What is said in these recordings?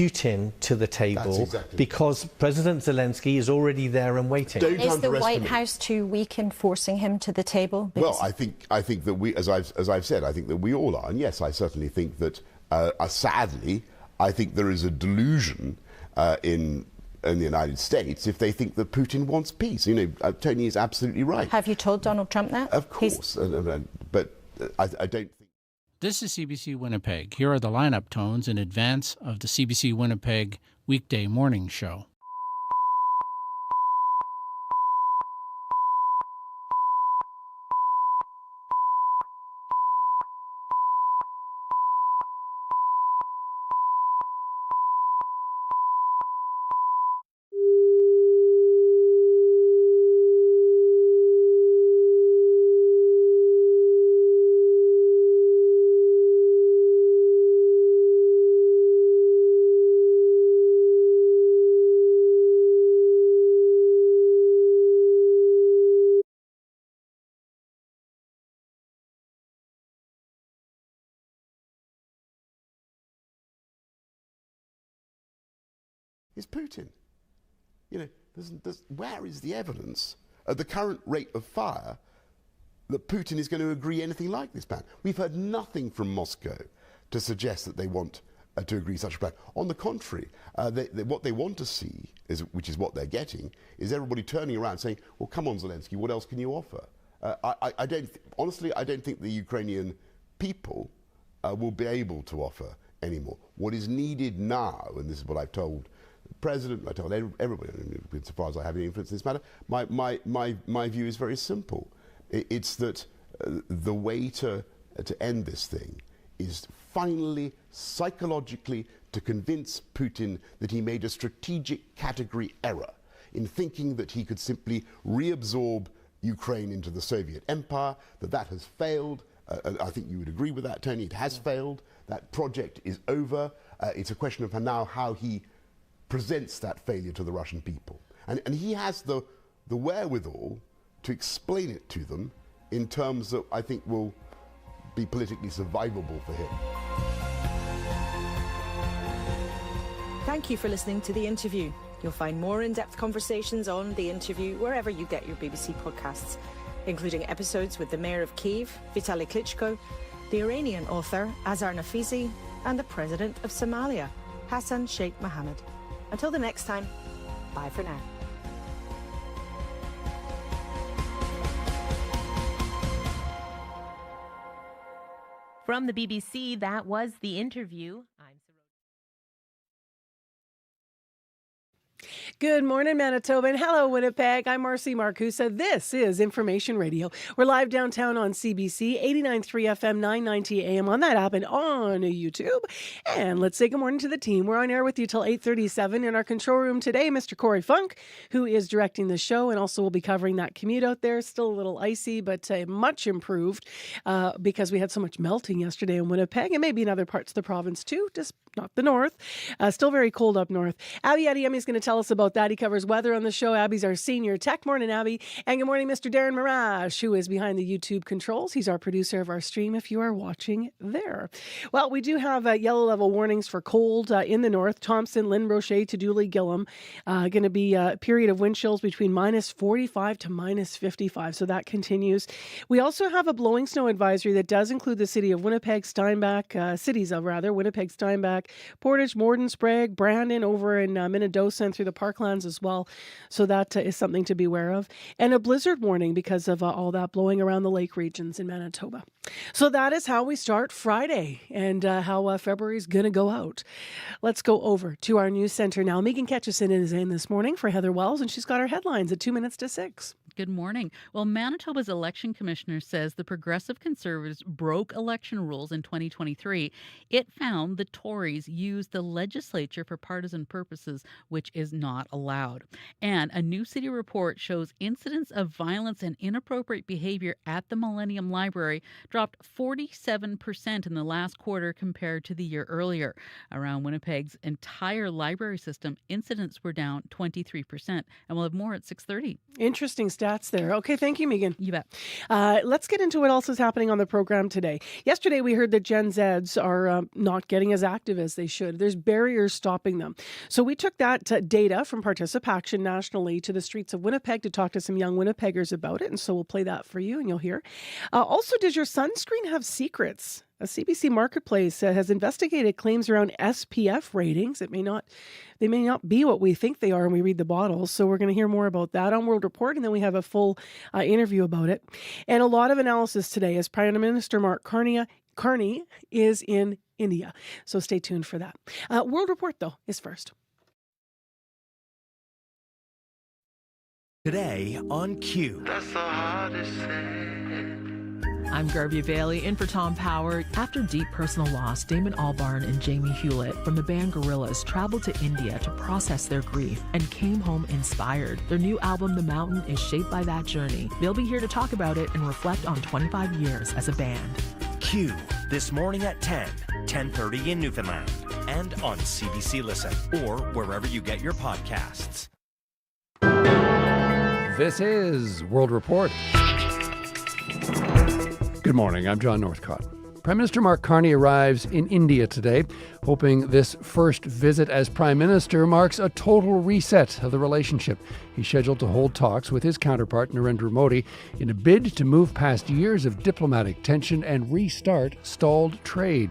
Putin to the table exactly because President Zelensky is already there and waiting. Is the White House too weak in forcing him to the table? Well, I think that we, as I've said, I think that we all are, and yes, I certainly think that. Sadly, I think there is a delusion in the United States if they think that Putin wants peace. Tony is absolutely right. Have you told Donald Trump that? Of course, but I don't think. This is CBC Winnipeg. Here are the lineup tones in advance of the CBC Winnipeg weekday morning show. Is Putin. Where is the evidence at the current rate of fire that Putin is going to agree anything like this plan? We've heard nothing from Moscow to suggest that they want to agree such a plan. On the contrary, what they want to see, which is what they're getting, is everybody turning around saying, well, come on, Zelensky, what else can you offer? Honestly, I don't think the Ukrainian people will be able to offer anymore. What is needed now, and this is what I've told the President, I told everybody, so far as I have any influence in this matter, my view is very simple. It's that the way to end this thing is finally, psychologically, to convince Putin that he made a strategic category error in thinking that he could simply reabsorb Ukraine into the Soviet empire, that has failed. I think you would agree with that, Tony. It has failed. That project is over. It's a question of now how he presents that failure to the Russian people. And he has the wherewithal to explain it to them in terms that I think will be politically survivable for him. Thank you for listening to The Interview. You'll find more in-depth conversations on The Interview wherever you get your BBC podcasts, including episodes with the Mayor of Kyiv, Vitaly Klitschko, the Iranian author Azar Nafizi, and the President of Somalia, Hassan Sheikh Mohammed. Until the next time, bye for now. From the BBC, that was The Interview. Good morning, Manitoba, and hello, Winnipeg. I'm Marcy Marcusa. This is Information Radio. We're live downtown on CBC, 89.3 FM, 990 AM on that app and on YouTube. And let's say good morning to the team. We're on air with you till 8:37 in our control room today. Mr. Corey Funk, who is directing the show, and also will be covering that commute out there. Still a little icy, but much improved because we had so much melting yesterday in Winnipeg and maybe in other parts of the province too, just not the north. Still very cold up north. Abby Adeyemi is going to tell us about that. He covers weather on the show. Abby's our senior tech. Morning, Abby. And good morning, Mr. Darren Mirage, who is behind the YouTube controls. He's our producer of our stream if you are watching there. Well, we do have yellow level warnings for cold in the north. Thompson, Lynn Rocher to Dooley Gillum. Going to be a period of wind chills between minus 45 to minus 55. So that continues. We also have a blowing snow advisory that does include the city of Winnipeg, Steinbach, Winnipeg, Steinbach, Portage, Morden, Sprague, Brandon, over in Minnedosa and through the parklands as well. So that is something to be aware of. And a blizzard warning because of all that blowing around the lake regions in Manitoba. So that is how we start Friday and how February is going to go out. Let's go over to our news center now. Megan Ketchison is in this morning for Heather Wells, and she's got our headlines at 2 minutes to 6. Good morning. Well, Manitoba's election commissioner says the Progressive Conservatives broke election rules in 2023. It found the Tories used the legislature for partisan purposes, which is not allowed. And a new city report shows incidents of violence and inappropriate behavior at the Millennium Library dropped dropped 47% in the last quarter compared to the year earlier. Around Winnipeg's entire library system, incidents were down 23%. And we'll have more at 6:30. Interesting stats there. Okay, thank you, Megan. You bet. Let's get into what else is happening on the program today. Yesterday, we heard that Gen Zs are not getting as active as they should. There's barriers stopping them. So we took that data from Participaction nationally to the streets of Winnipeg to talk to some young Winnipeggers about it. And so we'll play that for you and you'll hear. Also, does your sunscreen have secrets? A CBC Marketplace has investigated claims around SPF ratings. They may not be what we think they are when we read the bottles. So we're going to hear more about that on World Report, and then we have a full interview about it. And a lot of analysis today as Prime Minister Mark Carney is in India. So stay tuned for that. World Report, though, is first. Today on Q. That's the hardest thing. I'm Garvey Bailey in for Tom Power. After deep personal loss, Damon Albarn and Jamie Hewlett from the band Gorillaz traveled to India to process their grief and came home inspired. Their new album, The Mountain, is shaped by that journey. They'll be here to talk about it and reflect on 25 years as a band. Q, this morning at 10:30 in Newfoundland, and on CBC Listen, or wherever you get your podcasts. This is World Report. Good morning, I'm John Northcott. Prime Minister Mark Carney arrives in India today, hoping this first visit as Prime Minister marks a total reset of the relationship. He's scheduled to hold talks with his counterpart, Narendra Modi, in a bid to move past years of diplomatic tension and restart stalled trade.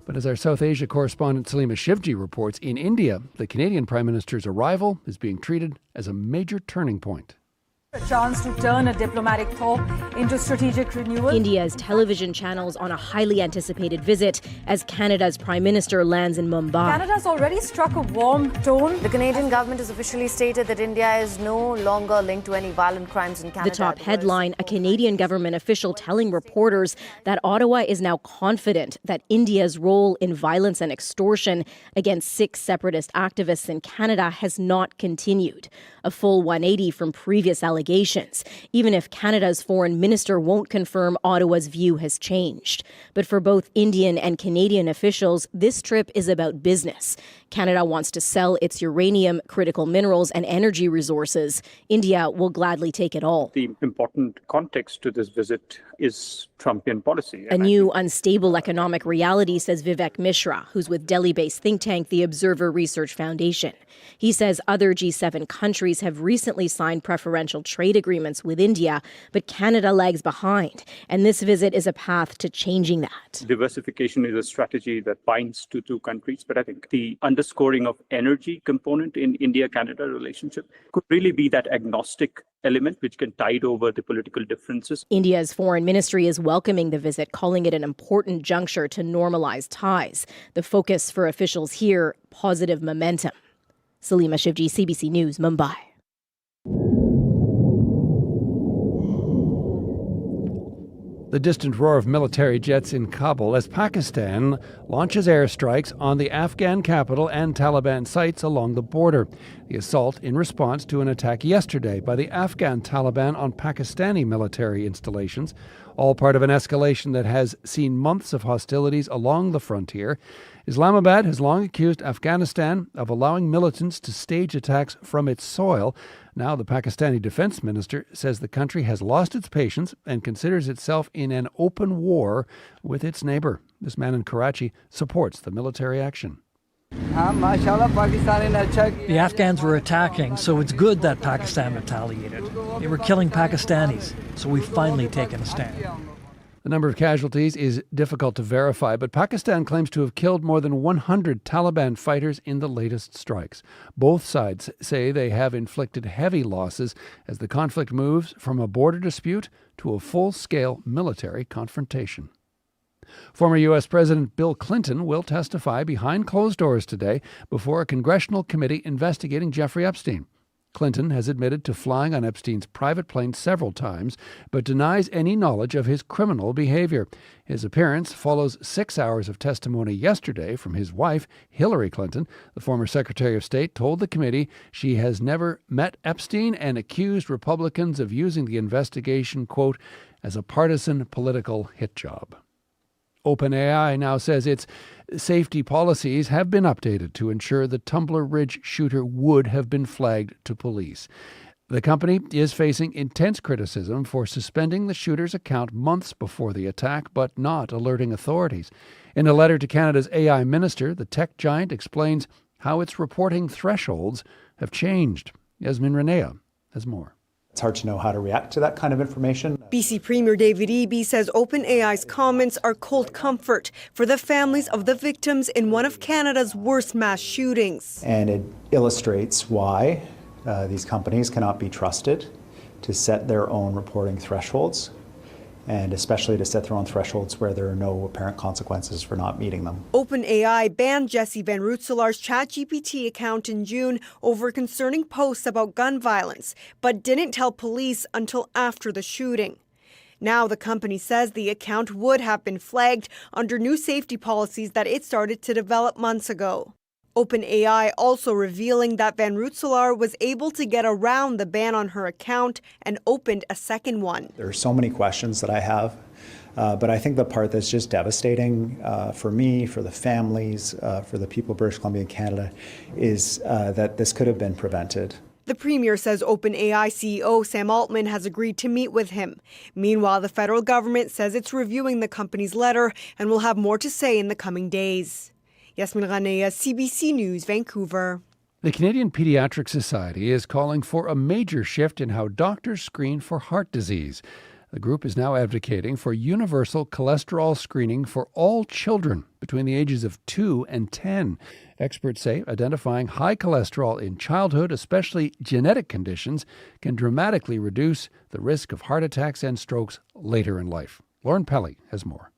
But as our South Asia correspondent Salima Shivji reports, in India, the Canadian Prime Minister's arrival is being treated as a major turning point. A chance to turn a diplomatic talk into strategic renewal. India's television channels on a highly anticipated visit as Canada's Prime Minister lands in Mumbai. Canada's already struck a warm tone. The Canadian government has officially stated that India is no longer linked to any violent crimes in Canada. The top headline, a Canadian government official telling reporters that Ottawa is now confident that India's role in violence and extortion against 6 separatist activists in Canada has not continued. A full 180 from previous allegations, even if Canada's foreign minister won't confirm Ottawa's view has changed. But for both Indian and Canadian officials, this trip is about business. Canada wants to sell its uranium, critical minerals, and energy resources. India will gladly take it all. The important context to this visit is Trumpian policy. A new unstable economic reality, says Vivek Mishra, who's with Delhi-based think tank the Observer Research Foundation. He says other G7 countries have recently signed preferential trade agreements with India, but Canada lags behind. And this visit is a path to changing that. Diversification is a strategy that binds to 2 countries, but I think the underscoring of energy component in India-Canada relationship could really be that agnostic element which can tide over the political differences. India's foreign ministry is welcoming the visit, calling it an important juncture to normalize ties. The focus for officials here, positive momentum. Salima Shivji, CBC News, Mumbai. The distant roar of military jets in Kabul as Pakistan launches airstrikes on the Afghan capital and Taliban sites along the border. The assault in response to an attack yesterday by the Afghan Taliban on Pakistani military installations, all part of an escalation that has seen months of hostilities along the frontier. Islamabad has long accused Afghanistan of allowing militants to stage attacks from its soil. Now the Pakistani defense minister says the country has lost its patience and considers itself in an open war with its neighbor. This man in Karachi supports the military action. The Afghans were attacking, so it's good that Pakistan retaliated. They were killing Pakistanis, so we've finally taken a stand. The number of casualties is difficult to verify, but Pakistan claims to have killed more than 100 Taliban fighters in the latest strikes. Both sides say they have inflicted heavy losses as the conflict moves from a border dispute to a full-scale military confrontation. Former U.S. President Bill Clinton will testify behind closed doors today before a congressional committee investigating Jeffrey Epstein. Clinton has admitted to flying on Epstein's private plane several times, but denies any knowledge of his criminal behavior. His appearance follows 6 hours of testimony yesterday from his wife, Hillary Clinton. The former Secretary of State told the committee she has never met Epstein and accused Republicans of using the investigation, quote, as a partisan political hit job. OpenAI now says its safety policies have been updated to ensure the Tumbler Ridge shooter would have been flagged to police. The company is facing intense criticism for suspending the shooter's account months before the attack, but not alerting authorities. In a letter to Canada's AI minister, the tech giant explains how its reporting thresholds have changed. Yasmin Renea has more. It's hard to know how to react to that kind of information. BC Premier David Eby says OpenAI's comments are cold comfort for the families of the victims in one of Canada's worst mass shootings. And it illustrates why these companies cannot be trusted to set their own reporting thresholds, and especially to set their own thresholds where there are no apparent consequences for not meeting them. OpenAI banned Jesse Van Rutselar's ChatGPT account in June over concerning posts about gun violence, but didn't tell police until after the shooting. Now the company says the account would have been flagged under new safety policies that it started to develop months ago. OpenAI also revealing that Van Rutselar was able to get around the ban on her account and opened a second one. There are so many questions that I have, but I think the part that's just devastating for me, for the families, for the people of British Columbia and Canada, is that this could have been prevented. The Premier says OpenAI CEO Sam Altman has agreed to meet with him. Meanwhile, the federal government says it's reviewing the company's letter and will have more to say in the coming days. Yasmin Ranea, CBC News, Vancouver. The Canadian Pediatric Society is calling for a major shift in how doctors screen for heart disease. The group is now advocating for universal cholesterol screening for all children between the ages of 2 and 10. Experts say identifying high cholesterol in childhood, especially genetic conditions, can dramatically reduce the risk of heart attacks and strokes later in life. Lauren Pelly has more.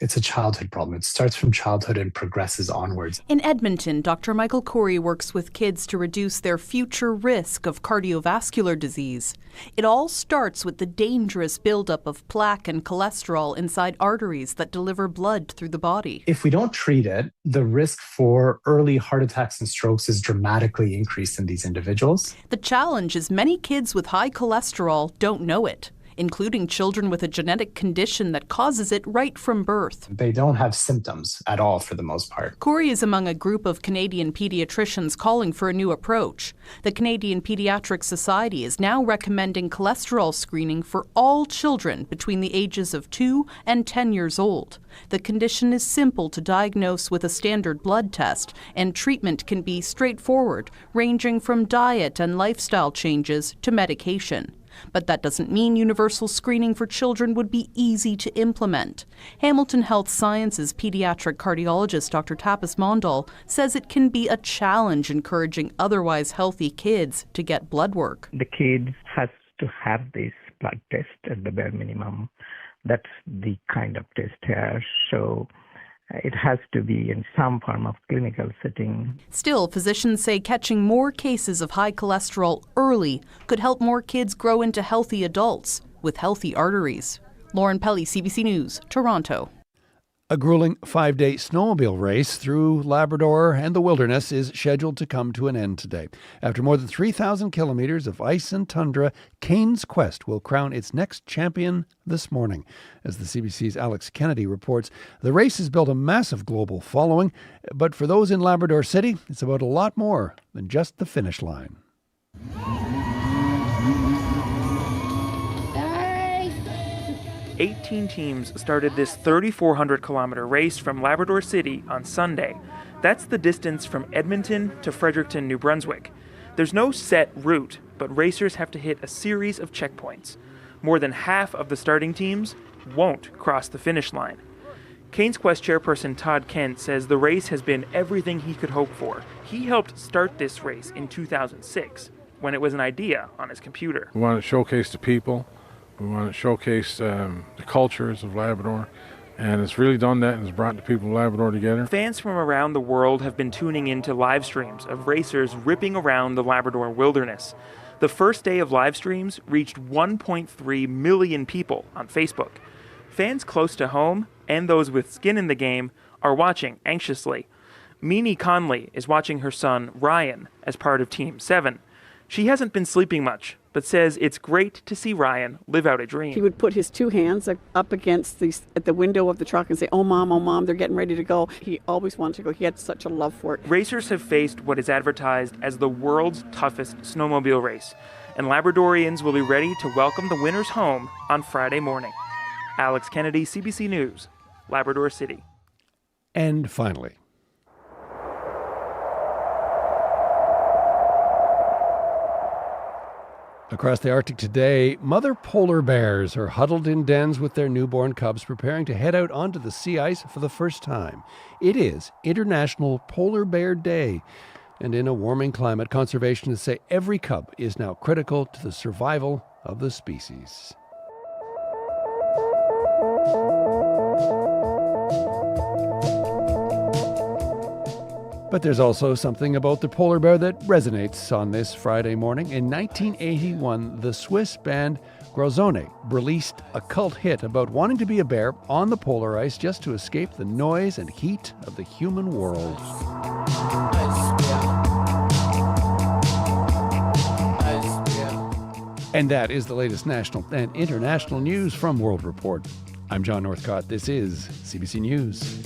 It's a childhood problem. It starts from childhood and progresses onwards. In Edmonton, Dr. Michael Corey works with kids to reduce their future risk of cardiovascular disease. It all starts with the dangerous buildup of plaque and cholesterol inside arteries that deliver blood through the body. If we don't treat it, the risk for early heart attacks and strokes is dramatically increased in these individuals. The challenge is many kids with high cholesterol don't know it, including children with a genetic condition that causes it right from birth. They don't have symptoms at all for the most part. Corey is among a group of Canadian pediatricians calling for a new approach. The Canadian Pediatric Society is now recommending cholesterol screening for all children between the ages of 2 and 10 years old. The condition is simple to diagnose with a standard blood test, and treatment can be straightforward, ranging from diet and lifestyle changes to medication. But that doesn't mean universal screening for children would be easy to implement. Hamilton Health Sciences pediatric cardiologist Dr. Tapas Mondal says it can be a challenge encouraging otherwise healthy kids to get blood work. The kids has to have this blood test at the bare minimum. That's the kind of test here. So it has to be in some form of clinical setting. Still, physicians say catching more cases of high cholesterol early could help more kids grow into healthy adults with healthy arteries. Lauren Pelly, CBC News, Toronto. A grueling 5-day snowmobile race through Labrador and the wilderness is scheduled to come to an end today. After more than 3,000 kilometers of ice and tundra, Kane's Quest will crown its next champion this morning. As the CBC's Alex Kennedy reports, the race has built a massive global following, but for those in Labrador City, it's about a lot more than just the finish line. 18 teams started this 3,400-kilometer race from Labrador City on Sunday. That's the distance from Edmonton to Fredericton, New Brunswick. There's no set route, but racers have to hit a series of checkpoints. More than half of the starting teams won't cross the finish line. Kane's Quest chairperson Todd Kent says the race has been everything he could hope for. He helped start this race in 2006, when it was an idea on his computer. We want to showcase the people. We want to showcase the cultures of Labrador And it's really done that and it's brought the people of Labrador together. Fans from around the world have been tuning into live streams of racers ripping around the Labrador wilderness. The first day of live streams reached 1.3 million people on Facebook. Fans close to home and those with skin in the game are watching anxiously. Meanie Conley is watching her son, Ryan, as part of Team 7. She hasn't been sleeping much, but says it's great to see Ryan live out a dream. He would put his two hands up against at the window of the truck and say, oh, Mom, they're getting ready to go. He always wanted to go. He had such a love for it. Racers have faced what is advertised as the world's toughest snowmobile race, and Labradorians will be ready to welcome the winners home on Friday morning. Alex Kennedy, CBC News, Labrador City. And finally, across the Arctic today, mother polar bears are huddled in dens with their newborn cubs, preparing to head out onto the sea ice for the first time. It is International Polar Bear Day, and in a warming climate, conservationists say every cub is now critical to the survival of the species. But there's also something about the polar bear that resonates on this Friday morning. In 1981, the Swiss band Grozone released a cult hit about wanting to be a bear on the polar ice just to escape the noise and heat of the human world. And that is the latest national and international news from World Report. I'm John Northcott. This is CBC News.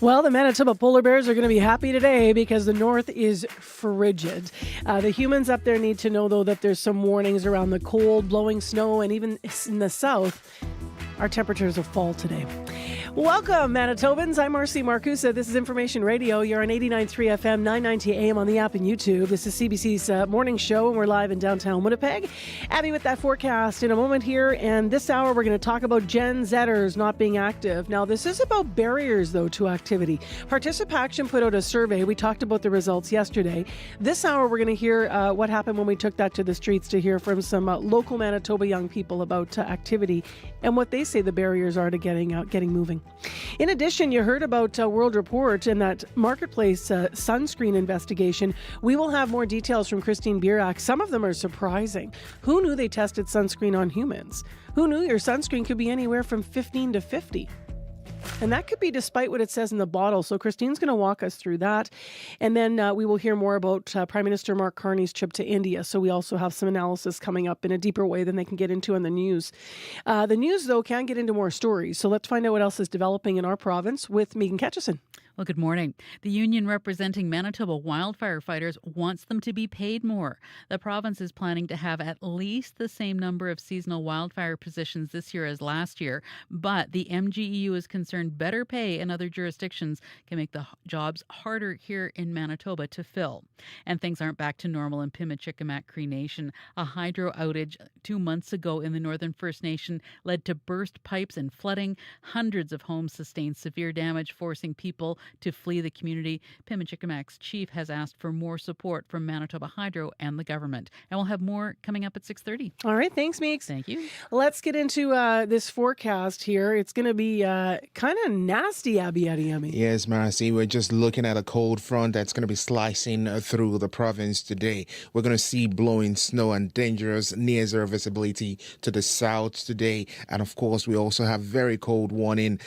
Well, the Manitoba polar bears are going to be happy today because the north is frigid. The humans up there need to know, though, that there's some warnings around the cold, blowing snow, and even in the south, our temperatures will fall today. Welcome, Manitobans. I'm Marcy Marcusa. This is Information Radio. You're on 89.3 FM, 990 AM on the app and YouTube. This is CBC's morning show, and we're live in downtown Winnipeg. Abby with that forecast in a moment here. And this hour, we're going to talk about Gen Zers not being active. Now, this is about barriers, though, to activity. Participation put out a survey. We talked about the results yesterday. This hour, we're going to hear what happened when we took that to the streets to hear from some local Manitoba young people about activity and what they say the barriers are to getting out, getting moving. In addition, you heard about World Report and that Marketplace Sunscreen investigation. We will have more details from Christine Bierak. Some of them are surprising. Who knew they tested sunscreen on humans? Who knew your sunscreen could be anywhere from 15 to 50? And that could be despite what it says in the bottle. So Christine's going to walk us through that. And then we will hear more about Prime Minister Mark Carney's trip to India. So we also have some analysis coming up in a deeper way than they can get into in the news. The news, though, can get into more stories. So let's find out what else is developing in our province with Megan Ketchison. Well, good morning. The union representing Manitoba wildfire fighters wants them to be paid more. The province is planning to have at least the same number of seasonal wildfire positions this year as last year, but the MGEU is concerned better pay in other jurisdictions can make the jobs harder here in Manitoba to fill. And things aren't back to normal in Pimachikamak Cree Nation. A hydro outage 2 months ago in the Northern First Nation led to burst pipes and flooding. Hundreds of homes sustained severe damage, forcing people to flee the community. Pimachikamak's chief has asked for more support from Manitoba Hydro and the government. And we'll have more coming up at 6:30. All right. Thanks, Meeks. Thank you. Let's get into this forecast here. It's going to be kind of nasty, Abby Adiemi. Yes, Marcy. We're just looking at a cold front that's going to be slicing through the province today. We're going to see blowing snow and dangerous near-zero visibility to the south today. And, of course, we also have very cold warning.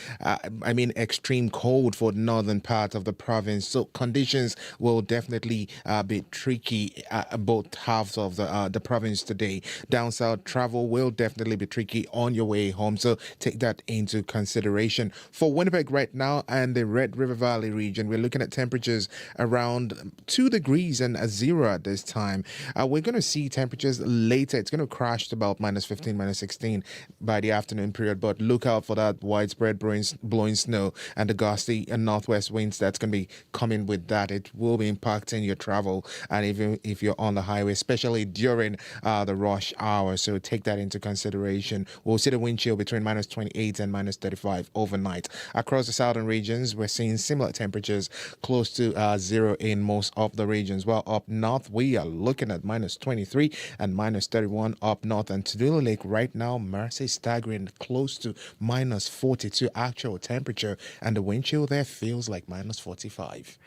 Extreme cold for the northern part of the province. So conditions will definitely be tricky both halves of the province today. Down south, travel will definitely be tricky on your way home. So take that into consideration. For Winnipeg right now and the Red River Valley region, we're looking at temperatures around 2 degrees and 0 at this time. We're going to see temperatures later. It's going to crash to about -15, -16 by the afternoon period. But look out for that widespread blowing snow and the gusty and northwest southwest winds that's going to be coming with that. It will be impacting your travel, and even if you're on the highway, especially during the rush hour. So take that into consideration. We'll see the wind chill between minus 28 and minus 35 overnight. Across the southern regions, we're seeing similar temperatures close to zero in most of the regions. Well, up north, we are looking at minus 23 and minus 31 up north. And Tudula Lake right now, Mercy staggering close to minus 42 actual temperature, and the wind chill there feels like minus 45.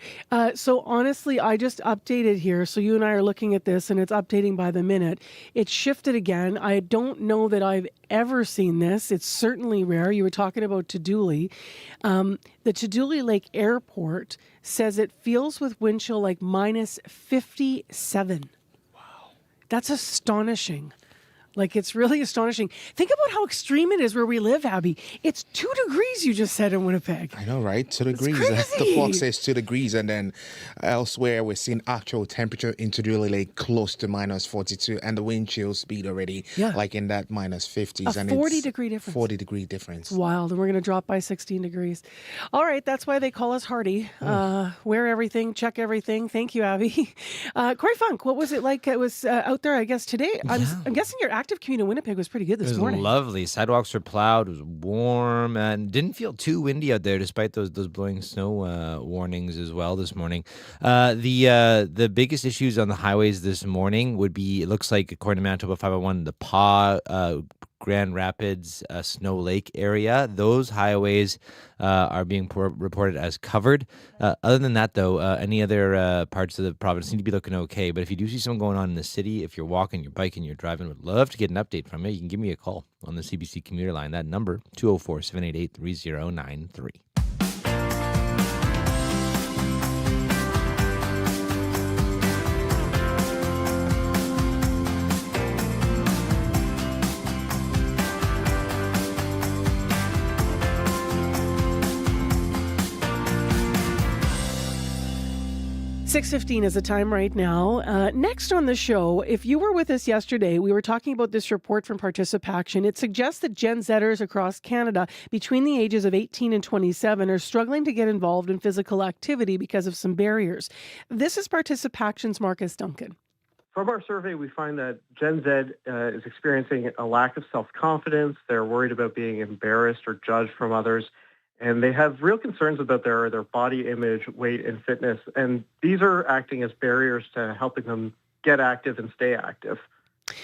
So honestly, I just updated here. So you and I are looking at this, and it's updating by the minute. It shifted again. I don't know that I've ever seen this. It's certainly rare. You were talking about Tuduli. The Tuduli Lake Airport says it feels with wind chill like minus 57. Wow. That's astonishing. Like, it's really astonishing. Think about how extreme it is where we live, Abby. It's 2 degrees, you just said, in Winnipeg. I know, right? 2 degrees. Crazy. The clock says 2 degrees. And then elsewhere, we're seeing actual temperature in Tudula Lake close to minus 42. And the wind chill speed already, like in that minus 50s. A 40-degree difference. 40-degree difference. It's wild. And we're going to drop by 16 degrees. All right. That's why they call us hardy. Wear everything. Check everything. Thank you, Abby. Corey Funk, what was it like? It was out there, I guess, today. I'm guessing your active commute in Winnipeg was pretty good this morning. It was lovely. Sidewalks were plowed. It was warm and didn't feel too windy out there, despite those blowing snow warnings as well this morning. The biggest issues on the highways this morning would be, it looks like, according to Manitoba 501, the Paw, Grand Rapids, Snow Lake area. Those highways are being reported as covered. Other than that, though, any other parts of the province seem to be looking okay. But if you do see something going on in the city, if you're walking, you're biking, you're driving, would love to get an update from you. You can give me a call on the CBC commuter line. That number, 204-788-3093. 6:15 is the time right now. Next on the show, if you were with us yesterday, we were talking about this report from Participaction. It suggests that Gen Zers across Canada between the ages of 18 and 27 are struggling to get involved in physical activity because of some barriers. This is Participaction's Marcus Duncan. From our survey, we find that Gen Z is experiencing a lack of self-confidence. They're worried about being embarrassed or judged from others. And they have real concerns about their body image, weight, and fitness. And these are acting as barriers to helping them get active and stay active.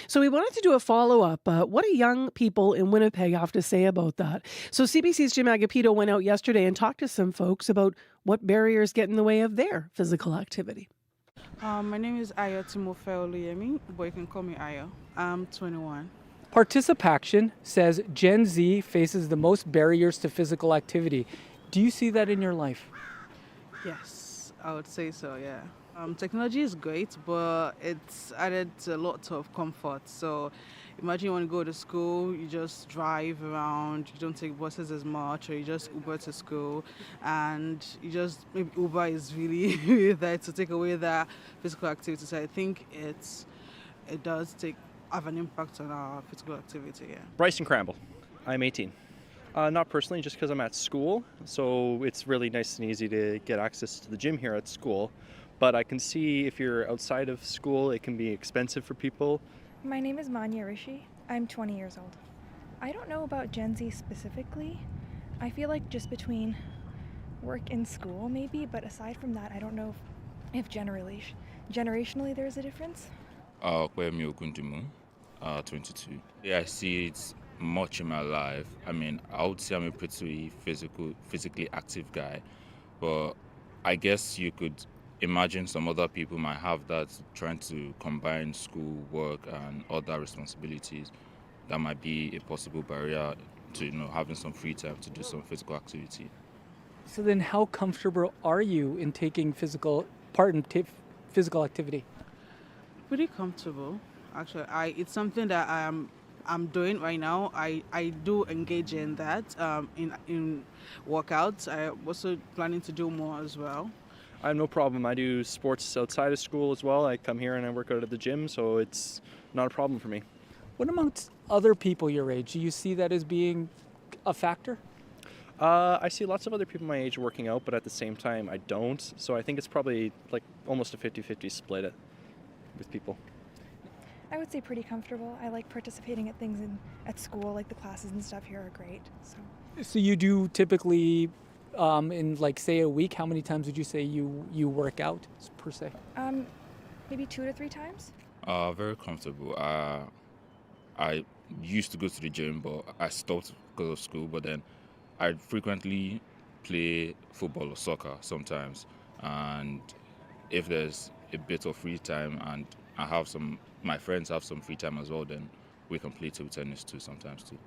So we wanted to do a follow-up. What do young people in Winnipeg have to say about that? So CBC's Jim Agapito went out yesterday and talked to some folks about what barriers get in the way of their physical activity. My name is Aya Timofeo Luyemi, but you can call me Aya. I'm 21. Participaction says Gen Z faces the most barriers to physical activity. Do you see that in your life? Yes, I would say so, yeah. Technology is great, but it's added a lot of comfort. So imagine you want to go to school, you just drive around, you don't take buses as much, or you just Uber to school, and maybe Uber is really there to take away that physical activity. So I think it does have an impact on our physical activity, yeah. Bryson Cramble. I'm 18. Not personally, just because I'm at school, so it's really nice and easy to get access to the gym here at school. But I can see if you're outside of school, it can be expensive for people. My name is Manya Rishi. I'm 20 years old. I don't know about Gen Z specifically. I feel like just between work and school maybe, but aside from that, I don't know if generationally there's a difference. 22. Yeah, I see it much in my life. I mean, I would say I'm a pretty physically active guy, but I guess you could imagine some other people might have that, trying to combine school, work, and other responsibilities. That might be a possible barrier to, having some free time to do some physical activity. So then how comfortable are you in taking physical physical activity? Pretty comfortable. Actually, it's something that I'm doing right now. I do engage in that in workouts. I'm also planning to do more as well. I have no problem. I do sports outside of school as well. I come here and I work out at the gym, so it's not a problem for me. What amongst other people your age? Do you see that as being a factor? I see lots of other people my age working out, but at the same time, I don't. So I think it's probably like almost a 50-50 split with people. I would say pretty comfortable. I like participating at things at school, like the classes and stuff here are great. So you do typically, in like say a week, how many times would you say you work out per se? Maybe 2 to 3 times. Very comfortable. I used to go to the gym, but I stopped because of school. But then I frequently play football or soccer sometimes. And if there's a bit of free time and my friends have some free time as well, then we can play table tennis too sometimes too.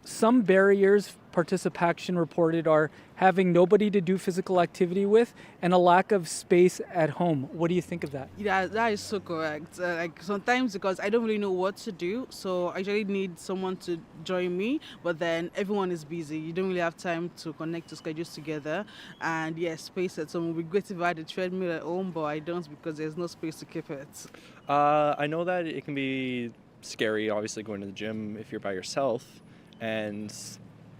Some barriers participation reported are having nobody to do physical activity with and a lack of space at home. What do you think of that? Yeah, that is so correct. Like sometimes because I don't really know what to do, so I actually need someone to join me, but then everyone is busy. You don't really have time to connect the schedules together. And yes, space at home would be great if I had a treadmill at home, but I don't because there's no space to keep it. I know that it can be scary, obviously, going to the gym if you're by yourself. And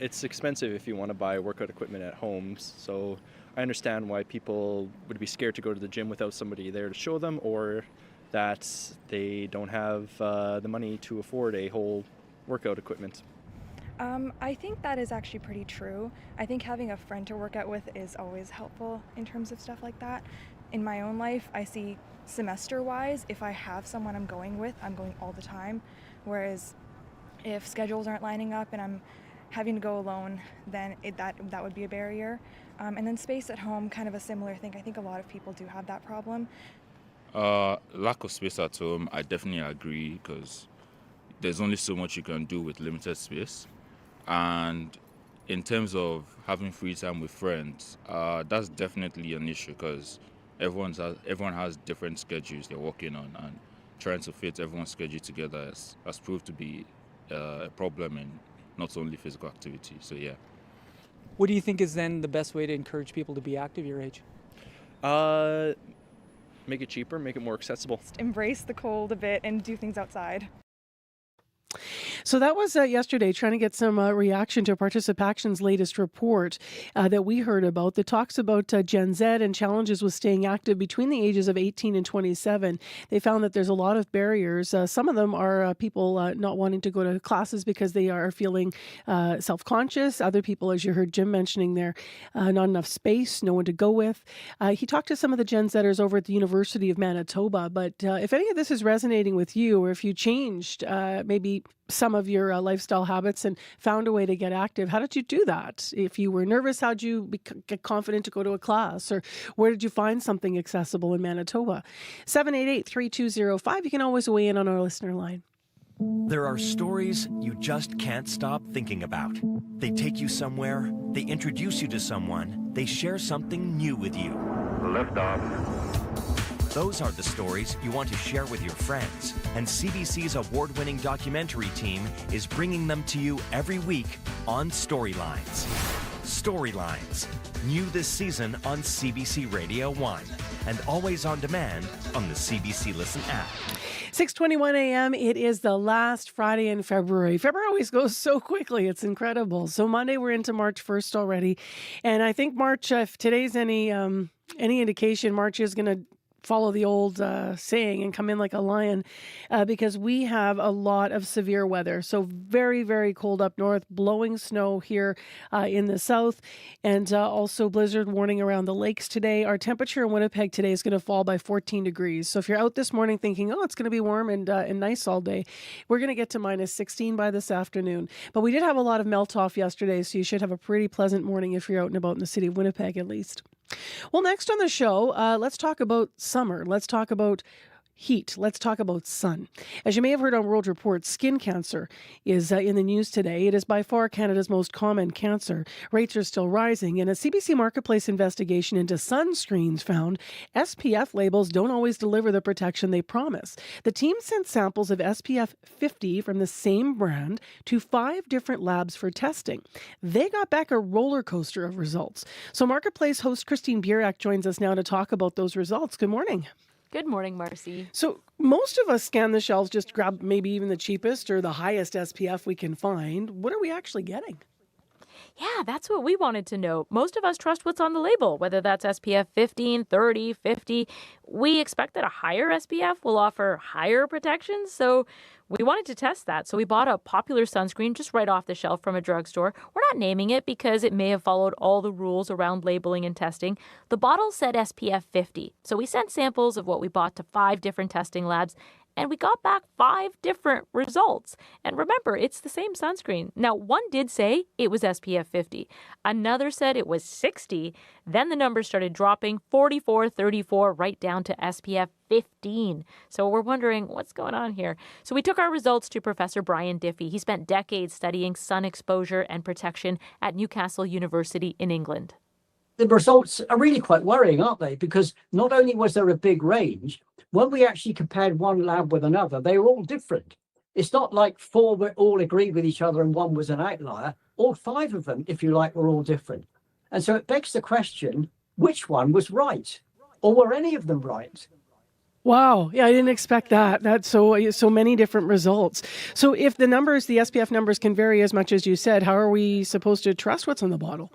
it's expensive if you want to buy workout equipment at home. So I understand why people would be scared to go to the gym without somebody there to show them, or that they don't have the money to afford a whole workout equipment. I think that is actually pretty true. I think having a friend to work out with is always helpful in terms of stuff like that. In my own life, I see semester-wise, if I have someone I'm going with, I'm going all the time. Whereas if schedules aren't lining up and I'm having to go alone, then that would be a barrier. And then space at home, kind of a similar thing. I think a lot of people do have that problem. Lack of space at home, I definitely agree, because there's only so much you can do with limited space. And in terms of having free time with friends, that's definitely an issue, because everyone has different schedules they're working on, and trying to fit everyone's schedule together has proved to be a problem in not only physical activity. So yeah. What do you think is then the best way to encourage people to be active your age? Make it cheaper, make it more accessible. Just embrace the cold a bit and do things outside. So that was yesterday, trying to get some reaction to Participaction's latest report that we heard about that talks about Gen Z and challenges with staying active between the ages of 18 and 27. They found that there's a lot of barriers. Some of them are people not wanting to go to classes because they are feeling self-conscious. Other people, as you heard Jim mentioning there, not enough space, no one to go with. He talked to some of the Gen Zers over at the University of Manitoba. But if any of this is resonating with you, or if you changed maybe some of your lifestyle habits and found a way to get active, how did you do that? If you were nervous, how'd you get confident to go to a class? Or where did you find something accessible in Manitoba? 788-3205. You can always weigh in on our listener line. There are stories you just can't stop thinking about. They take you somewhere, they introduce you to someone, they share something new with you. Lift off. Those are the stories you want to share with your friends, and CBC's award-winning documentary team is bringing them to you every week on Storylines. Storylines, new this season on CBC Radio 1, and always on demand on the CBC Listen app. 6:21 a.m. It is the last Friday in February. February always goes so quickly. It's incredible. So Monday, we're into March 1st already. And I think March, if today's any indication, March is going to follow the old saying and come in like a lion because we have a lot of severe weather. So very, very cold up north, blowing snow here in the south, and also blizzard warning around the lakes today. Our temperature in Winnipeg today is going to fall by 14 degrees. So if you're out this morning thinking, oh, it's going to be warm and nice all day, we're going to get to minus 16 by this afternoon. But we did have a lot of melt off yesterday, so you should have a pretty pleasant morning if you're out and about in the city of Winnipeg at least. Well, next on the show, let's talk about summer. Let's talk about heat. Let's talk about sun. As you may have heard on World Report, skin cancer is in the news today. It is by far Canada's most common cancer. Rates are still rising, and a CBC Marketplace investigation into sunscreens found SPF labels don't always deliver the protection they promise. The team sent samples of SPF 50 from the same brand to 5 different labs for testing. They got back a roller coaster of results. So Marketplace host Christine Burek joins us now to talk about those results. Good morning. Good morning, Marcy. So most of us scan the shelves just to grab maybe even the cheapest or the highest SPF we can find. What are we actually getting? Yeah, that's what we wanted to know. Most of us trust what's on the label, whether that's SPF 15, 30, 50. We expect that a higher SPF will offer higher protection, so we wanted to test that. So we bought a popular sunscreen just right off the shelf from a drugstore. We're not naming it because it may have followed all the rules around labeling and testing. The bottle said SPF 50, so we sent samples of what we bought to 5 different testing labs, and we got back 5 different results. And remember, it's the same sunscreen. Now, one did say it was SPF 50. Another said it was 60. Then the numbers started dropping, 44, 34, right down to SPF 15. So we're wondering what's going on here. So we took our results to Professor Brian Diffie. He spent decades studying sun exposure and protection at Newcastle University in England. The results are really quite worrying, aren't they? Because not only was there a big range, when we actually compared one lab with another, they were all different. It's not like 4 were all agreed with each other and one was an outlier. All 5 of them, if you like, were all different. And so it begs the question, which one was right? Or were any of them right? Wow. Yeah, I didn't expect that. That's so many different results. So if the SPF numbers can vary as much as you said, how are we supposed to trust what's on the bottle?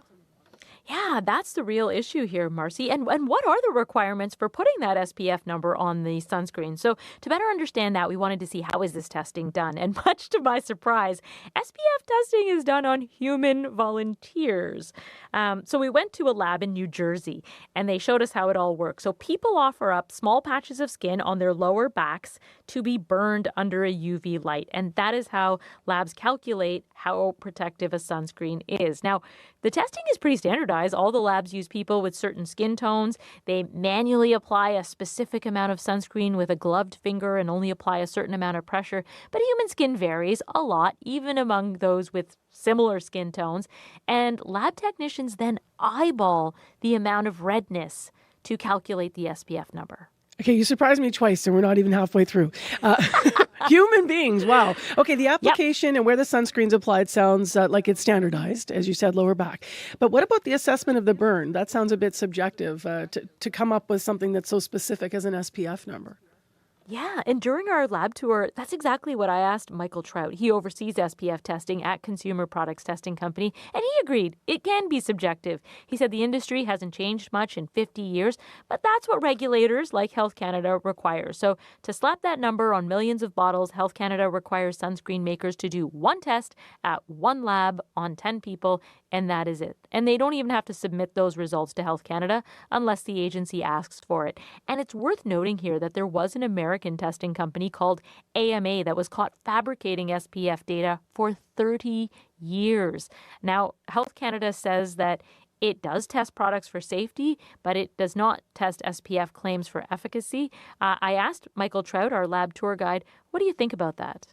Yeah, that's the real issue here, Marcy. And what are the requirements for putting that SPF number on the sunscreen? So to better understand that, we wanted to see how is this testing done. And much to my surprise, SPF testing is done on human volunteers. So we went to a lab in New Jersey, and they showed us how it all works. So people offer up small patches of skin on their lower backs to be burned under a UV light. And that is how labs calculate how protective a sunscreen is. Now, the testing is pretty standardized. All the labs use people with certain skin tones. They manually apply a specific amount of sunscreen with a gloved finger and only apply a certain amount of pressure. But human skin varies a lot, even among those with similar skin tones. And lab technicians then eyeball the amount of redness to calculate the SPF number. Okay, you surprised me twice, and we're not even halfway through. Human beings, wow. Okay, the application and where the sunscreen's applied sounds like it's standardized, as you said, lower back. But what about the assessment of the burn? That sounds a bit subjective to come up with something that's so specific as an SPF number. Yeah, and during our lab tour, that's exactly what I asked Michael Trout. He oversees SPF testing at Consumer Products Testing Company, and he agreed it can be subjective. He said the industry hasn't changed much in 50 years, but that's what regulators like Health Canada require. So to slap that number on millions of bottles, Health Canada requires sunscreen makers to do one test at one lab on 10 people, and that is it. And they don't even have to submit those results to Health Canada unless the agency asks for it. And it's worth noting here that there was an American testing company called AMA that was caught fabricating SPF data for 30 years. Now, Health Canada says that it does test products for safety, but it does not test SPF claims for efficacy. I asked Michael Trout, our lab tour guide, what do you think about that?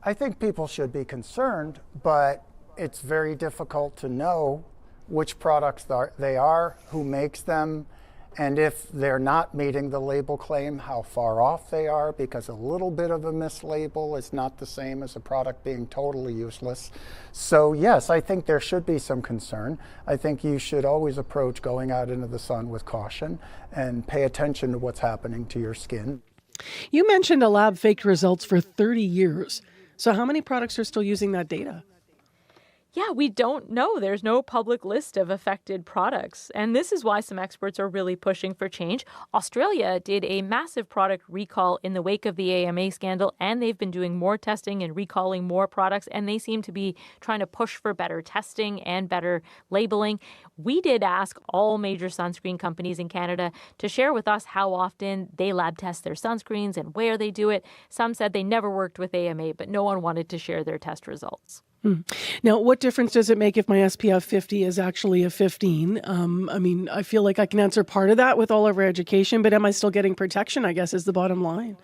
I think people should be concerned, but it's very difficult to know which products they are, who makes them, and if they're not meeting the label claim, how far off they are, because a little bit of a mislabel is not the same as a product being totally useless. So yes, I think there should be some concern. I think you should always approach going out into the sun with caution and pay attention to what's happening to your skin. You mentioned a lab faked results for 30 years. So how many products are still using that data? Yeah, we don't know. There's no public list of affected products. And this is why some experts are really pushing for change. Australia did a massive product recall in the wake of the AMA scandal, and they've been doing more testing and recalling more products, and they seem to be trying to push for better testing and better labeling. We did ask all major sunscreen companies in Canada to share with us how often they lab test their sunscreens and where they do it. Some said they never worked with AMA, but no one wanted to share their test results. Now, what difference does it make if my SPF 50 is actually a 15? I feel like I can answer part of that with all of our education, but am I still getting protection, I guess, is the bottom line.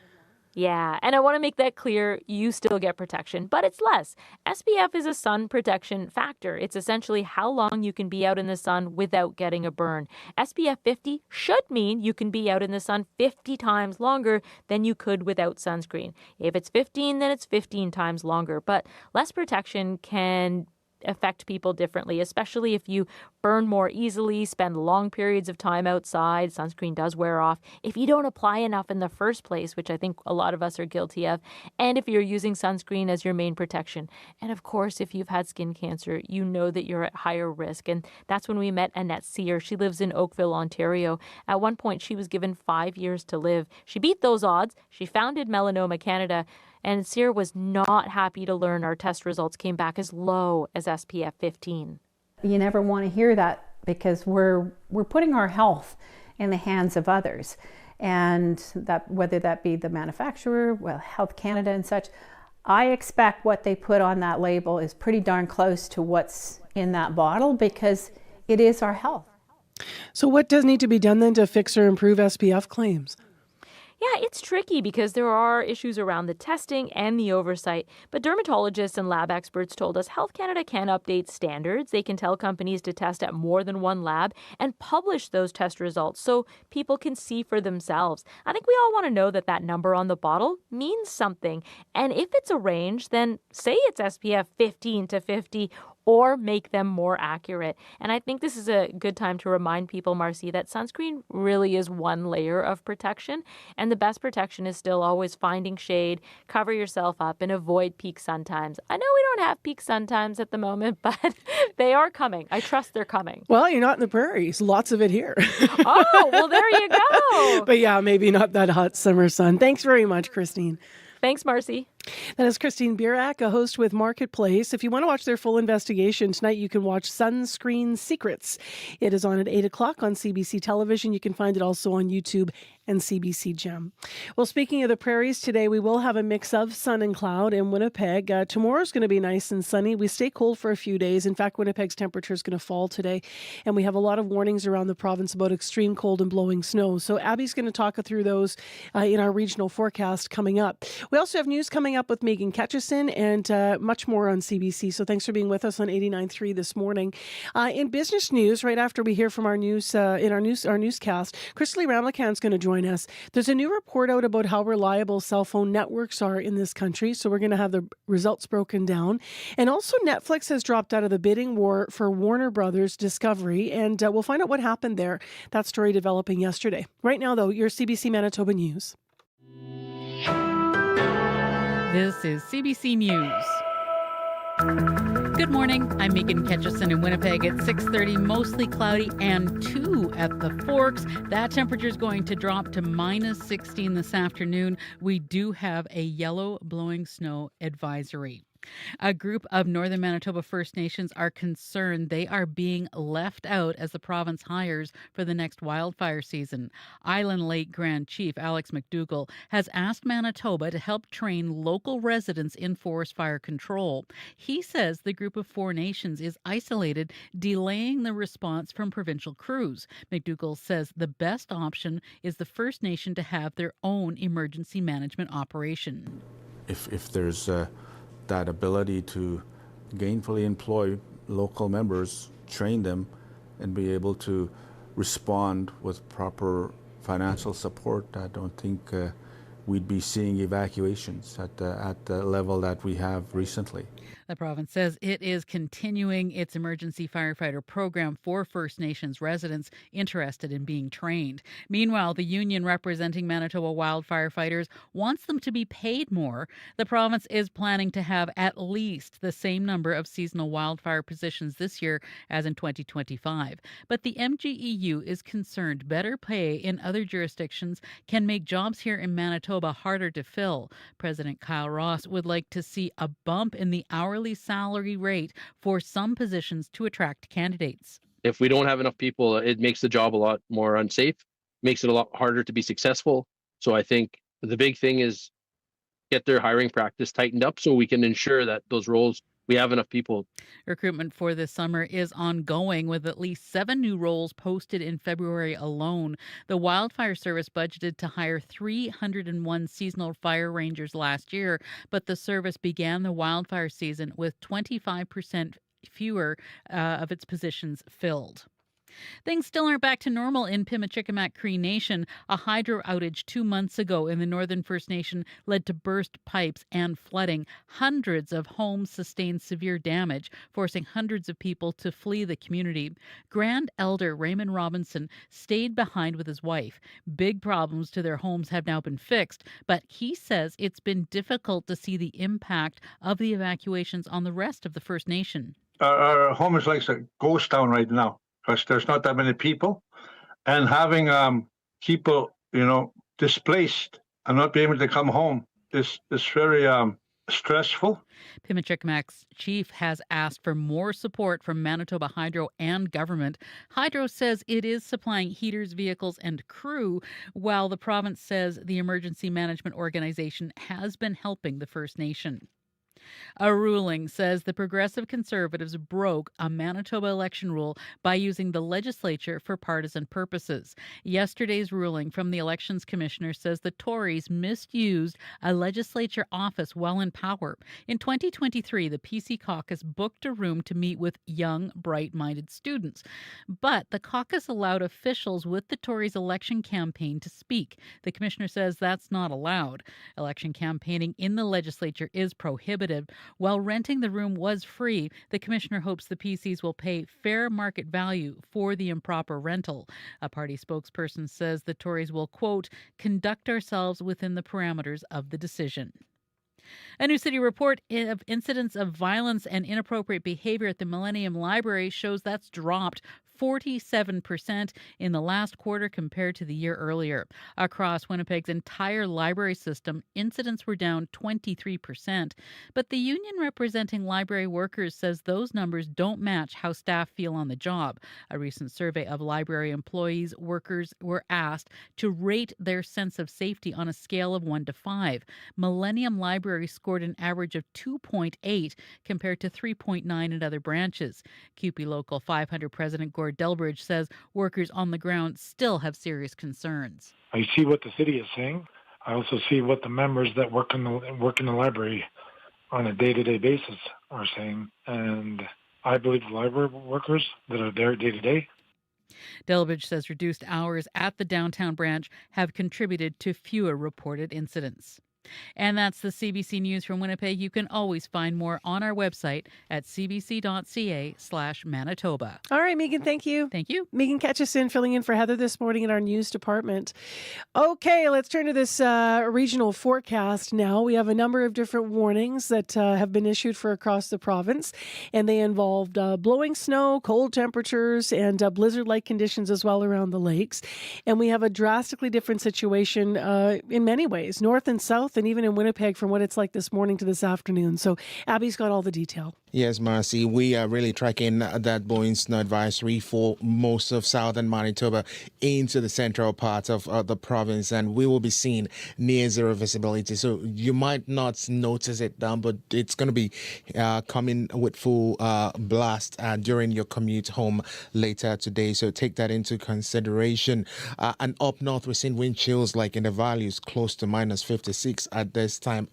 Yeah, and I want to make that clear, you still get protection, but it's less. SPF is a sun protection factor. It's essentially how long you can be out in the sun without getting a burn. SPF 50 should mean you can be out in the sun 50 times longer than you could without sunscreen. If it's 15, then it's 15 times longer, but less protection can affect people differently, especially if you burn more easily, spend long periods of time outside. Sunscreen does wear off. If you don't apply enough in the first place, which I think a lot of us are guilty of, and if you're using sunscreen as your main protection. And of course, if you've had skin cancer, you know that you're at higher risk. And that's when we met Annette Sear. She lives in Oakville, Ontario. At one point, she was given 5 years to live. She beat those odds. She founded Melanoma Canada. And Sear was not happy to learn our test results came back as low as SPF 15. You never want to hear that because we're putting our health in the hands of others. And that whether that be the manufacturer, well, Health Canada and such, I expect what they put on that label is pretty darn close to what's in that bottle because it is our health. So what does need to be done then to fix or improve SPF claims? Yeah, it's tricky because there are issues around the testing and the oversight, but dermatologists and lab experts told us Health Canada can update standards. They can tell companies to test at more than one lab and publish those test results so people can see for themselves. I think we all want to know that that number on the bottle means something. And if it's a range, then say it's SPF 15 to 50 or make them more accurate. And I think this is a good time to remind people, Marcy, that sunscreen really is one layer of protection. And the best protection is still always finding shade, cover yourself up, and avoid peak sun times. I know we don't have peak sun times at the moment, but they are coming. I trust they're coming. Well, you're not in the prairies. Lots of it here. Oh, well, there you go. But yeah, maybe not that hot summer sun. Thanks very much, Christine. Thanks, Marcy. That is Christine Bierak, a host with Marketplace. If you want to watch their full investigation tonight, you can watch Sunscreen Secrets. It is on at 8 o'clock on CBC television. You can find it also on YouTube and CBC Gem. Well, speaking of the prairies, today we will have a mix of sun and cloud in Winnipeg. Tomorrow's going to be nice and sunny. We stay cold for a few days. In fact, Winnipeg's temperature is going to fall today, and we have a lot of warnings around the province about extreme cold and blowing snow. So Abby's going to talk through those in our regional forecast coming up. We also have news coming up with Megan Ketchison and much more on CBC. So thanks for being with us on 89.3 this morning. In business news, right after we hear from our news our newscast, Chrisley Ramlakan's going to join us. There's a new report out about how reliable cell phone networks are in this country. So we're going to have the results broken down. And also Netflix has dropped out of the bidding war for Warner Brothers Discovery. And we'll find out what happened there. That story developing yesterday. Right now, though, your CBC Manitoba News. This is CBC News. Good morning. I'm Megan Ketchison in Winnipeg at 6:30, mostly cloudy and 2 at the Forks. That temperature is going to drop to minus 16 this afternoon. We do have a yellow blowing snow advisory. A group of Northern Manitoba First Nations are concerned they are being left out as the province hires for the next wildfire season. Island Lake Grand Chief Alex McDougall has asked Manitoba to help train local residents in forest fire control. He says the group of 4 nations is isolated, delaying the response from provincial crews. McDougall says the best option is the First Nation to have their own emergency management operation. If there's that ability to gainfully employ local members, train them, and be able to respond with proper financial support, I don't think we'd be seeing evacuations at the level that we have recently. The province says it is continuing its emergency firefighter program for First Nations residents interested in being trained. Meanwhile, the union representing Manitoba wildfire fighters wants them to be paid more. The province is planning to have at least the same number of seasonal wildfire positions this year as in 2025. But the MGEU is concerned better pay in other jurisdictions can make jobs here in Manitoba harder to fill. President Kyle Ross would like to see a bump in the hourly salary rate for some positions to attract candidates. If we don't have enough people, it makes the job a lot more unsafe, makes it a lot harder to be successful. So I think the big thing is get their hiring practice tightened up so we can ensure that those roles, we have enough people. Recruitment for this summer is ongoing with at least 7 new roles posted in February alone. The Wildfire Service budgeted to hire 301 seasonal fire rangers last year, but the service began the wildfire season with 25% fewer of its positions filled. Things still aren't back to normal in Pimachikamak Cree Nation. A hydro outage 2 months ago in the Northern First Nation led to burst pipes and flooding. Hundreds of homes sustained severe damage, forcing hundreds of people to flee the community. Grand Elder Raymond Robinson stayed behind with his wife. Big problems to their homes have now been fixed, but he says it's been difficult to see the impact of the evacuations on the rest of the First Nation. Our home is like a ghost town right now because there's not that many people, and having people, displaced and not being able to come home is very stressful. Pimachikamak's chief has asked for more support from Manitoba Hydro and government. Hydro says it is supplying heaters, vehicles, and crew, while the province says the emergency management organization has been helping the First Nation. A ruling says the Progressive Conservatives broke a Manitoba election rule by using the legislature for partisan purposes. Yesterday's ruling from the Elections Commissioner says the Tories misused a legislature office while in power. In 2023, the PC caucus booked a room to meet with young, bright-minded students. But the caucus allowed officials with the Tories' election campaign to speak. The commissioner says that's not allowed. Election campaigning in the legislature is prohibited. While renting the room was free, the commissioner hopes the PCs will pay fair market value for the improper rental. A party spokesperson says the Tories will, quote, conduct ourselves within the parameters of the decision. A new city report of incidents of violence and inappropriate behavior at the Millennium Library shows that's dropped 47% in the last quarter compared to the year earlier. Across Winnipeg's entire library system, incidents were down 23%. But the union representing library workers says those numbers don't match how staff feel on the job. A recent survey of library employees, workers were asked to rate their sense of safety on a scale of 1 to 5. Millennium Library scored an average of 2.8 compared to 3.9 in other branches. CUPE Local 500 President Gord Delbridge says workers on the ground still have serious concerns. I see what the city is saying. I also see what the members that work in the library on a day-to-day basis are saying, and I believe the library workers that are there day-to-day. Delbridge says reduced hours at the downtown branch have contributed to fewer reported incidents. And that's the CBC News from Winnipeg. You can always find more on our website at cbc.ca/Manitoba. All right, Megan, thank you. Thank you. Megan Ketchison filling in for Heather this morning in our news department. Okay, let's turn to this regional forecast now. We have a number of different warnings that have been issued for across the province, and they involved blowing snow, cold temperatures, and blizzard-like conditions as well around the lakes. And we have a drastically different situation in many ways, north and south, and even in Winnipeg from what it's like this morning to this afternoon. So Abby's got all the detail. Yes, Marcy, we are really tracking that blowing snow advisory for most of southern Manitoba into the central part of the province, and we will be seeing near zero visibility. So you might not notice it down, but it's going to be coming with full blast during your commute home later today. So take that into consideration. And up north, we're seeing wind chills like in the valleys close to minus 56 at this time.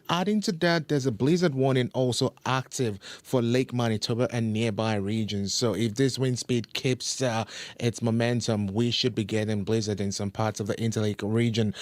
Adding to that, there's a blizzard warning also active for Lake Manitoba and nearby regions. So if this wind speed keeps its momentum, we should be getting blizzard in some parts of the Interlake region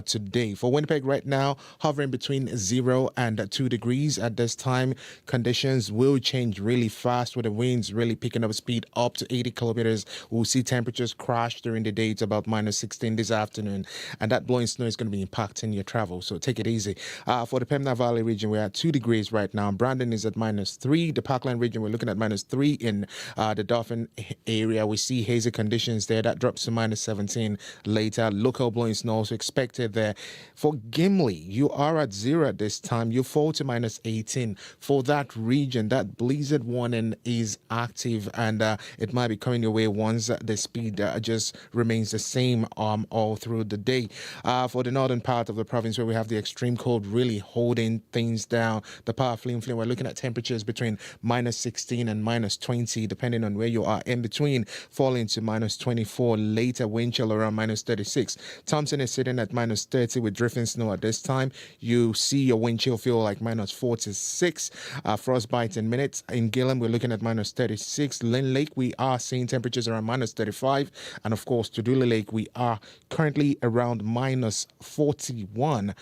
today. For Winnipeg right now, hovering between 0 and 2 degrees at this time. Conditions will change really fast with the winds really picking up speed up to 80 kilometers. We'll see temperatures crash during the day to about minus 16 this afternoon. And that blowing snow is going to be impacting your travel. So take it easy. For the Pembina Valley region, we're at 2 degrees right now. Brandon is at minus 3. The Parkland region, we're looking at minus 3. In the Dauphin area, we see hazy conditions there. That drops to minus 17 later. Local blowing snow also expected there. For Gimli, you are at 0 at this time. You fall to minus 18. For that region, that blizzard warning is active, and it might be coming your way once the speed just remains the same all through the day. For the northern part of the province, where we have the extreme cold really holding things down, the power flame, we're looking at temperature temperatures between minus 16 and minus 20, depending on where you are. In between, falling to minus 24. Later, wind chill around minus 36. Thompson is sitting at minus 30 with drifting snow at this time. You see your wind chill feel like minus 46. Frostbite in minutes. In Gillam, we're looking at minus 36. Lynn Lake, we are seeing temperatures around minus 35. And of course, Tudula Lake, we are currently around minus 41.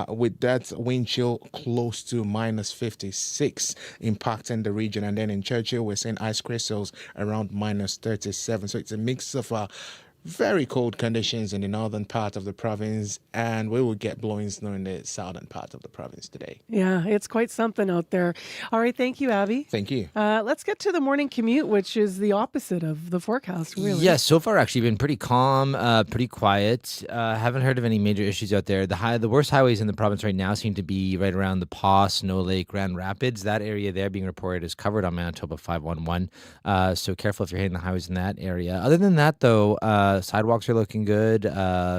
With that wind chill close to minus 56 impacting the region. And then in Churchill, we're seeing ice crystals around minus 37. So it's a mix of very cold conditions in the northern part of the province, and we will get blowing snow in the southern part of the province today. Yeah, it's quite something out there. All right, thank you, Abby. Thank you. Let's get to the morning commute, which is the opposite of the forecast, really. Yes, so far actually been pretty calm, pretty quiet. Haven't heard of any major issues out there. The worst highways in the province right now seem to be right around the Paw, Snow Lake, Grand Rapids. That area there being reported is covered on Manitoba 511. So careful if you're hitting the highways in that area. Other than that, though, sidewalks are looking good,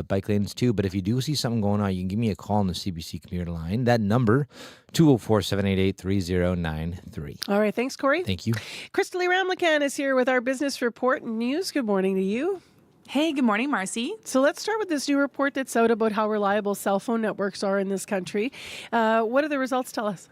bike lanes too. But if you do see something going on, you can give me a call on the CBC commuter line. That number, 204-788-3093. All right, thanks, Corey. Thank you. Crystalie Ramlakan is here with our business report and news. Good morning to you. Hey, good morning, Marcy. So let's start with this new report that's out about how reliable cell phone networks are in this country. What do the results tell us?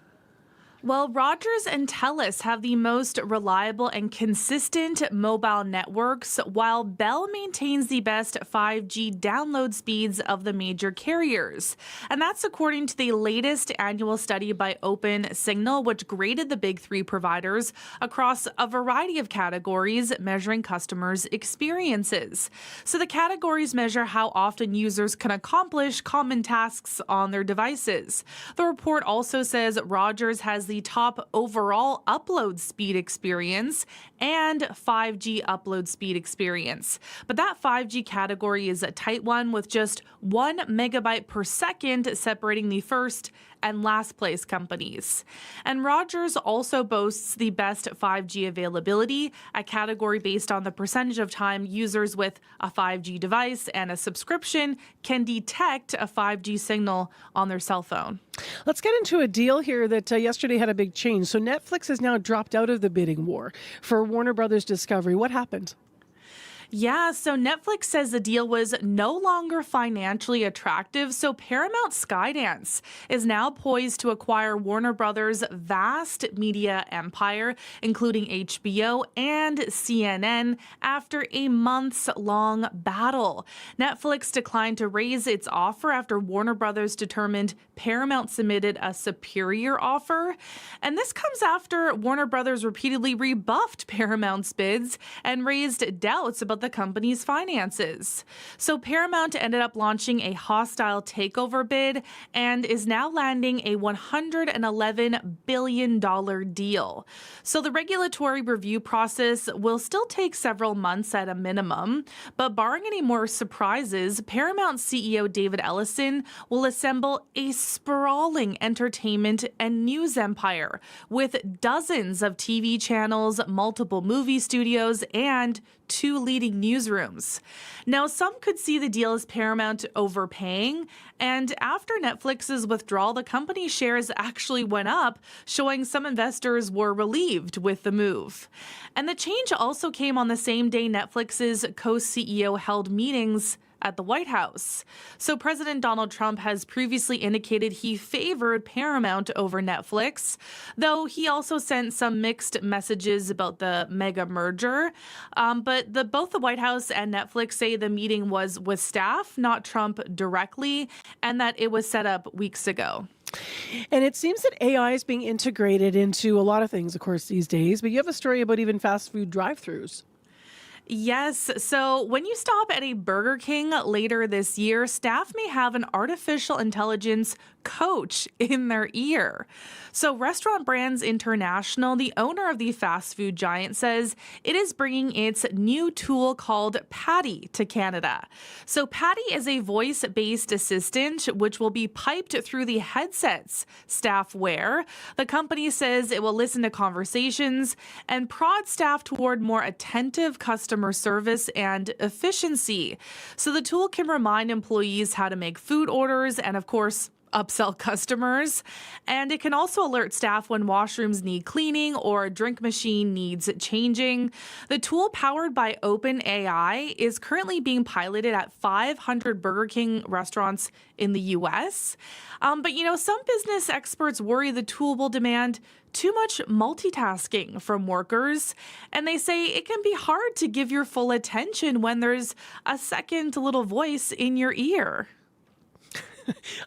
Well, Rogers and TELUS have the most reliable and consistent mobile networks, while Bell maintains the best 5G download speeds of the major carriers. And that's according to the latest annual study by Open Signal, which graded the big three providers across a variety of categories, measuring customers' experiences. So the categories measure how often users can accomplish common tasks on their devices. The report also says Rogers has the top overall upload speed experience and 5G upload speed experience. But that 5G category is a tight one, with just 1 megabyte per second separating the first and last place companies. And Rogers also boasts the best 5G availability, a category based on the percentage of time users with a 5G device and a subscription can detect a 5G signal on their cell phone. Let's get into a deal here that yesterday had a big change. So Netflix has now dropped out of the bidding war for Warner Brothers Discovery. What happened? Yeah, so Netflix says the deal was no longer financially attractive, so Paramount Skydance is now poised to acquire Warner Brothers' vast media empire, including HBO and CNN, after a months-long battle. Netflix declined to raise its offer after Warner Brothers determined Paramount submitted a superior offer. And this comes after Warner Brothers repeatedly rebuffed Paramount's bids and raised doubts about the company's finances. So Paramount ended up launching a hostile takeover bid and is now landing a $111 billion deal. So the regulatory review process will still take several months at a minimum, but barring any more surprises, Paramount CEO David Ellison will assemble a sprawling entertainment and news empire with dozens of TV channels, multiple movie studios, and 2 leading newsrooms. Now, some could see the deal as Paramount overpaying, and after Netflix's withdrawal, the company's shares actually went up, showing some investors were relieved with the move. And the change also came on the same day Netflix's co-CEO held meetings at the White House. So President Donald Trump has previously indicated he favored Paramount over Netflix, though he also sent some mixed messages about the mega merger. But both the White House and Netflix say the meeting was with staff, not Trump directly, and that it was set up weeks ago. And it seems that AI is being integrated into a lot of things, of course, these days. But you have a story about even fast food drive-thrus. Yes. So when you stop at a Burger King later this year, staff may have an artificial intelligence coach in their ear. So Restaurant Brands International, the owner of the fast food giant, says it is bringing its new tool called Patty to Canada. So Patty is a voice-based assistant which will be piped through the headsets staff wear. The company says it will listen to conversations and prod staff toward more attentive customer service and efficiency. So the tool can remind employees how to make food orders and, of course, upsell customers. And it can also alert staff when washrooms need cleaning or a drink machine needs changing. The tool, powered by OpenAI, is currently being piloted at 500 Burger King restaurants in the U.S. But, some business experts worry the tool will demand too much multitasking from workers. And they say it can be hard to give your full attention when there's a second little voice in your ear.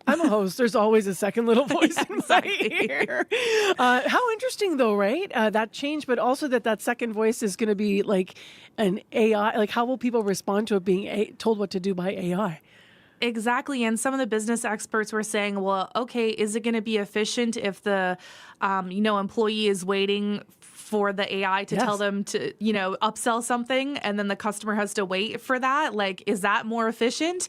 I'm a host. There's always a second little voice in my ear. How interesting, though, right? That change, but also that second voice is going to be like an AI. Like, how will people respond to it being told what to do by AI? Exactly. And some of the business experts were saying, well, okay, is it going to be efficient if the, employee is waiting for the AI to tell them to, upsell something, and then the customer has to wait for that? Like, is that more efficient?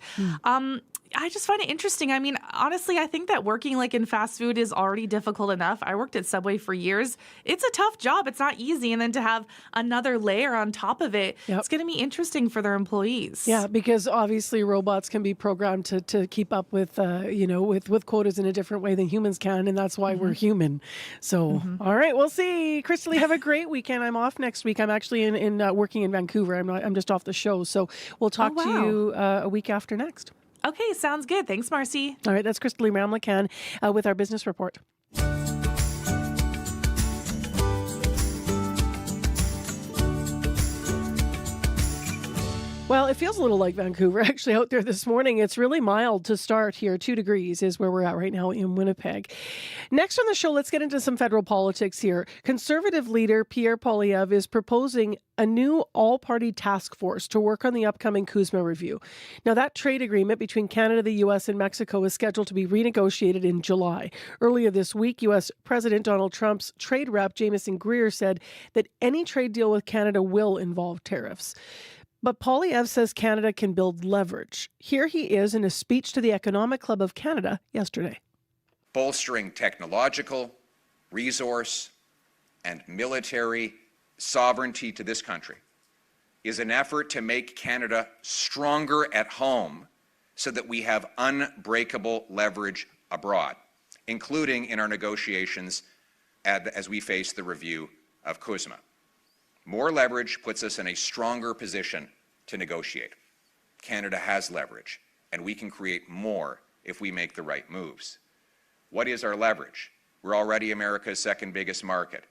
I just find it interesting. I mean, honestly, I think that working like in fast food is already difficult enough. I worked at Subway for years. It's a tough job. It's not easy. And then to have another layer on top of it, it's going to be interesting for their employees. Yeah, because obviously robots can be programmed to keep up with, with quotas in a different way than humans can. And that's why we're human. So, all right, we'll see. Crystal, have a great weekend. I'm off next week. I'm actually in working in Vancouver. I'm just off the show. So we'll talk to you a week after next. Okay, sounds good. Thanks, Marcy. All right, that's Crystal Ramlakan with our business report. Well, it feels a little like Vancouver actually out there this morning. It's really mild to start here. 2 degrees is where we're at right now in Winnipeg. Next on the show, let's get into some federal politics here. Conservative leader Pierre Poilievre is proposing a new all-party task force to work on the upcoming CUSMA review. Now, that trade agreement between Canada, the U.S., and Mexico is scheduled to be renegotiated in July. Earlier this week, U.S. President Donald Trump's trade rep, Jamieson Brier, said that any trade deal with Canada will involve tariffs. But Poilievre says Canada can build leverage. Here he is in a speech to the Economic Club of Canada yesterday. Bolstering technological, resource, and military sovereignty to this country is an effort to make Canada stronger at home so that we have unbreakable leverage abroad, including in our negotiations as we face the review of CUSMA. More leverage puts us in a stronger position to negotiate. Canada has leverage, and we can create more if we make the right moves. What is our leverage? We're already America's second biggest market.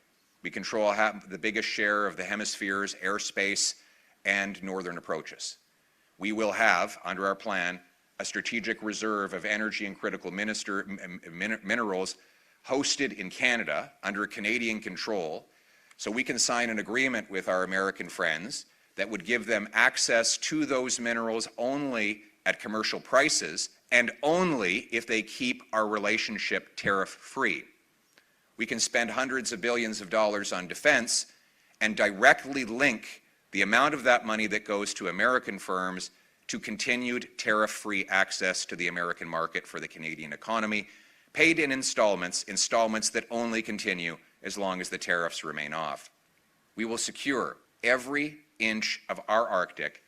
We control the biggest share of the hemisphere's airspace and northern approaches. We will have, under our plan, a strategic reserve of energy and critical minerals hosted in Canada under Canadian control, so we can sign an agreement with our American friends that would give them access to those minerals only at commercial prices and only if they keep our relationship tariff-free. We can spend hundreds of billions of dollars on defense and directly link the amount of that money that goes to American firms to continued tariff-free access to the American market for the Canadian economy, paid in installments that only continue as long as the tariffs remain off. We will secure every inch of our Arctic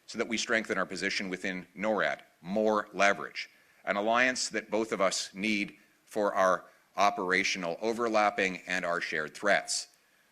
so that we strengthen our position within NORAD, more leverage, an alliance that both of us need for our operational overlapping and our shared threats.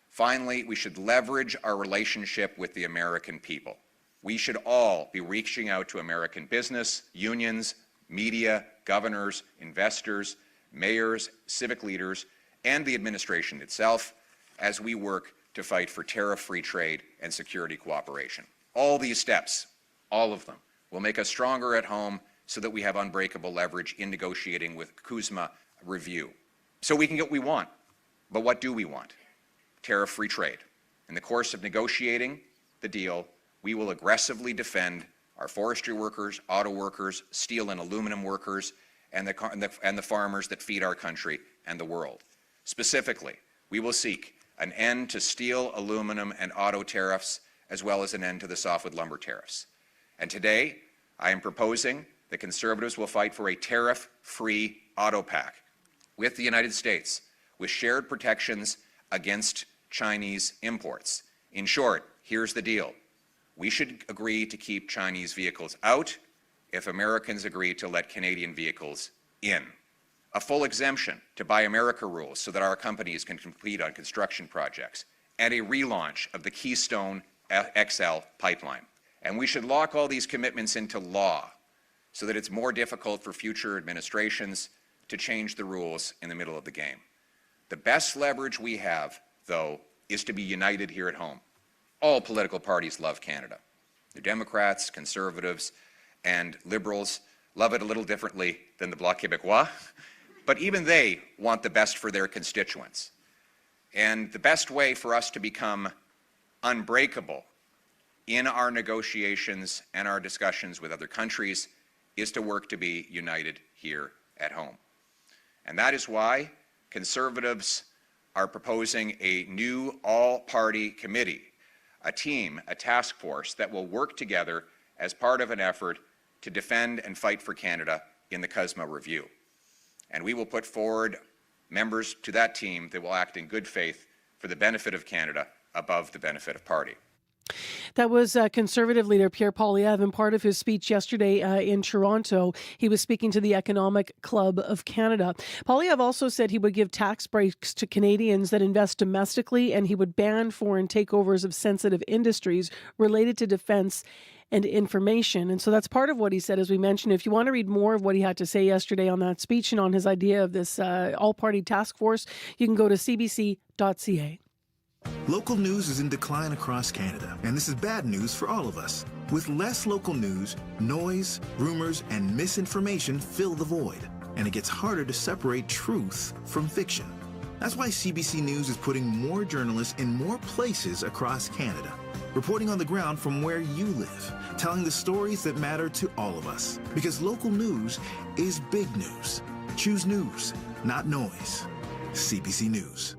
Finally, we should leverage our relationship with the American people. We should all be reaching out to American business, unions, media, governors, investors, mayors, civic leaders, and the administration itself as we work to fight for tariff-free trade and security cooperation. All these steps, all of them, will make us stronger at home so that we have unbreakable leverage in negotiating with CUSMA review. So we can get what we want. But what do we want? Tariff-free trade. In the course of negotiating the deal, we will aggressively defend our forestry workers, auto workers, steel and aluminum workers, and the farmers that feed our country and the world. Specifically, we will seek an end to steel, aluminum, and auto tariffs, as well as an end to the softwood lumber tariffs. And today, I am proposing that Conservatives will fight for a tariff-free auto pact with the United States, with shared protections against Chinese imports. In short, here's the deal. We should agree to keep Chinese vehicles out if Americans agree to let Canadian vehicles in. a full exemption to Buy America rules so that our companies can compete on construction projects, and a relaunch of the Keystone XL pipeline. And we should lock all these commitments into law so that it's more difficult for future administrations to change the rules in the middle of the game. The best leverage we have, though, is to be united here at home. All political parties love Canada. The Democrats, Conservatives, and Liberals love it a little differently than the Bloc Québécois, but even they want the best for their constituents. And the best way for us to become unbreakable in our negotiations and our discussions with other countries is to work to be united here at home. And that is why Conservatives are proposing a new all-party committee, a team, a task force that will work together as part of an effort to defend and fight for Canada in the CUSMA review. And we will put forward members to that team that will act in good faith for the benefit of Canada above the benefit of party. That was Conservative leader Pierre Poilievre, and part of his speech yesterday in Toronto, he was speaking to the Economic Club of Canada. Poilievre also said he would give tax breaks to Canadians that invest domestically, and he would ban foreign takeovers of sensitive industries related to defense and information. And so that's part of what he said, as we mentioned. If you want to read more of what he had to say yesterday on that speech and on his idea of this all-party task force, you can go to cbc.ca. Local news is in decline across Canada, and this is bad news for all of us. With less local news, noise, rumors, and misinformation fill the void, and it gets harder to separate truth from fiction. That's why CBC News is putting more journalists in more places across Canada, reporting on the ground from where you live, telling the stories that matter to all of us. Because local news is big news. Choose news, not noise. CBC News.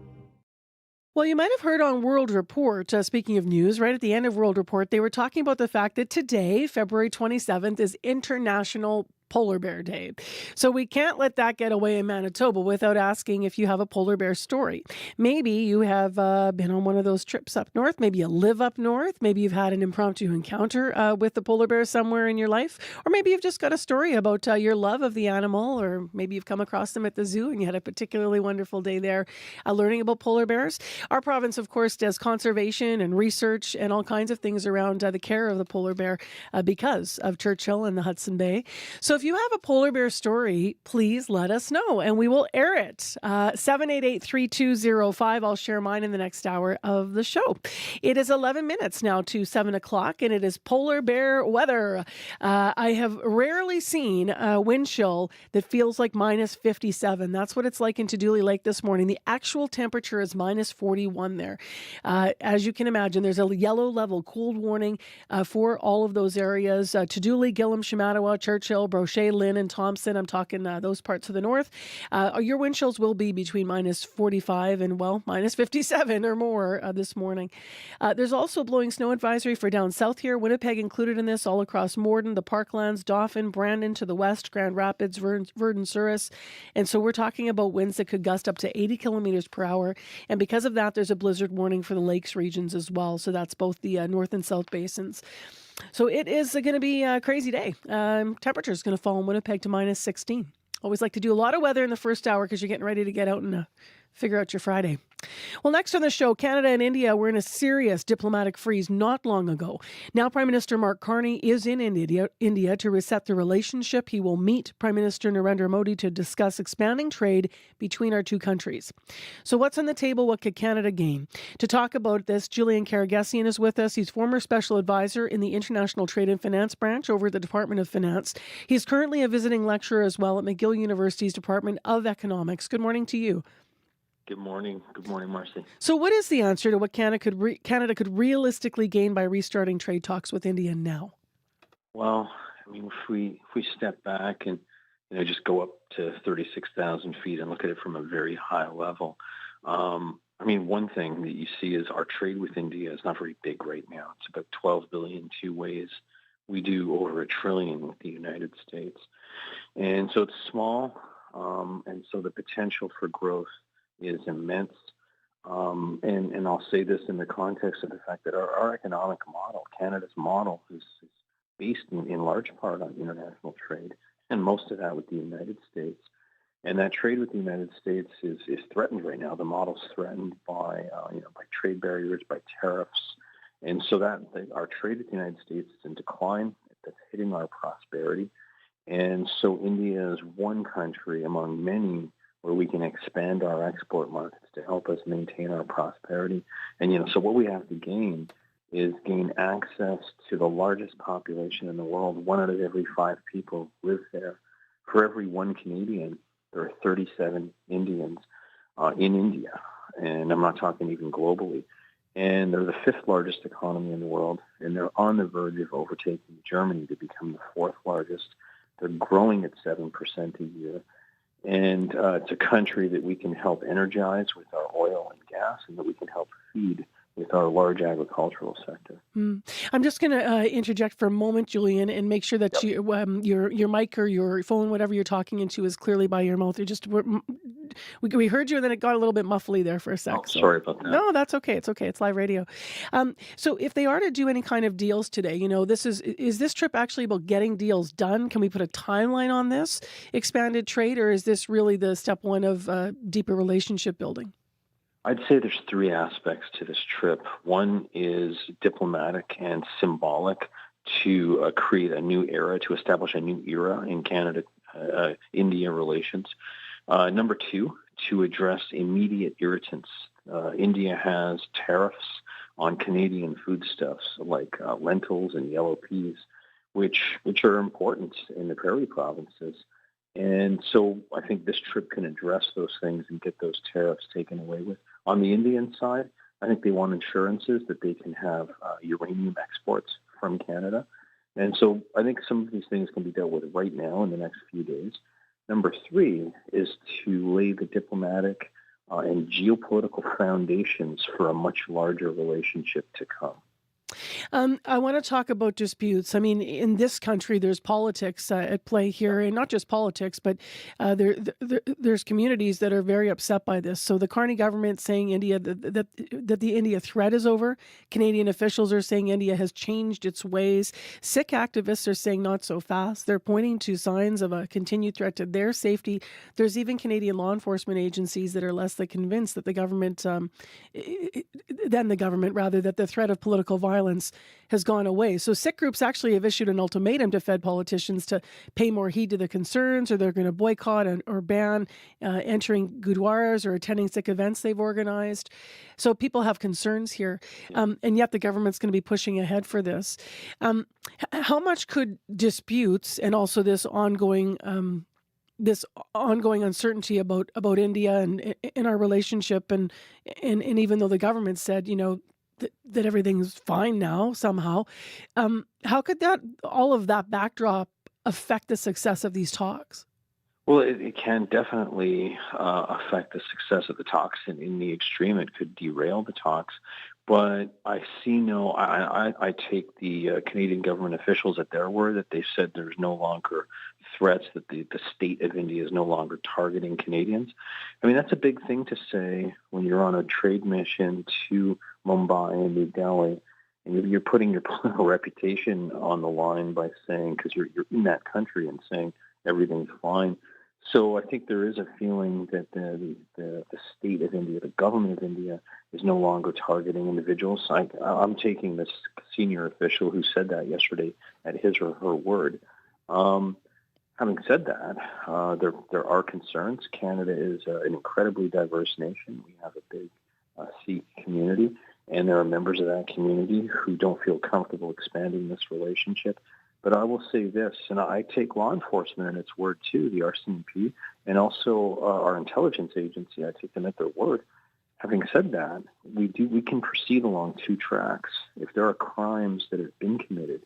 Well, you might have heard on World Report, speaking of news, right at the end of World Report, they were talking about the fact that today, February 27th, is International Polar Bear Day. So we can't let that get away in Manitoba without asking if you have a polar bear story. Maybe you have been on one of those trips up north. Maybe you live up north. Maybe you've had an impromptu encounter with the polar bear somewhere in your life. Or maybe you've just got a story about your love of the animal, or maybe you've come across them at the zoo and you had a particularly wonderful day there learning about polar bears. Our province, of course, does conservation and research and all kinds of things around the care of the polar bear because of Churchill and the Hudson Bay. So if you have a polar bear story, please let us know and we will air it. 788-3205. I'll share mine in the next hour of the show. It is 11 minutes now to 7 o'clock and it is polar bear weather. I have rarely seen a wind chill that feels like minus 57. That's what it's like in Tuduli Lake this morning. The actual temperature is minus 41 there. As you can imagine, there's a yellow level cold warning for all of those areas. Tuduli, Gillam, Shamattawa, Churchill, Brochet, Lynn, and Thompson. I'm talking those parts of the north. Your wind chills will be between minus 45 and, well, minus 57 or more this morning. There's also blowing snow advisory for down south here. Winnipeg included in this, all across Morden, the Parklands, Dauphin, Brandon to the west, Grand Rapids, Verdun, Souris. And so we're talking about winds that could gust up to 80 kilometers per hour. And because of that, there's a blizzard warning for the lakes regions as well. So that's both the north and south basins. So it is going to be a crazy day. Temperature is going to fall in Winnipeg to minus 16. Always like to do a lot of weather in the first hour because you're getting ready to get out and figure out your Friday. Well, next on the show, Canada and India were in a serious diplomatic freeze not long ago. Now Prime Minister Mark Carney is in India to reset the relationship. He will meet Prime Minister Narendra Modi to discuss expanding trade between our two countries. So what's on the table? What could Canada gain? To talk about this, Julian Karagesian is with us. He's former special advisor in the International Trade and Finance branch over at the Department of Finance. He's currently a visiting lecturer as well at McGill University's Department of Economics. Good morning to you. Good morning. Good morning, Marcy. So what is the answer to what Canada could realistically gain by restarting trade talks with India now? Well, I mean, if we step back and just go up to 36,000 feet and look at it from a very high level, I mean, one thing that you see is our trade with India is not very big right now. It's about 12 billion two ways. We do over $1 trillion with the United States, and so it's small, and so the potential for growth is immense. And I'll say this in the context of the fact that our economic model, Canada's model, is based in large part on international trade, and most of that with the United States. And that trade with the United States is threatened right now. The model's threatened by by trade barriers, by tariffs, and so our trade with the United States is in decline. That's hitting our prosperity, and so India is one country among many where we can expand our export markets to help us maintain our prosperity. And so what we have to gain is gain access to the largest population in the world. 1 out of every 5 people live there. For every 1 Canadian, there are 37 Indians in India, and I'm not talking even globally. And they're the 5th largest economy in the world, and they're on the verge of overtaking Germany to become the 4th largest. They're growing at 7% a year, and it's a country that we can help energize with our oil and gas, and that we can help feed with our large agricultural sector. I'm just going to interject for a moment, Julian, and make sure that your mic or your phone, whatever you're talking into, is clearly by your mouth. We heard you, and then it got a little bit muffly there for a sec. Sorry about that. No, that's okay. It's okay. It's live radio. So if they are to do any kind of deals today, is this trip actually about getting deals done? Can we put a timeline on this expanded trade, or is this really the step one of deeper relationship building? I'd say there's 3 aspects to this trip. One is diplomatic and symbolic to create a new era, to establish a new era in Canada-India relations. Number 2, to address immediate irritants. India has tariffs on Canadian foodstuffs like lentils and yellow peas, which are important in the prairie provinces. And so I think this trip can address those things and get those tariffs taken away with. On the Indian side, I think they want assurances that they can have uranium exports from Canada. And so I think some of these things can be dealt with right now in the next few days. Number 3 is to lay the diplomatic and geopolitical foundations for a much larger relationship to come. I want to talk about disputes. I mean, in this country, there's politics at play here, and not just politics, but there's communities that are very upset by this. So the Carney government saying India that the India threat is over. Canadian officials are saying India has changed its ways. Sikh activists are saying not so fast. They're pointing to signs of a continued threat to their safety. There's even Canadian law enforcement agencies that are less than convinced that the government, that the threat of political violence has gone away. So Sikh groups actually have issued an ultimatum to Fed politicians to pay more heed to the concerns, or they're going to boycott or ban entering gurdwaras or attending Sikh events they've organized. So people have concerns here, and yet the government's going to be pushing ahead for this. How much could disputes and also this ongoing uncertainty about India and in our relationship, and even though the government said, that everything's fine now somehow, how could all of that backdrop affect the success of these talks? Well, it can definitely affect the success of the talks, and in the extreme, it could derail the talks. But I take the Canadian government officials at their word that they said there's no longer threats, that the state of India is no longer targeting Canadians. I mean, that's a big thing to say when you're on a trade mission to Mumbai and New Delhi, and you're putting your political reputation on the line by saying, because you're in that country and saying everything's fine. So I think there is a feeling that the state of India, the government of India, is no longer targeting individuals. I'm taking this senior official who said that yesterday at his or her word. Having said that, there are concerns. Canada is an incredibly diverse nation. We have a big Sikh community, and there are members of that community who don't feel comfortable expanding this relationship. But I will say this, and I take law enforcement at its word too, the RCMP, and also our intelligence agency. I take them at their word. Having said that, we can proceed along 2 tracks. If there are crimes that have been committed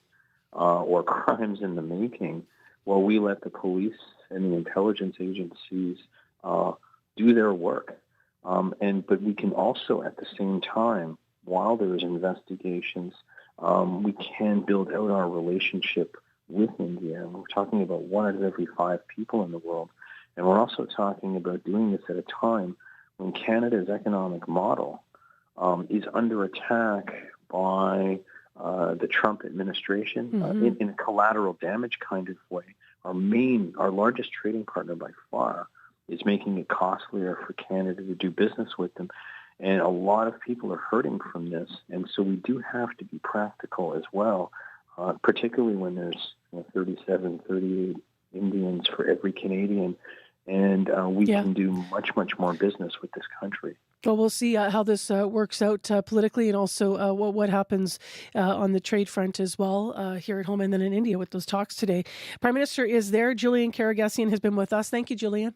or crimes in the making, well, we let the police and the intelligence agencies do their work. But we can also, at the same time, while there is investigations, we can build out our relationship with India. We're talking about 1 out of every 5 people in the world. And we're also talking about doing this at a time when Canada's economic model is under attack by the Trump administration in a collateral damage kind of way. Our largest trading partner by far is making it costlier for Canada to do business with them. And a lot of people are hurting from this. And so we do have to be practical as well, particularly when there's 37, 38 Indians for every Canadian. And we can do much, much more business with this country. Well, we'll see how this works out politically, and also what happens on the trade front as well here at home and then in India with those talks today. Prime Minister is there. Julian Karagesian has been with us. Thank you, Julian.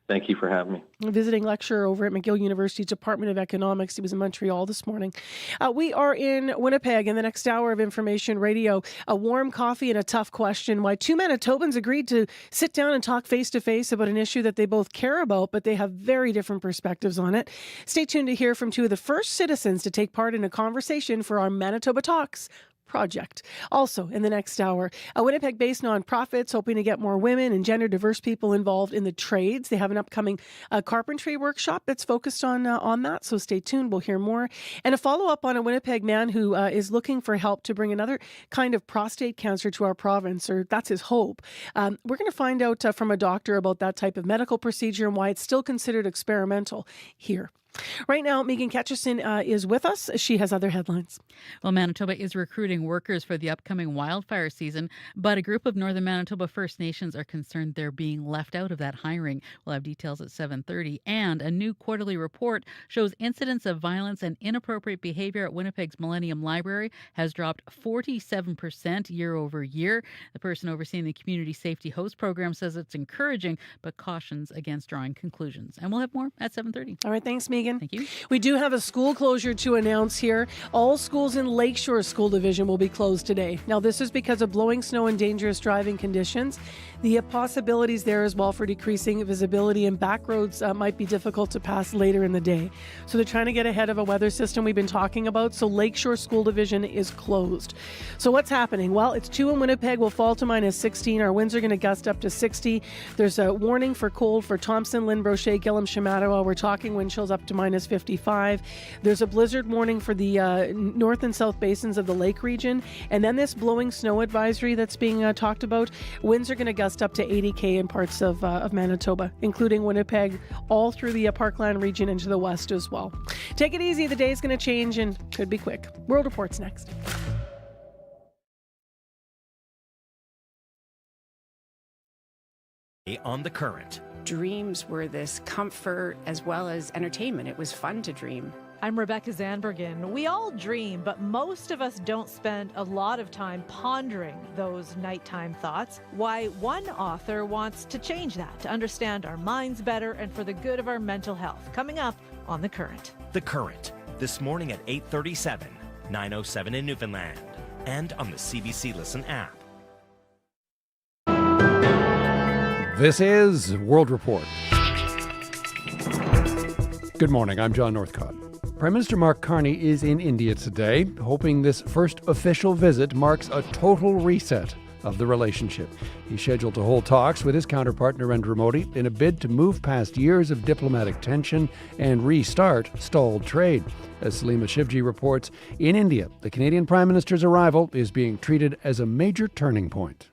Thank you for having me. A visiting lecturer over at McGill University's Department of Economics. He was in Montreal this morning. We are in Winnipeg in the next hour of Information Radio. A warm coffee and a tough question. Why two Manitobans agreed to sit down and talk face-to-face about an issue that they both care about, but they have very different perspectives on it. Stay tuned to hear from two of the first citizens to take part in a conversation for our Manitoba Talks project. Also, in the next hour, a Winnipeg-based nonprofit's hoping to get more women and gender-diverse people involved in the trades. They have an upcoming carpentry workshop that's focused on that, so stay tuned. We'll hear more. And a follow-up on a Winnipeg man who is looking for help to bring another kind of prostate cancer to our province, or that's his hope. We're going to find out from a doctor about that type of medical procedure and why it's still considered experimental here. Right now, Megan Ketchison is with us. She has other headlines. Well, Manitoba is recruiting workers for the upcoming wildfire season, but a group of Northern Manitoba First Nations are concerned they're being left out of that hiring. We'll have details at 7:30. And a new quarterly report shows incidents of violence and inappropriate behavior at Winnipeg's Millennium Library has dropped 47% year over year. The person overseeing the Community Safety Host program says it's encouraging, but cautions against drawing conclusions. And we'll have more at 7:30. All right, thanks, Megan. Thank you. We do have a school closure to announce here. All schools in Lakeshore School Division will be closed today. Now, this is because of blowing snow and dangerous driving conditions. The possibilities there as well for decreasing visibility, and back roads might be difficult to pass later in the day. So they're trying to get ahead of a weather system we've been talking about. So Lakeshore School Division is closed. So what's happening? Well, it's 2 in Winnipeg. Will fall to minus 16. Our winds are going to gust up to 60. There's a warning for cold for Thompson, Lynn, Brochet, Gillam, Shamattawa. We're talking wind chills up to minus 55. There's a blizzard warning for the north and south basins of the lake region. And then this blowing snow advisory that's being talked about. Winds are going to gust up to 80 in parts of Manitoba, including Winnipeg, all through the Parkland region into the west as well. Take it easy. The day's going to change and could be quick. World Report's next. On the Current. Dreams were this comfort as well as entertainment. It was fun to dream. I'm Rebecca Zandbergen. We all dream, but most of us don't spend a lot of time pondering those nighttime thoughts. Why one author wants to change that, to understand our minds better and for the good of our mental health. Coming up on The Current. The Current, this morning at 8:37, 9:07 in Newfoundland, and on the CBC Listen app. This is World Report. Good morning, I'm John Northcott. Prime Minister Mark Carney is in India today, hoping this first official visit marks a total reset of the relationship. He's scheduled to hold talks with his counterpart Narendra Modi in a bid to move past years of diplomatic tension and restart stalled trade. As Salima Shivji reports, in India, the Canadian Prime Minister's arrival is being treated as a major turning point.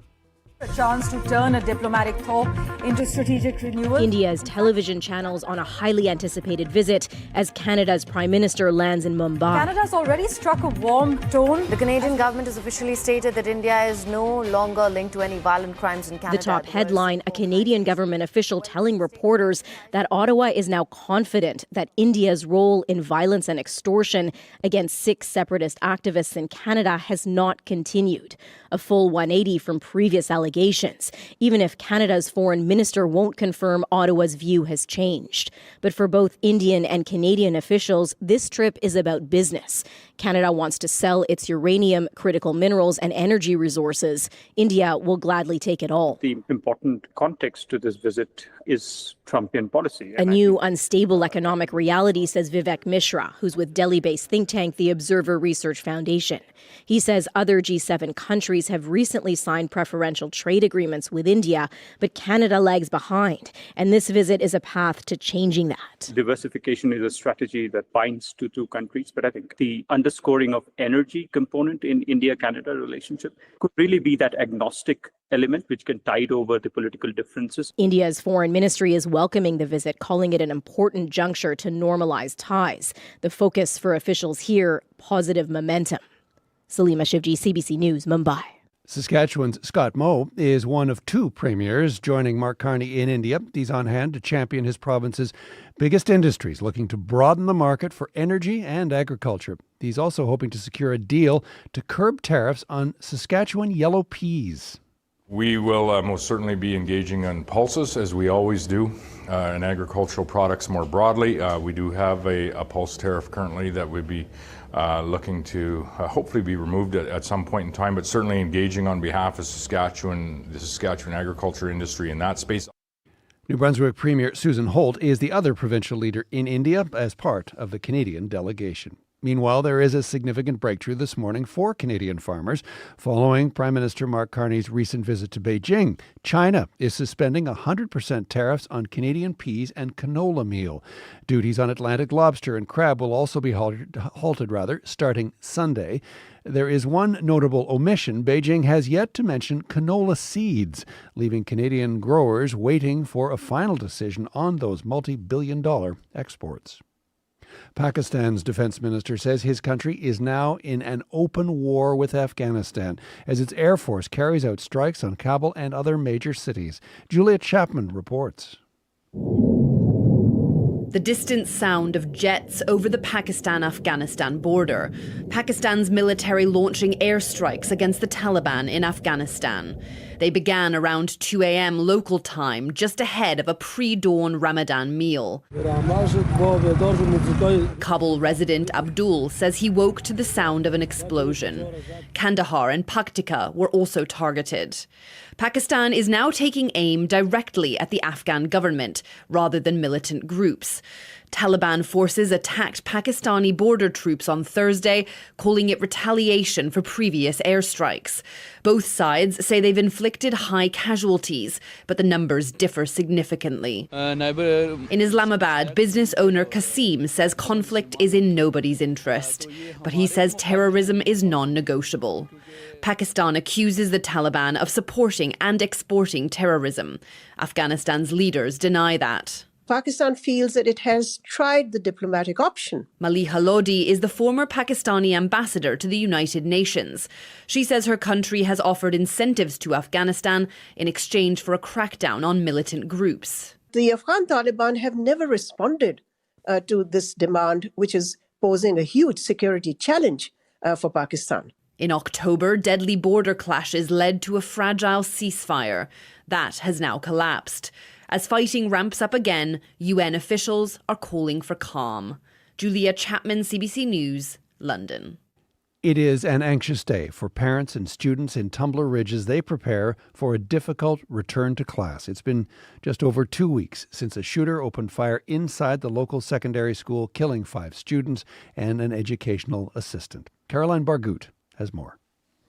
A chance to turn a diplomatic talk into strategic renewal. India's television channels on a highly anticipated visit as Canada's Prime Minister lands in Mumbai. Canada's already struck a warm tone. The Canadian government has officially stated that India is no longer linked to any violent crimes in Canada. The top headline, a Canadian government official telling reporters that Ottawa is now confident that India's role in violence and extortion against 6 separatist activists in Canada has not continued. A full 180 from previous allegations, even if Canada's foreign minister won't confirm Ottawa's view has changed. But for both Indian and Canadian officials, this trip is about business. Canada wants to sell its uranium, critical minerals, and energy resources. India will gladly take it all. The important context to this visit is Trumpian policy. A new unstable economic reality, says Vivek Mishra, who's with Delhi-based think tank the Observer Research Foundation. He says other G7 countries have recently signed preferential trade agreements with India, but Canada lags behind. And this visit is a path to changing that. Diversification is a strategy that binds to two countries, but I think the understanding underscoring of energy component in India-Canada relationship could really be that agnostic element which can tide over the political differences. India's foreign ministry is welcoming the visit, calling it an important juncture to normalize ties. The focus for officials here, positive momentum. Salima Shivji, CBC News, Mumbai. Saskatchewan's Scott Moe is one of two premiers joining Mark Carney in India. He's on hand to champion his province's biggest industries, looking to broaden the market for energy and agriculture. He's also hoping to secure a deal to curb tariffs on Saskatchewan yellow peas. We will most certainly be engaging on pulses, as we always do, and agricultural products more broadly. We do have a pulse tariff currently that would be looking to hopefully be removed at some point in time, but certainly engaging on behalf of Saskatchewan, the Saskatchewan agriculture industry in that space. New Brunswick Premier Susan Holt is the other provincial leader in India as part of the Canadian delegation. Meanwhile, there is a significant breakthrough this morning for Canadian farmers following Prime Minister Mark Carney's recent visit to Beijing. China is suspending 100% tariffs on Canadian peas and canola meal. Duties on Atlantic lobster and crab will also be halted starting Sunday. There is one notable omission. Beijing has yet to mention canola seeds, leaving Canadian growers waiting for a final decision on those multi-billion-dollar exports. Pakistan's defense minister says his country is now in an open war with Afghanistan as its air force carries out strikes on Kabul and other major cities. Julia Chapman reports. The distant sound of jets over the Pakistan-Afghanistan border. Pakistan's military launching airstrikes against the Taliban in Afghanistan. They began around 2 a.m. local time, just ahead of a pre-dawn Ramadan meal. Kabul resident Abdul says he woke to the sound of an explosion. Kandahar and Paktika were also targeted. Pakistan is now taking aim directly at the Afghan government, rather than militant groups. Taliban forces attacked Pakistani border troops on Thursday, calling it retaliation for previous airstrikes. Both sides say they've inflicted high casualties, but the numbers differ significantly. In Islamabad, business owner Kasim says conflict is in nobody's interest, but he says terrorism is non-negotiable. Pakistan accuses the Taliban of supporting and exporting terrorism. Afghanistan's leaders deny that. Pakistan feels that it has tried the diplomatic option. Maliha Lodi is the former Pakistani ambassador to the United Nations. She says her country has offered incentives to Afghanistan in exchange for a crackdown on militant groups. The Afghan Taliban have never responded to this demand, which is posing a huge security challenge for Pakistan. In October, deadly border clashes led to a fragile ceasefire. That has now collapsed. As fighting ramps up again, UN officials are calling for calm. Julia Chapman, CBC News, London. It is an anxious day for parents and students in Tumbler Ridge as they prepare for a difficult return to class. It's been just over 2 weeks since a shooter opened fire inside the local secondary school, killing 5 students and an educational assistant. Caroline Bargout has more.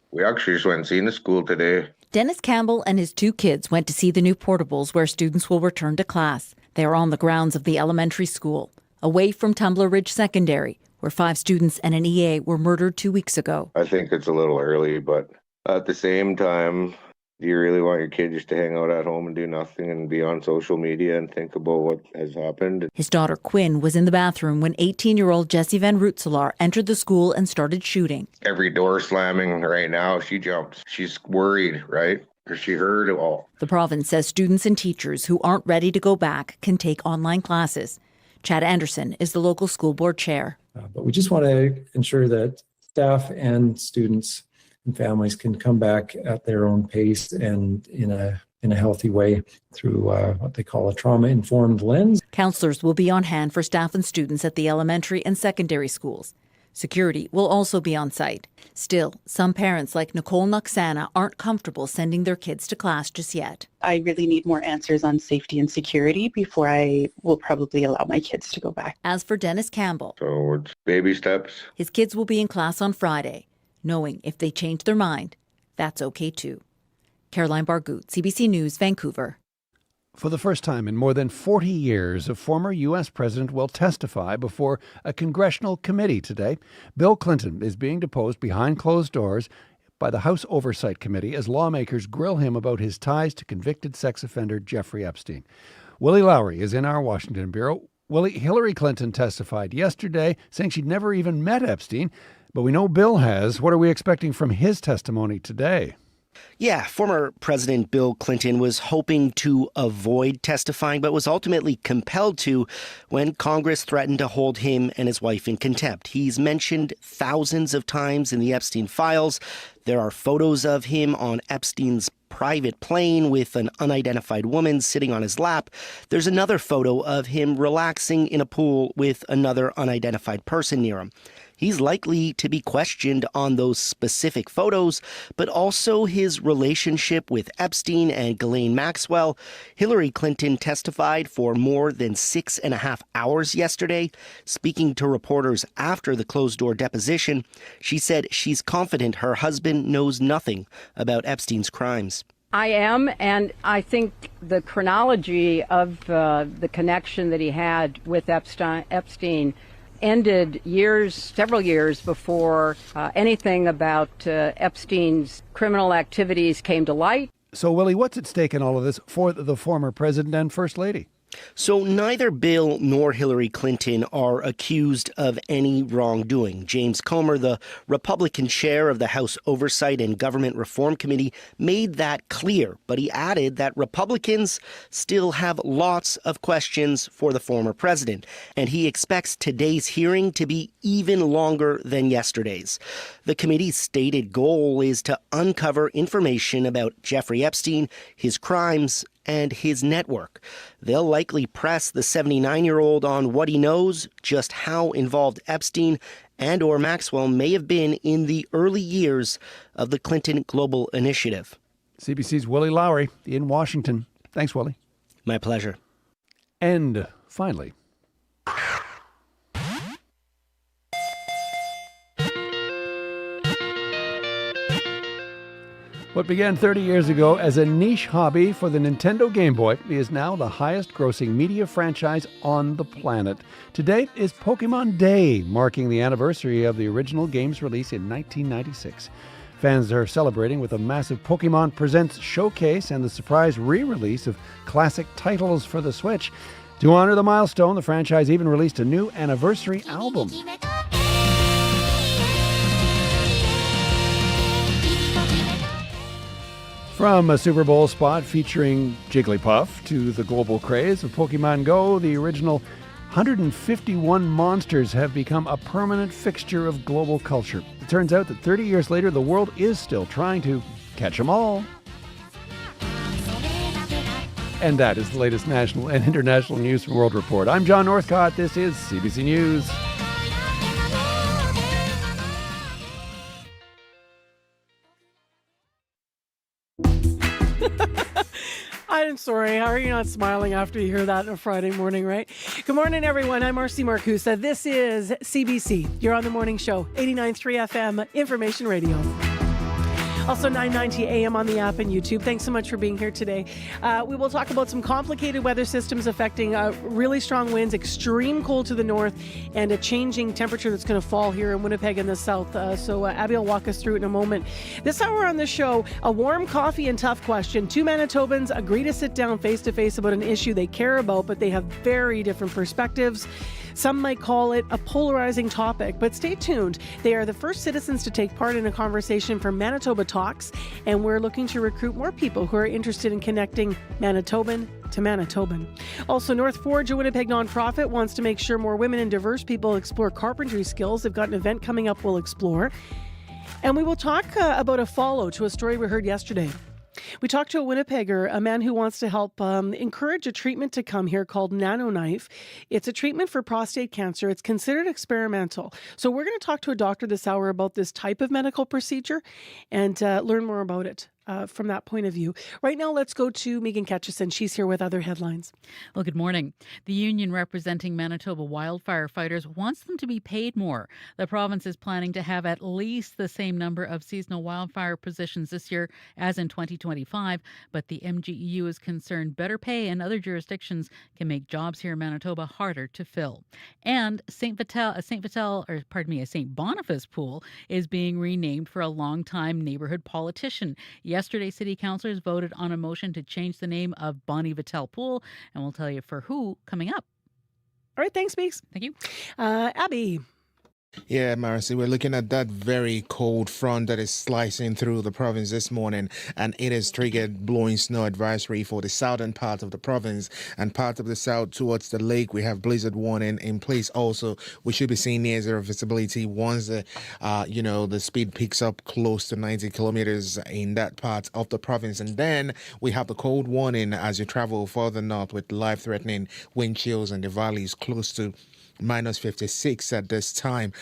We actually just went and seen the school today. Dennis Campbell and his 2 kids went to see the new portables where students will return to class. They are on the grounds of the elementary school, away from Tumbler Ridge Secondary, where 5 students and an EA were murdered 2 weeks ago. I think it's a little early, but at the same time, do you really want your kids just to hang out at home and do nothing and be on social media and think about what has happened? His daughter Quinn was in the bathroom when 18-year-old Jessie Van Rootselaar entered the school and started shooting. Every door slamming right now, she jumped. She's worried, right? Because she heard it all. The province says students and teachers who aren't ready to go back can take online classes. Chad Anderson is the local school board chair. But we just want to ensure that staff and students and families can come back at their own pace and in a healthy way through what they call a trauma-informed lens. Counselors will be on hand for staff and students at the elementary and secondary schools. Security will also be on site. Still, some parents like Nicole Noxana aren't comfortable sending their kids to class just yet. I really need more answers on safety and security before I will probably allow my kids to go back. As for Dennis Campbell, so it's baby steps. His kids will be in class on Friday, knowing if they change their mind, that's okay too. Caroline Bargout, CBC News, Vancouver. For the first time in more than 40 years, a former U.S. president will testify before a congressional committee today. Bill Clinton is being deposed behind closed doors by the House Oversight Committee as lawmakers grill him about his ties to convicted sex offender Jeffrey Epstein. Willie Lowry is in our Washington bureau. Willie, Hillary Clinton testified yesterday saying she'd never even met Epstein, but we know Bill has. What are we expecting from his testimony today? Yeah, former President Bill Clinton was hoping to avoid testifying, but was ultimately compelled to when Congress threatened to hold him and his wife in contempt. He's mentioned thousands of times in the Epstein files. There are photos of him on Epstein's private plane with an unidentified woman sitting on his lap. There's another photo of him relaxing in a pool with another unidentified person near him. He's likely to be questioned on those specific photos, but also his relationship with Epstein and Ghislaine Maxwell. Hillary Clinton testified for more than 6.5 hours yesterday. Speaking to reporters after the closed-door deposition, she said she's confident her husband knows nothing about Epstein's crimes. I am, and I think the chronology of the connection that he had with Epstein ended several years before anything about Epstein's criminal activities came to light. So, Willie, what's at stake in all of this for the former president and first lady? So neither Bill nor Hillary Clinton are accused of any wrongdoing. James Comer, the Republican chair of the House Oversight and Government Reform Committee, made that clear. But he added that Republicans still have lots of questions for the former president. And he expects today's hearing to be even longer than yesterday's. The committee's stated goal is to uncover information about Jeffrey Epstein, his crimes, and his network. They'll likely press the 79-year-old on what he knows, just how involved Epstein and or Maxwell may have been in the early years of the Clinton Global Initiative. CBC's Willie Lowry in Washington. Thanks, Willie. My pleasure. And finally, what began 30 years ago as a niche hobby for the Nintendo Game Boy is now the highest-grossing media franchise on the planet. Today is Pokemon Day, marking the anniversary of the original game's release in 1996. Fans are celebrating with a massive Pokemon Presents showcase and the surprise re-release of classic titles for the Switch. To honor the milestone, the franchise even released a new anniversary album. From a Super Bowl spot featuring Jigglypuff to the global craze of Pokemon Go, the original 151 monsters have become a permanent fixture of global culture. It turns out that 30 years later, the world is still trying to catch them all. And that is the latest national and international news from World Report. I'm John Northcott. This is CBC News. I'm sorry. How are you not smiling after you hear that on a Friday morning, right? Good morning, everyone. I'm Marcy Marcusa. This is CBC. You're on the morning show, 89.3 FM, Information Radio. Also 990 AM on the app and YouTube. Thanks so much for being here today. We will talk about some complicated weather systems affecting really strong winds, extreme cold to the north, and a changing temperature that's going to fall here in Winnipeg in the south. So Abby will walk us through it in a moment. This hour on the show, a warm coffee and tough question. Two Manitobans agree to sit down face-to-face about an issue they care about, but they have very different perspectives. Some might call it a polarizing topic, but stay tuned. They are the first citizens to take part in a conversation for Manitoba Talks, and we're looking to recruit more people who are interested in connecting Manitoban to Manitoban. Also, North Forge, a Winnipeg nonprofit, wants to make sure more women and diverse people explore carpentry skills. They've got an event coming up we'll explore. And we will talk about a follow to a story we heard yesterday. We talked to a Winnipegger, a man who wants to help encourage a treatment to come here called Nano Knife. It's a treatment for prostate cancer. It's considered experimental. So we're going to talk to a doctor this hour about this type of medical procedure and learn more about it. from that point of view. Right now, let's go to Megan Ketchison. She's here with other headlines. Well, good morning. The union representing Manitoba wildfire fighters wants them to be paid more. The province is planning to have at least the same number of seasonal wildfire positions this year as in 2025, but the MGEU is concerned better pay in other jurisdictions can make jobs here in Manitoba harder to fill. And a St. Boniface pool is being renamed for a longtime neighborhood politician. Yesterday, city councillors voted on a motion to change the name of Bonnie Vitale Pool, and we'll tell you for who coming up. All right, thanks, Meeks. Thank you. Abby. Yeah, Marcy, we're looking at that very cold front that is slicing through the province this morning, and it has triggered blowing snow advisory for the southern part of the province and part of the south towards the lake. We have blizzard warning in place. Also, we should be seeing near zero visibility once the speed picks up close to 90 kilometers in that part of the province. And then we have the cold warning as you travel further north with life-threatening wind chills in the valleys close to minus 56 at this time.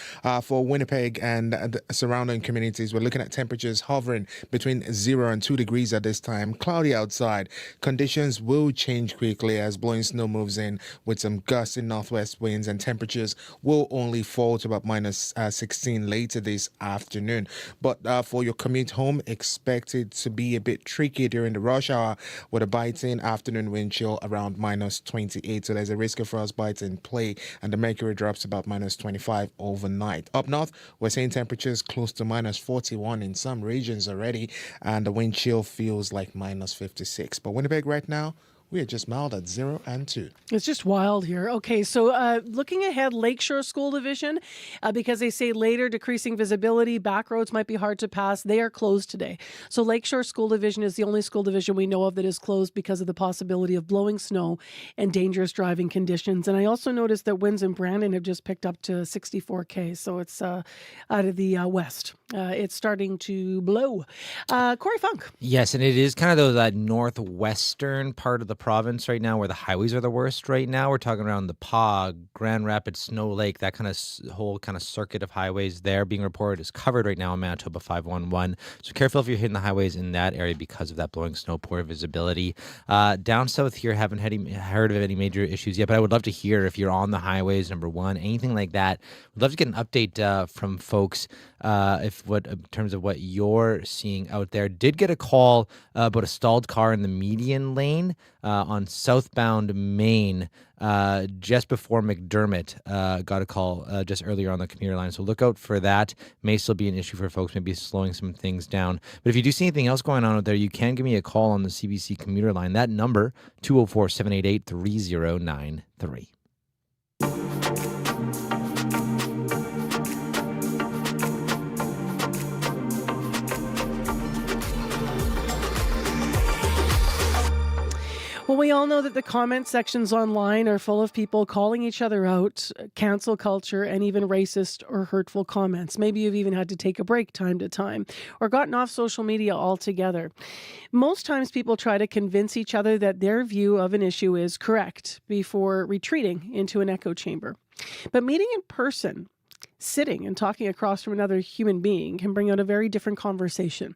For Winnipeg and the surrounding communities, we're looking at temperatures hovering between 0 and 2 degrees at this time. Cloudy outside. Conditions will change quickly as blowing snow moves in with some gusty northwest winds, and temperatures will only fall to about minus 16 later this afternoon. But for your commute home, expect it to be a bit tricky during the rush hour with a biting afternoon wind chill around minus 28. So there's a risk of frostbite in play, and the mercury drops about minus 25 overnight. Up north, we're seeing temperatures close to minus 41 in some regions already, and the wind chill feels like minus 56. But Winnipeg right now, we are just mild at 0 and 2. It's just wild here. Okay, so looking ahead, Lakeshore School Division, because they say later decreasing visibility, back roads might be hard to pass. They are closed today. So Lakeshore School Division is the only school division we know of that is closed because of the possibility of blowing snow and dangerous driving conditions. And I also noticed that winds in Brandon have just picked up to 64 km. So it's out of the west. It's starting to blow. Corey Funk. Yes, and it is kind of that northwestern part of the province right now where the highways are the worst right now. We're talking around the Pas, Grand Rapids, Snow Lake, that kind of whole kind of circuit of highways there being reported is covered right now in Manitoba 511. So careful if you're hitting the highways in that area because of that blowing snow, poor visibility. Down south here, haven't heard of any major issues yet, but I would love to hear if you're on the highways, number one, anything like that. We'd love to get an update from folks in terms of what you're seeing out there. Did get a call about a stalled car in the median lane on southbound Main just before McDermott. Got a call just earlier on the commuter line, so look out for that. May still be an issue for folks, maybe slowing some things down. But if you do see anything else going on out there, you can give me a call on the CBC commuter line. That number, 204-788-3093. Well, we all know that the comment sections online are full of people calling each other out, cancel culture, and even racist or hurtful comments. Maybe you've even had to take a break time to time or gotten off social media altogether. Most times people try to convince each other that their view of an issue is correct before retreating into an echo chamber. But meeting in person, sitting and talking across from another human being can bring out a very different conversation.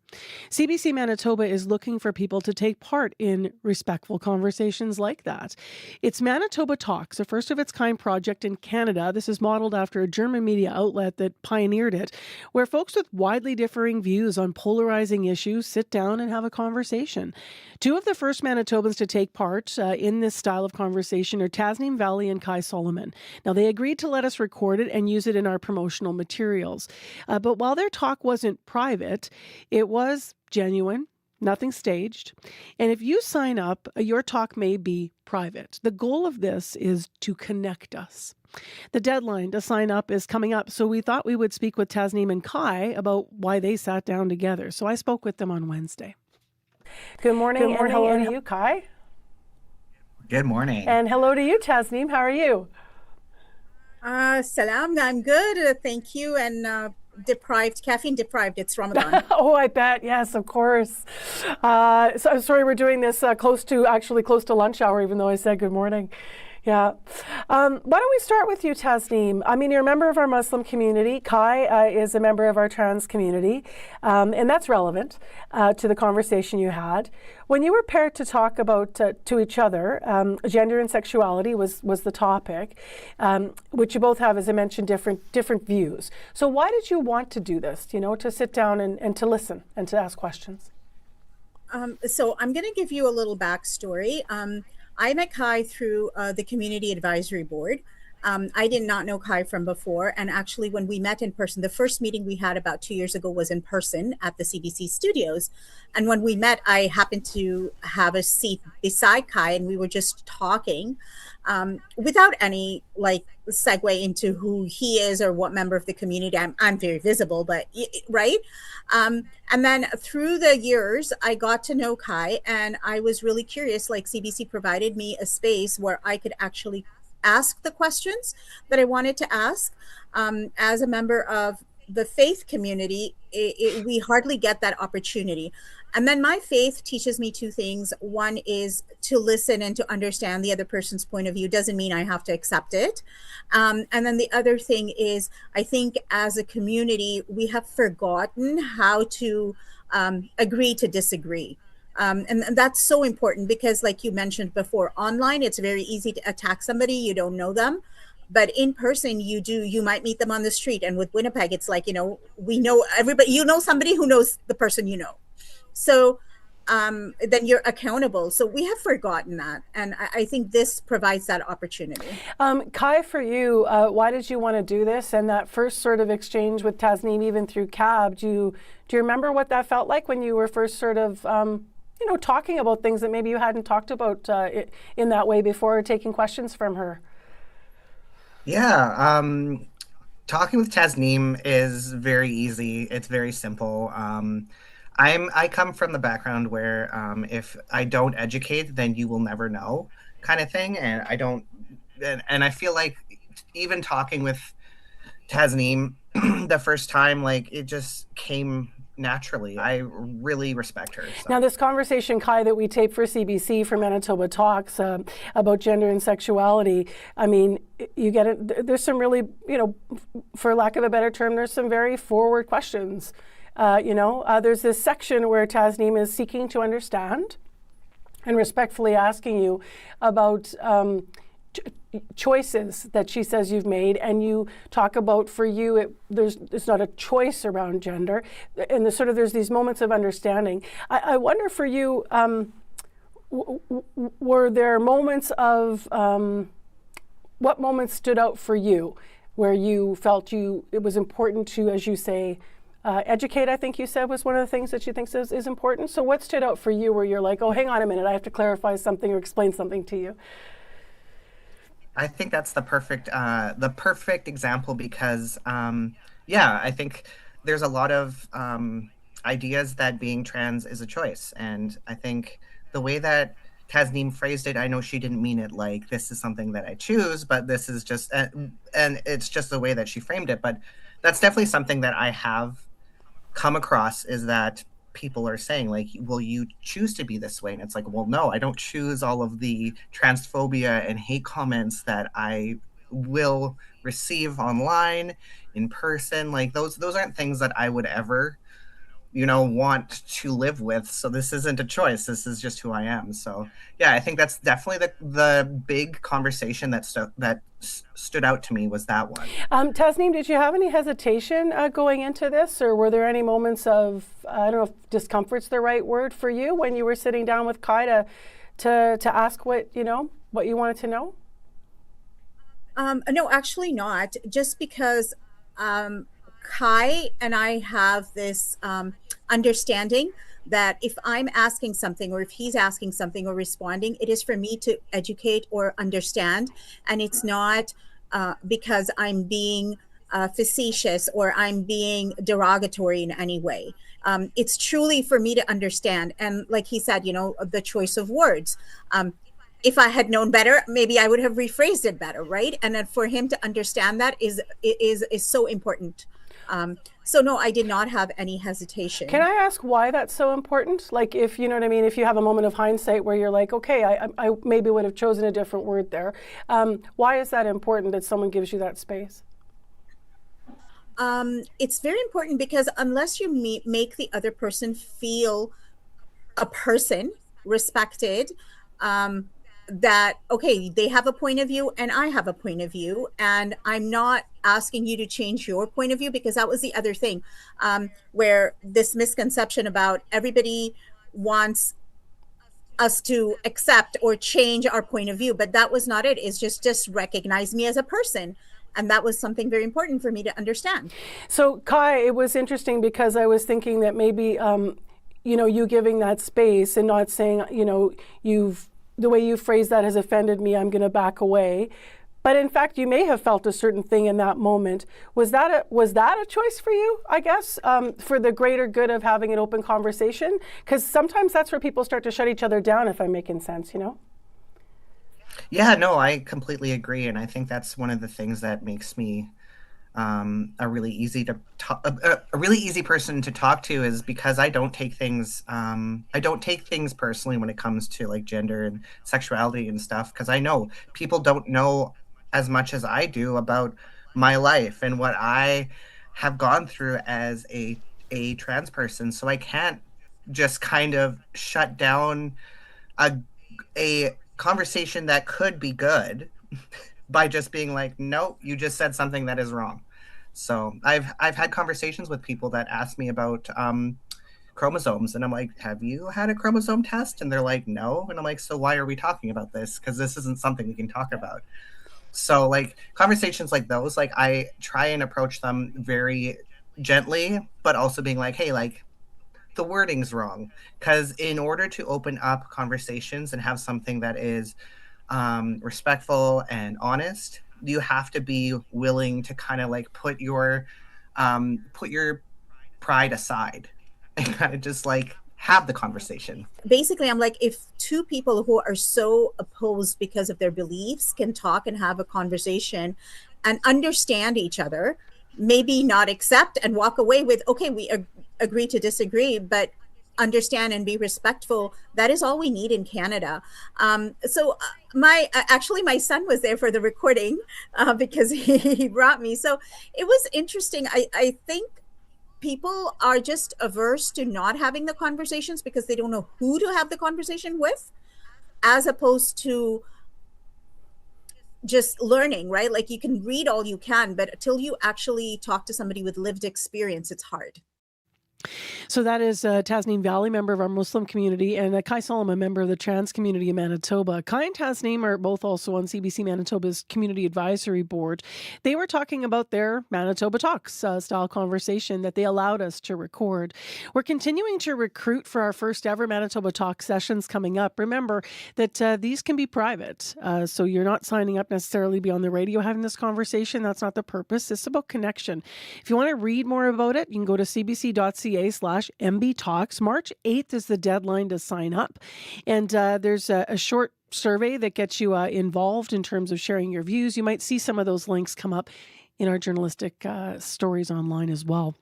CBC Manitoba is looking for people to take part in respectful conversations like that. It's Manitoba Talks, a first-of-its-kind project in Canada. This is modeled after a German media outlet that pioneered it, where folks with widely differing views on polarizing issues sit down and have a conversation. Two of the first Manitobans to take part in this style of conversation are Tasneem Valley and Kai Solomon. Now, they agreed to let us record it and use it in our promotional materials. But while their talk wasn't private, it was genuine, nothing staged. And if you sign up, your talk may be private. The goal of this is to connect us. The deadline to sign up is coming up, so we thought we would speak with Tasneem and Kai about why they sat down together. So I spoke with them on Wednesday. Good morning, and hello to you, Kai. Good morning. And hello to you, Tasneem. How are you? Salam, I'm good, thank you, and caffeine deprived, it's Ramadan. Oh, I bet, yes, of course. So I'm sorry we're doing this close to lunch hour, even though I said good morning. Yeah. Why don't we start with you, Tasneem? I mean, you're a member of our Muslim community. Kai is a member of our trans community, and that's relevant to the conversation you had. When you were paired to talk about to each other, gender and sexuality was the topic, which you both have, as I mentioned, different views. So why did you want to do this, to sit down and to listen and to ask questions? So I'm going to give you a little backstory. I met Kai through the Community Advisory Board. I did not know Kai from before. And actually, when we met in person, the first meeting we had about 2 years ago was in person at the CBC studios. And when we met, I happened to have a seat beside Kai, and we were just talking without any segue into who he is or what member of the community. I'm very visible, but right. And then through the years, I got to know Kai, and I was really curious. Like, CBC provided me a space where I could actually ask the questions that I wanted to ask. As a member of the faith community, we hardly get that opportunity. And then my faith teaches me two things. One is to listen and to understand the other person's point of view. Doesn't mean I have to accept it. And then the other thing is, I think as a community, we have forgotten how to agree to disagree. And that's so important because, like you mentioned before, online, it's very easy to attack somebody. You don't know them. But in person, you might meet them on the street. And with Winnipeg, it's like, we know everybody, somebody who knows the person you know. So then you're accountable. So we have forgotten that. And I think this provides that opportunity. Kai, for you, why did you want to do this? And that first sort of exchange with Tasneem, even through CAB, do you remember what that felt like when you were first sort of, talking about things that maybe you hadn't talked about in that way before, taking questions from her? Yeah. Talking with Tasneem is very easy. It's very simple. I come from the background where if I don't educate, then you will never know, kind of thing. And I feel like even talking with Tasneem the first time, it just came naturally. I really respect her. So. Now, this conversation, Kai, that we taped for CBC for Manitoba Talks about gender and sexuality, I mean, you get it. There's some really, for lack of a better term, there's some very forward questions. There's this section where Tasneem is seeking to understand and respectfully asking you about choices that she says you've made, and you talk about, for you, it's not a choice around gender, and there's these moments of understanding. I wonder for you, were there moments of what moments stood out for you where you felt it was important to, as you say, educate, I think you said, was one of the things that you think is important. So what stood out for you where you're like, oh, hang on a minute, I have to clarify something or explain something to you? I think that's the perfect example because, I think there's a lot of ideas that being trans is a choice. And I think the way that Tasneem phrased it, I know she didn't mean it like this is something that I choose, but this is just, and it's just the way that she framed it. But that's definitely something that I have come across, is that people are saying, will you choose to be this way? And it's like, well, no, I don't choose all of the transphobia and hate comments that I will receive online, in person. Those aren't things that I would ever, want to live with. So this isn't a choice. This is just who I am. So yeah, I think that's definitely the big conversation that stood out to me, was that one. Tasneem, did you have any hesitation going into this, or were there any moments of, I don't know if discomfort's the right word for you, when you were sitting down with Kai to ask what you wanted to know? No, actually not. Just because Kai and I have this understanding that if I'm asking something, or if he's asking something or responding, it is for me to educate or understand. And it's not because I'm being facetious or I'm being derogatory in any way. It's truly for me to understand. And like he said, the choice of words. If I had known better, maybe I would have rephrased it better, right? And then for him to understand that is so important. So no, I did not have any hesitation. Can I ask why that's so important? Like, if you know what I mean, if you have a moment of hindsight where you're like, okay, I maybe would have chosen a different word there. Why is that important that someone gives you that space? It's very important because unless you make the other person feel a person, respected, that, okay, they have a point of view and I have a point of view, and I'm not asking you to change your point of view, because that was the other thing, where this misconception about everybody wants us to accept or change our point of view, but that was not it. It's just recognize me as a person. And that was something very important for me to understand. So Kai, it was interesting because I was thinking that maybe, you giving that space and not saying, the way you phrase that has offended me, I'm going to back away. But in fact, you may have felt a certain thing in that moment. Was that a choice for you, I guess, for the greater good of having an open conversation? Because sometimes that's where people start to shut each other down, if I'm making sense, Yeah, no, I completely agree. And I think that's one of the things that makes me a really easy person to talk to, is because I don't take things personally when it comes to like gender and sexuality and stuff, because I know people don't know as much as I do about my life and what I have gone through as a trans person. So I can't just kind of shut down a conversation that could be good by just being like, no, you just said something that is wrong. So I've had conversations with people that ask me about chromosomes, and I'm like, have you had a chromosome test? And they're like, no. And I'm like, so why are we talking about this? Because this isn't something we can talk about. So like conversations like those, like I try and approach them very gently, but also being like, hey, like the wording's wrong. Because in order to open up conversations and have something that is respectful and honest, you have to be willing to kind of like put your pride aside and kind of just like have the conversation. Basically, I'm like, if two people who are so opposed because of their beliefs can talk and have a conversation and understand each other, maybe not accept and walk away with, okay, we agree to disagree, but understand and be respectful. That is all we need in Canada. So my son was there for the recording because he brought me. So it was interesting. I think people are just averse to not having the conversations because they don't know who to have the conversation with, as opposed to just learning, right? Like you can read all you can, but until you actually talk to somebody with lived experience, it's hard. So that is Tasneem Valley, member of our Muslim community, and Kai Solomon, member of the trans community in Manitoba. Kai and Tasneem are both also on CBC Manitoba's Community Advisory Board. They were talking about their Manitoba Talks style conversation that they allowed us to record. We're continuing to recruit for our first ever Manitoba Talk sessions coming up. Remember that these can be private, so you're not signing up necessarily to be on the radio having this conversation. That's not the purpose. It's about connection. If you want to read more about it, you can go to cbc.ca/MB Talks. March 8th is the deadline to sign up. And there's a short survey that gets you involved in terms of sharing your views. You might see some of those links come up in our journalistic stories online as well.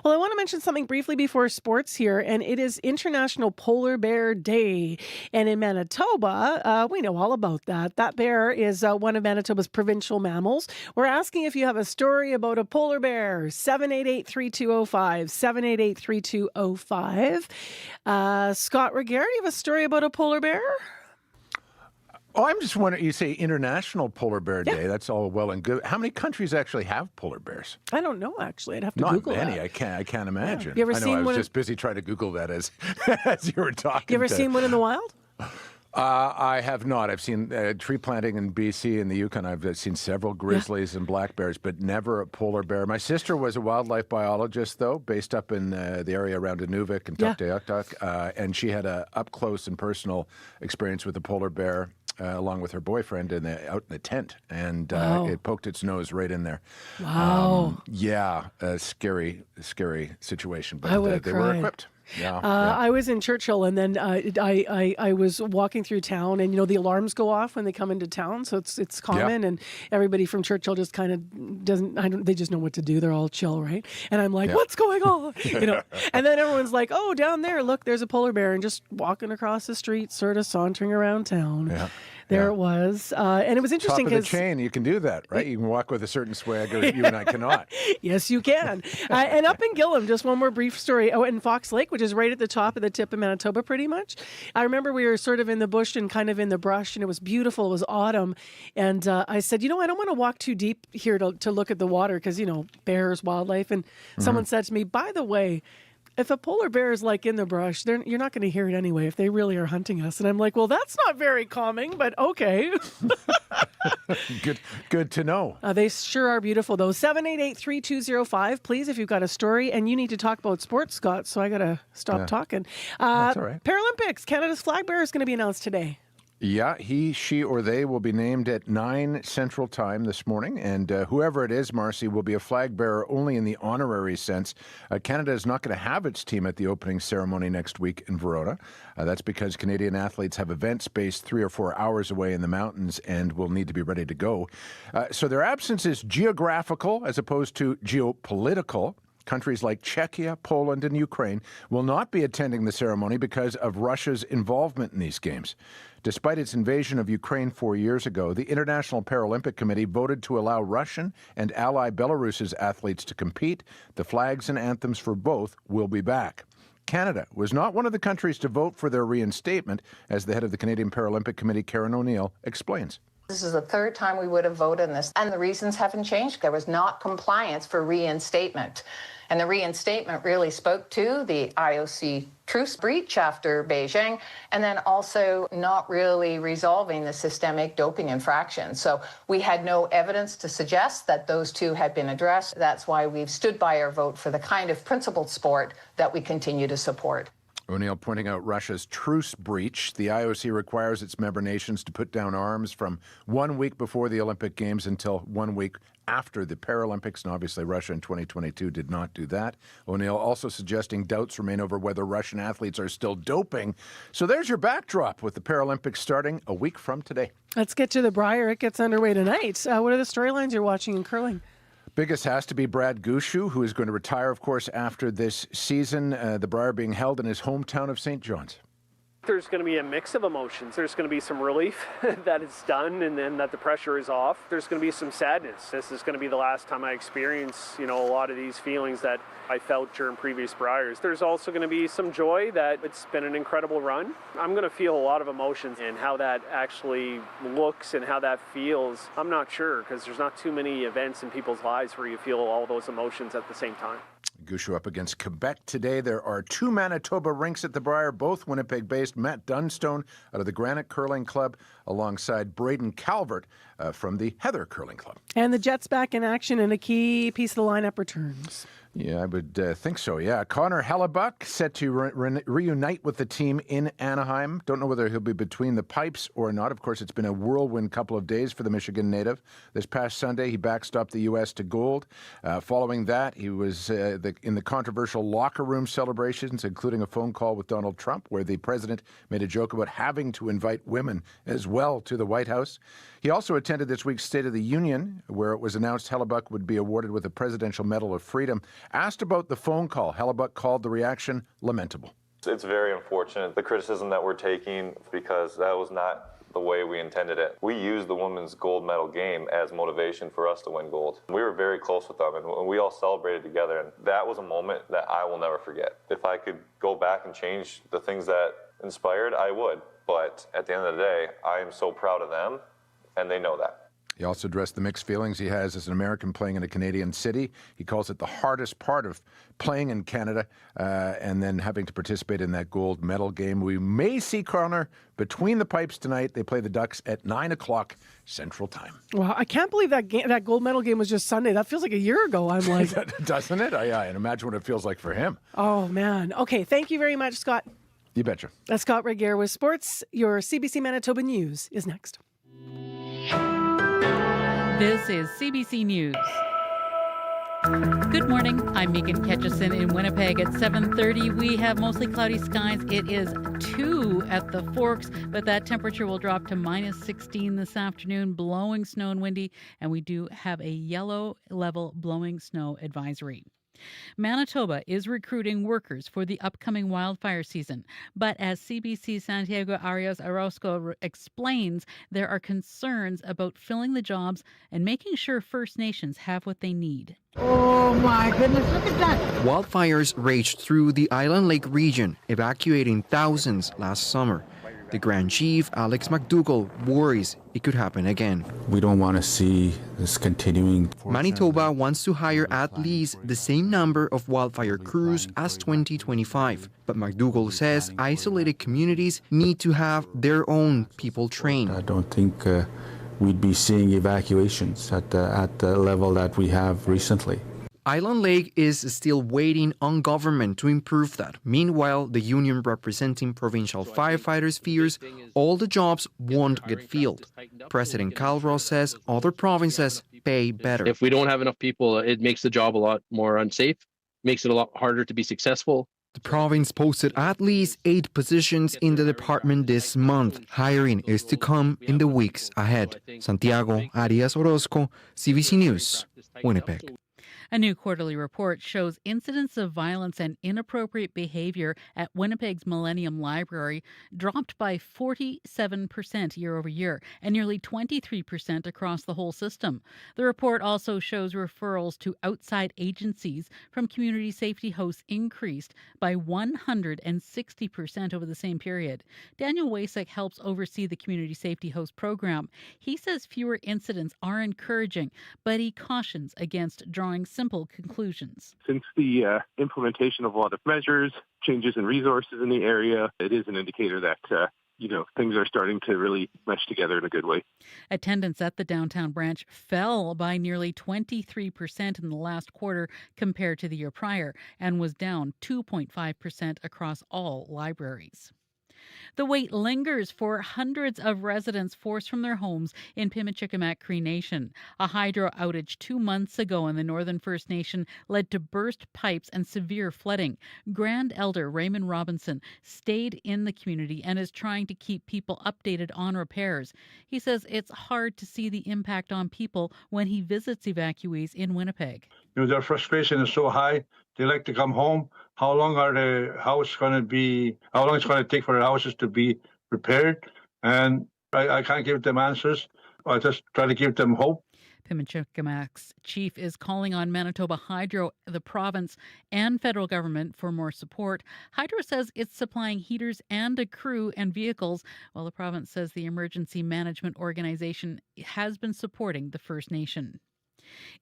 Well, I want to mention something briefly before sports here, and it is International Polar Bear Day. And in Manitoba, we know all about that. That bear is one of Manitoba's provincial mammals. We're asking if you have a story about a polar bear. 788-3205, 788-3205. Scott Regier, do you have a story about a polar bear? Oh, I'm just wondering, you say International Polar Bear Day. That's all well and good. How many countries actually have polar bears? I don't know, actually. I'd have to Not Google many. that. I can't imagine. You ever I know, seen I was one just busy trying to Google that as you were talking. You ever seen one in the wild? I have not. I've seen tree planting in BC and the Yukon. I've seen several grizzlies and black bears, but never a polar bear. My sister was a wildlife biologist, though, based up in the area around Inuvik and Tuktoyaktuk, and she had a up-close and personal experience with a polar bear along with her boyfriend out in the tent, and it poked its nose right in there. Wow. A scary situation, but I would have they cried. were equipped. Yeah, I was in Churchill, and then I was walking through town, and the alarms go off when they come into town, so it's common, and everybody from Churchill just kind of they just know what to do. They're all chill, right? And I'm like, what's going on? And then everyone's like, oh, down there, look, there's a polar bear, and just walking across the street, sort of sauntering around town. Yeah. There it was. And it was interesting Top of because the chain, you can do that, right? You can walk with a certain swagger you and I cannot. Yes, you can. And up in Gillam, just one more brief story. Oh, in Fox Lake, which is right at the top of the tip of Manitoba, pretty much. I remember we were sort of in the bush and kind of in the brush, and it was beautiful. It was autumn. And I said, I don't want to walk too deep here to look at the water because, bears, wildlife. And someone said to me, by the way, if a polar bear is like in the brush, you're not going to hear it anyway if they really are hunting us. And I'm like, well, that's not very calming, but okay. Good to know. They sure are beautiful, though. 788-3205, please, if you've got a story. And you need to talk about sports, Scott, so I got to stop talking. That's all right. Paralympics, Canada's flag bearer is going to be announced today. Yeah, he, she, or they will be named at 9 Central Time this morning, and whoever it is, Marcy, will be a flag bearer only in the honorary sense. Canada is not going to have its team at the opening ceremony next week in Verona. That's because Canadian athletes have events based 3 or 4 hours away in the mountains and will need to be ready to go. So their absence is geographical as opposed to geopolitical. Countries like Czechia, Poland, and Ukraine will not be attending the ceremony because of Russia's involvement in these games. Despite its invasion of Ukraine 4 years ago, the International Paralympic Committee voted to allow Russian and ally Belarus's athletes to compete. The flags and anthems for both will be back. Canada was not one of the countries to vote for their reinstatement, as the head of the Canadian Paralympic Committee, Karen O'Neill, explains. This is the third time we would have voted on this, and the reasons haven't changed. There was not compliance for reinstatement. And the reinstatement really spoke to the IOC truce breach after Beijing, and then also not really resolving the systemic doping infraction. So we had no evidence to suggest that those two had been addressed. That's why we've stood by our vote for the kind of principled sport that we continue to support. O'Neill pointing out Russia's truce breach. The IOC requires its member nations to put down arms from 1 week before the Olympic Games until 1 week after the Paralympics, and obviously Russia in 2022 did not do that. O'Neill also suggesting doubts remain over whether Russian athletes are still doping. So there's your backdrop with the Paralympics starting a week from today. Let's get to the Brier. It gets underway tonight. What are the storylines you're watching in curling? Biggest has to be Brad Gushue, who is going to retire, of course, after this season. The Brier being held in his hometown of St. John's. There's going to be a mix of emotions. There's going to be some relief that it's done and then that the pressure is off. There's going to be some sadness. This is going to be the last time I experience, a lot of these feelings that I felt during previous Briers. There's also going to be some joy that it's been an incredible run. I'm going to feel a lot of emotions, and how that actually looks and how that feels, I'm not sure, because there's not too many events in people's lives where you feel all those emotions at the same time. Gushue up against Quebec today. There are 2 Manitoba rinks at the Brier, both Winnipeg-based. Matt Dunstone out of the Granite Curling Club alongside Braden Calvert from the Heather Curling Club. And the Jets back in action, and a key piece of the lineup returns. Yeah, I would think so, yeah. Connor Hellebuck set to reunite with the team in Anaheim. Don't know whether he'll be between the pipes or not. Of course, it's been a whirlwind couple of days for the Michigan native. This past Sunday, he backstopped the U.S. to gold. Following that, he was in the controversial locker room celebrations, including a phone call with Donald Trump, where the president made a joke about having to invite women as well to the White House. He also attended this week's State of the Union, where it was announced Hellebuck would be awarded with a Presidential Medal of Freedom. Asked about the phone call, Hellebuck called the reaction lamentable. It's very unfortunate, the criticism that we're taking, because that was not the way we intended it. We used the women's gold medal game as motivation for us to win gold. We were very close with them, and we all celebrated together, and that was a moment that I will never forget. If I could go back and change the things that inspired, I would. But at the end of the day, I am so proud of them, and they know that. He also addressed the mixed feelings he has as an American playing in a Canadian city. He calls it the hardest part of playing in Canada and then having to participate in that gold medal game. We may see Connor between the pipes tonight. They play the Ducks at 9 o'clock Central Time. Wow, I can't believe that gold medal game was just Sunday. That feels like a year ago. I'm like, doesn't it? And imagine what it feels like for him. Oh, man. Okay, thank you very much, Scott. You betcha. That's Scott Regier with sports. Your CBC Manitoba News is next. This is CBC News. Good morning. I'm Megan Ketchison in Winnipeg. At 7:30, we have mostly cloudy skies. It is 2 at the Forks, but that temperature will drop to minus 16 this afternoon, blowing snow and windy, and we do have a yellow level blowing snow advisory. Manitoba is recruiting workers for the upcoming wildfire season. But as CBC Santiago Arias Orozco explains, there are concerns about filling the jobs and making sure First Nations have what they need. Oh my goodness, look at that! Wildfires raged through the Island Lake region, evacuating thousands last summer. The Grand Chief, Alex McDougall, worries it could happen again. We don't want to see this continuing. Manitoba wants to hire at least the same number of wildfire crews as 2025. But McDougall says isolated communities need to have their own people trained. I don't think we'd be seeing evacuations at the level that we have recently. Island Lake is still waiting on government to improve that. Meanwhile, the union representing provincial firefighters fears all the jobs won't get filled. President Kyle Ross says other provinces pay better. If we don't have enough people, it makes the job a lot more unsafe, makes it a lot harder to be successful. The province posted at least 8 positions in the department this month. Hiring is to come in the weeks ahead. Santiago Arias Orozco, CBC News, Winnipeg. A new quarterly report shows incidents of violence and inappropriate behavior at Winnipeg's Millennium Library dropped by 47% year over year and nearly 23% across the whole system. The report also shows referrals to outside agencies from community safety hosts increased by 160% over the same period. Daniel Wasek helps oversee the community safety host program. He says fewer incidents are encouraging, but he cautions against drawing simple conclusions. Since the implementation of a lot of measures, changes in resources in the area, it is an indicator that things are starting to really mesh together in a good way. Attendance at the downtown branch fell by nearly 23% in the last quarter compared to the year prior and was down 2.5% across all libraries. The wait lingers for hundreds of residents forced from their homes in Pimachikamak Cree Nation. A hydro outage 2 months ago in the Northern First Nation led to burst pipes and severe flooding. Grand Elder Raymond Robinson stayed in the community and is trying to keep people updated on repairs. He says it's hard to see the impact on people when he visits evacuees in Winnipeg. Their frustration is so high. They like to come home. How long it's going to take for the houses to be repaired? And I can't give them answers. I just try to give them hope. Pimachikamak's chief is calling on Manitoba Hydro, the province, and federal government for more support. Hydro says it's supplying heaters and a crew and vehicles, while the province says the emergency management organization has been supporting the First Nation.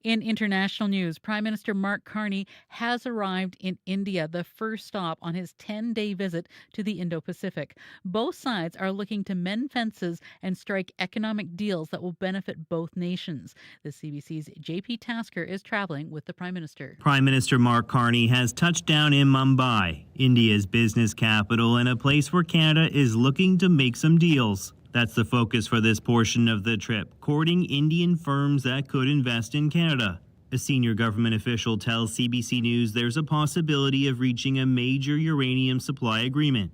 In international news, Prime Minister Mark Carney has arrived in India, the first stop on his 10-day visit to the Indo-Pacific. Both sides are looking to mend fences and strike economic deals that will benefit both nations. The CBC's JP Tasker is traveling with the Prime Minister. Prime Minister Mark Carney has touched down in Mumbai, India's business capital, and a place where Canada is looking to make some deals. That's the focus for this portion of the trip, courting Indian firms that could invest in Canada. A senior government official tells CBC News there's a possibility of reaching a major uranium supply agreement,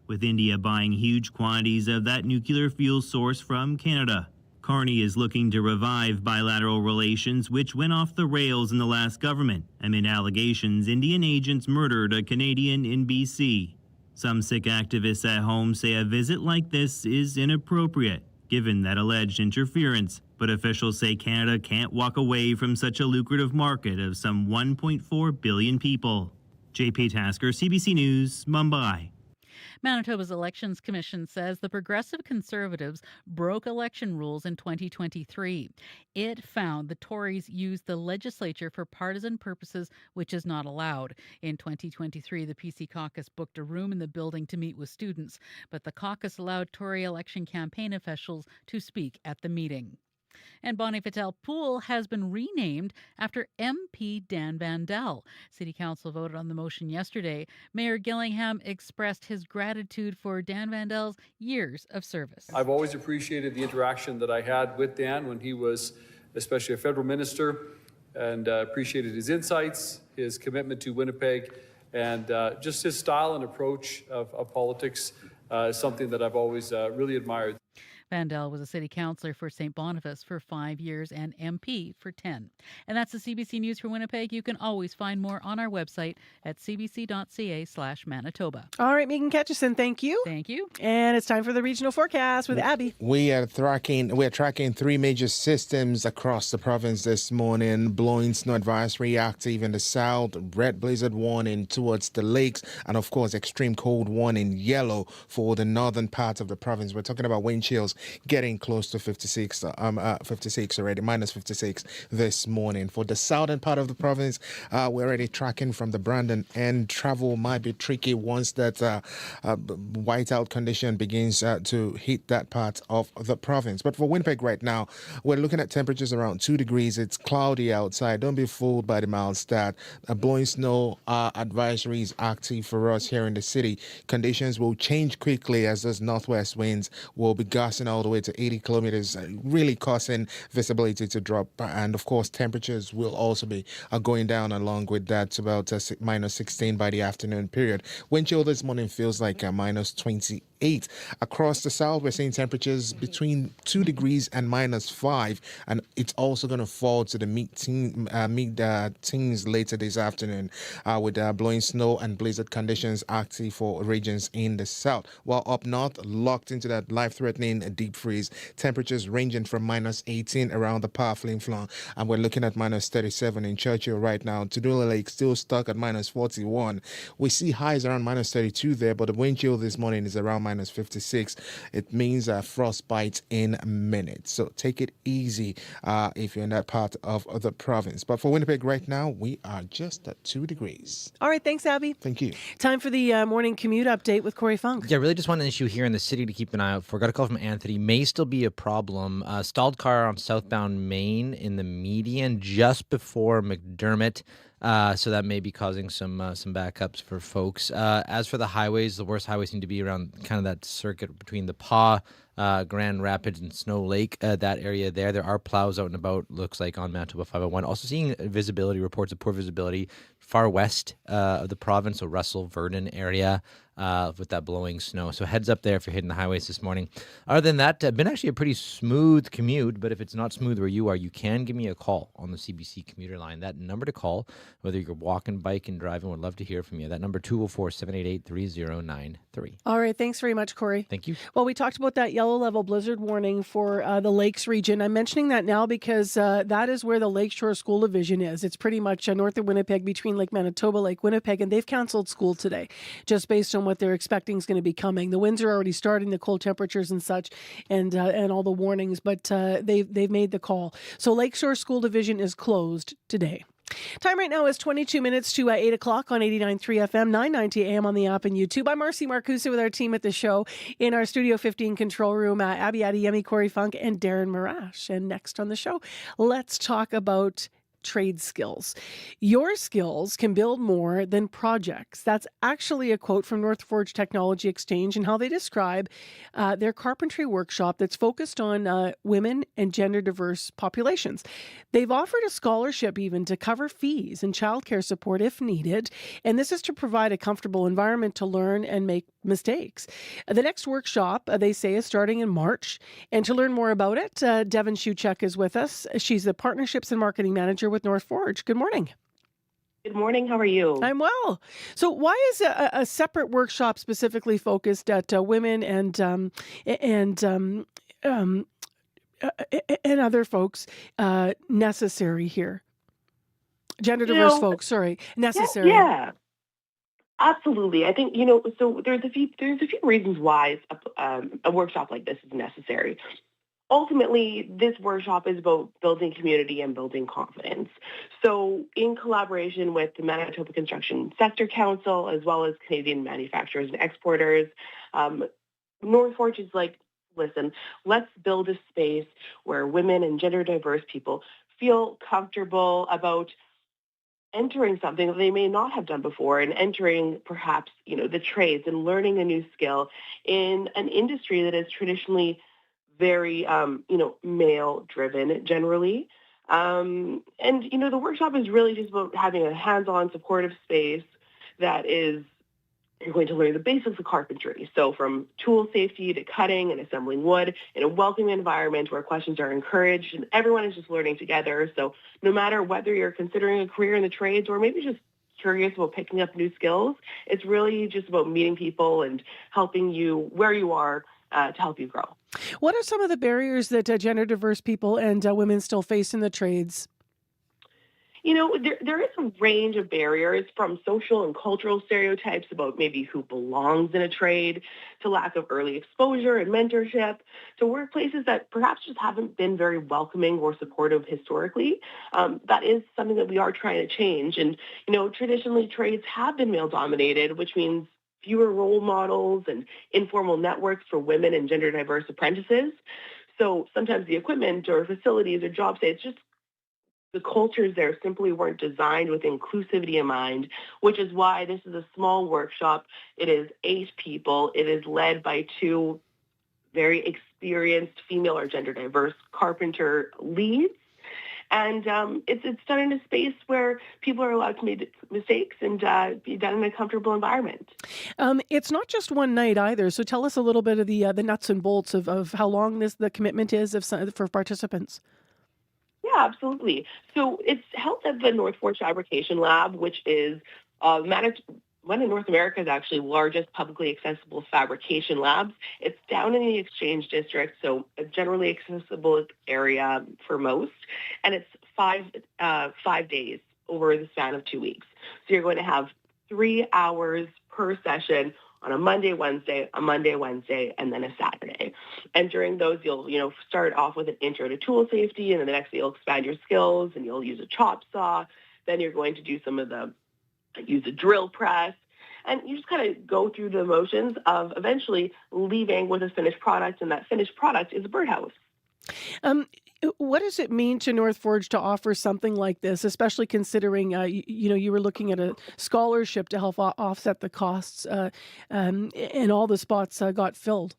with India buying huge quantities of that nuclear fuel source from Canada. Carney is looking to revive bilateral relations, which went off the rails in the last government, amid allegations Indian agents murdered a Canadian in BC. Some Sikh activists at home say a visit like this is inappropriate, given that alleged interference. But officials say Canada can't walk away from such a lucrative market of some 1.4 billion people. JP Tasker, CBC News, Mumbai. Manitoba's Elections Commission says the Progressive Conservatives broke election rules in 2023. It found the Tories used the legislature for partisan purposes, which is not allowed. In 2023, the PC caucus booked a room in the building to meet with students, but the caucus allowed Tory election campaign officials to speak at the meeting. And Bonnie Patel Pool has been renamed after MP Dan Vandel. City Council voted on the motion yesterday. Mayor Gillingham expressed his gratitude for Dan Vandel's years of service. I've always appreciated the interaction that I had with Dan when he was especially a federal minister and appreciated his insights, his commitment to Winnipeg, and just his style and approach of politics is something that I've always really admired. Vandell was a city councillor for St. Boniface for 5 years and MP for 10. And that's the CBC News for Winnipeg. You can always find more on our website at cbc.ca/Manitoba. All right, Megan Ketchison, thank you. Thank you. And it's time for the regional forecast with Abby. We are tracking three major systems across the province this morning. Blowing snow advisory active in the south, red blizzard warning towards the lakes, and of course extreme cold warning yellow for the northern part of the province. We're talking about wind chills getting close to 56 already, minus 56 this morning. For the southern part of the province, we're already tracking from the Brandon end. Travel might be tricky once that whiteout condition begins to hit that part of the province. But for Winnipeg right now, we're looking at temperatures around 2 degrees. It's cloudy outside. Don't be fooled by the mild stat. Blowing snow advisory is active for us here in the city. Conditions will change quickly as those northwest winds will be gusting all the way to 80 kilometers, really causing visibility to drop. And of course, temperatures will also be going down along with that to about minus 16 by the afternoon period. Wind chill this morning feels like minus 28. Across the south, we're seeing temperatures between 2 degrees and minus 5, and it's also going to fall to the mid-teens later this afternoon with blowing snow and blizzard conditions active for regions in the south. While up north, locked into that life-threatening deep freeze, temperatures ranging from minus 18 around the Power Flin Flon, and we're looking at minus 37 in Churchill right now. Tudula Lake still stuck at minus 41. We see highs around minus 32 there, but the wind chill this morning is around minus 56. It means frostbite in minutes. So take it easy if you're in that part of the province. But for Winnipeg right now, we are just at 2 degrees. All right, thanks, Abby. Thank you. Time for the morning commute update with Corey Funk. Yeah, really just one issue here in the city to keep an eye out for. Got a call from Anthony. May still be a problem. Stalled car on southbound Main in the median just before McDermott. So that may be causing some backups for folks. As for the highways, the worst highways seem to be around kind of that circuit between the Paw, Grand Rapids, and Snow Lake, that area there. There are plows out and about, looks like, on Manitoba 501. Also seeing visibility, reports of poor visibility far west of the province, so Russell, Verdon area. With that blowing snow. So heads up there if you're hitting the highways this morning. Other than that, been actually a pretty smooth commute, but if it's not smooth where you are, you can give me a call on the CBC commuter line. That number to call, whether you're walking, biking, driving, would love to hear from you. That number 204-788-3093. All right, thanks very much, Corey. Thank you. Well, we talked about that yellow level blizzard warning for the Lakes region. I'm mentioning that now because that is where the Lakeshore School Division is. It's pretty much north of Winnipeg between Lake Manitoba, Lake Winnipeg, and they've canceled school today just based on what they're expecting is going to be coming. The winds are already starting, the cold temperatures and such, and all the warnings, but they've made the call. So Lakeshore School Division is closed today. Time right now is 22 minutes to 8 o'clock on 89.3 FM, 990 AM on the app and YouTube. I'm Marcy Marcusa with our team at the show in our Studio 15 control room, Abby Adeyemi, Corey Funk, and Darren Marash. And next on the show, let's talk about trade skills. Your skills can build more than projects. That's actually a quote from North Forge Technology Exchange and how they describe their carpentry workshop that's focused on women and gender diverse populations. They've offered a scholarship even to cover fees and childcare support if needed, and this is to provide a comfortable environment to learn and make mistakes. The next workshop, they say, is starting in March, and to learn more about it, Devin Shuchek is with us. She's the Partnerships and Marketing Manager with North Forge. Good morning. Good morning. How are you? I'm well. So why is a separate workshop specifically focused at women and other folks necessary here? Gender diverse folks, sorry, necessary. Yeah. Absolutely. I think, so there's a few reasons why a workshop like this is necessary. Ultimately, this workshop is about building community and building confidence. So in collaboration with the Manitoba Construction Sector Council, as well as Canadian manufacturers and exporters, North Forge is like, listen, let's build a space where women and gender diverse people feel comfortable about entering something that they may not have done before and entering perhaps, the trades and learning a new skill in an industry that is traditionally very, male driven generally. And, the workshop is really just about having a hands-on supportive space that is, you're going to learn the basics of carpentry. So from tool safety to cutting and assembling wood in a welcoming environment where questions are encouraged and everyone is just learning together. So no matter whether you're considering a career in the trades or maybe just curious about picking up new skills, it's really just about meeting people and helping you where you are to help you grow. What are some of the barriers that gender diverse people and women still face in the trades? There is a range of barriers, from social and cultural stereotypes about maybe who belongs in a trade, to lack of early exposure and mentorship, to workplaces that perhaps just haven't been very welcoming or supportive historically. That is something that we are trying to change. And, traditionally trades have been male-dominated, which means fewer role models and informal networks for women and gender diverse apprentices. So sometimes the equipment or facilities or job sites, just the cultures there simply weren't designed with inclusivity in mind, which is why this is a small workshop. It is 8 people. It is led by 2 very experienced female or gender diverse carpenter leads. And it's done in a space where people are allowed to make mistakes and be done in a comfortable environment. It's not just one night either. So tell us a little bit of the nuts and bolts of how long the commitment is for participants. Yeah, absolutely. So it's held at the North Forge Fabrication Lab, which is one of North America's actually largest publicly accessible fabrication labs. It's down in the Exchange District, so a generally accessible area for most. And it's 5 days over the span of 2 weeks. So you're going to have 3 hours per session on a Monday, Wednesday, and then a Saturday. And during those, you'll start off with an intro to tool safety, and then the next day you'll expand your skills and you'll use a chop saw. Then you're going to do use a drill press, and you just kind of go through the motions of eventually leaving with a finished product, and that finished product is a birdhouse. What does it mean to North Forge to offer something like this, especially considering, you were looking at a scholarship to help offset the costs and all the spots got filled?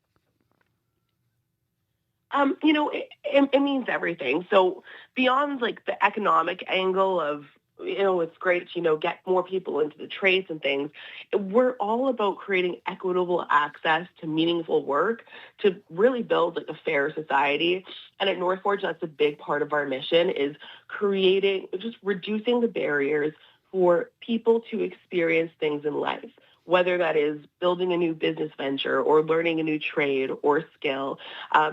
It means everything. So beyond the economic angle of, it's great to, get more people into the trades and things, we're all about creating equitable access to meaningful work to really build a fair society. And at North Forge, that's a big part of our mission, is reducing the barriers for people to experience things in life, whether that is building a new business venture or learning a new trade or skill.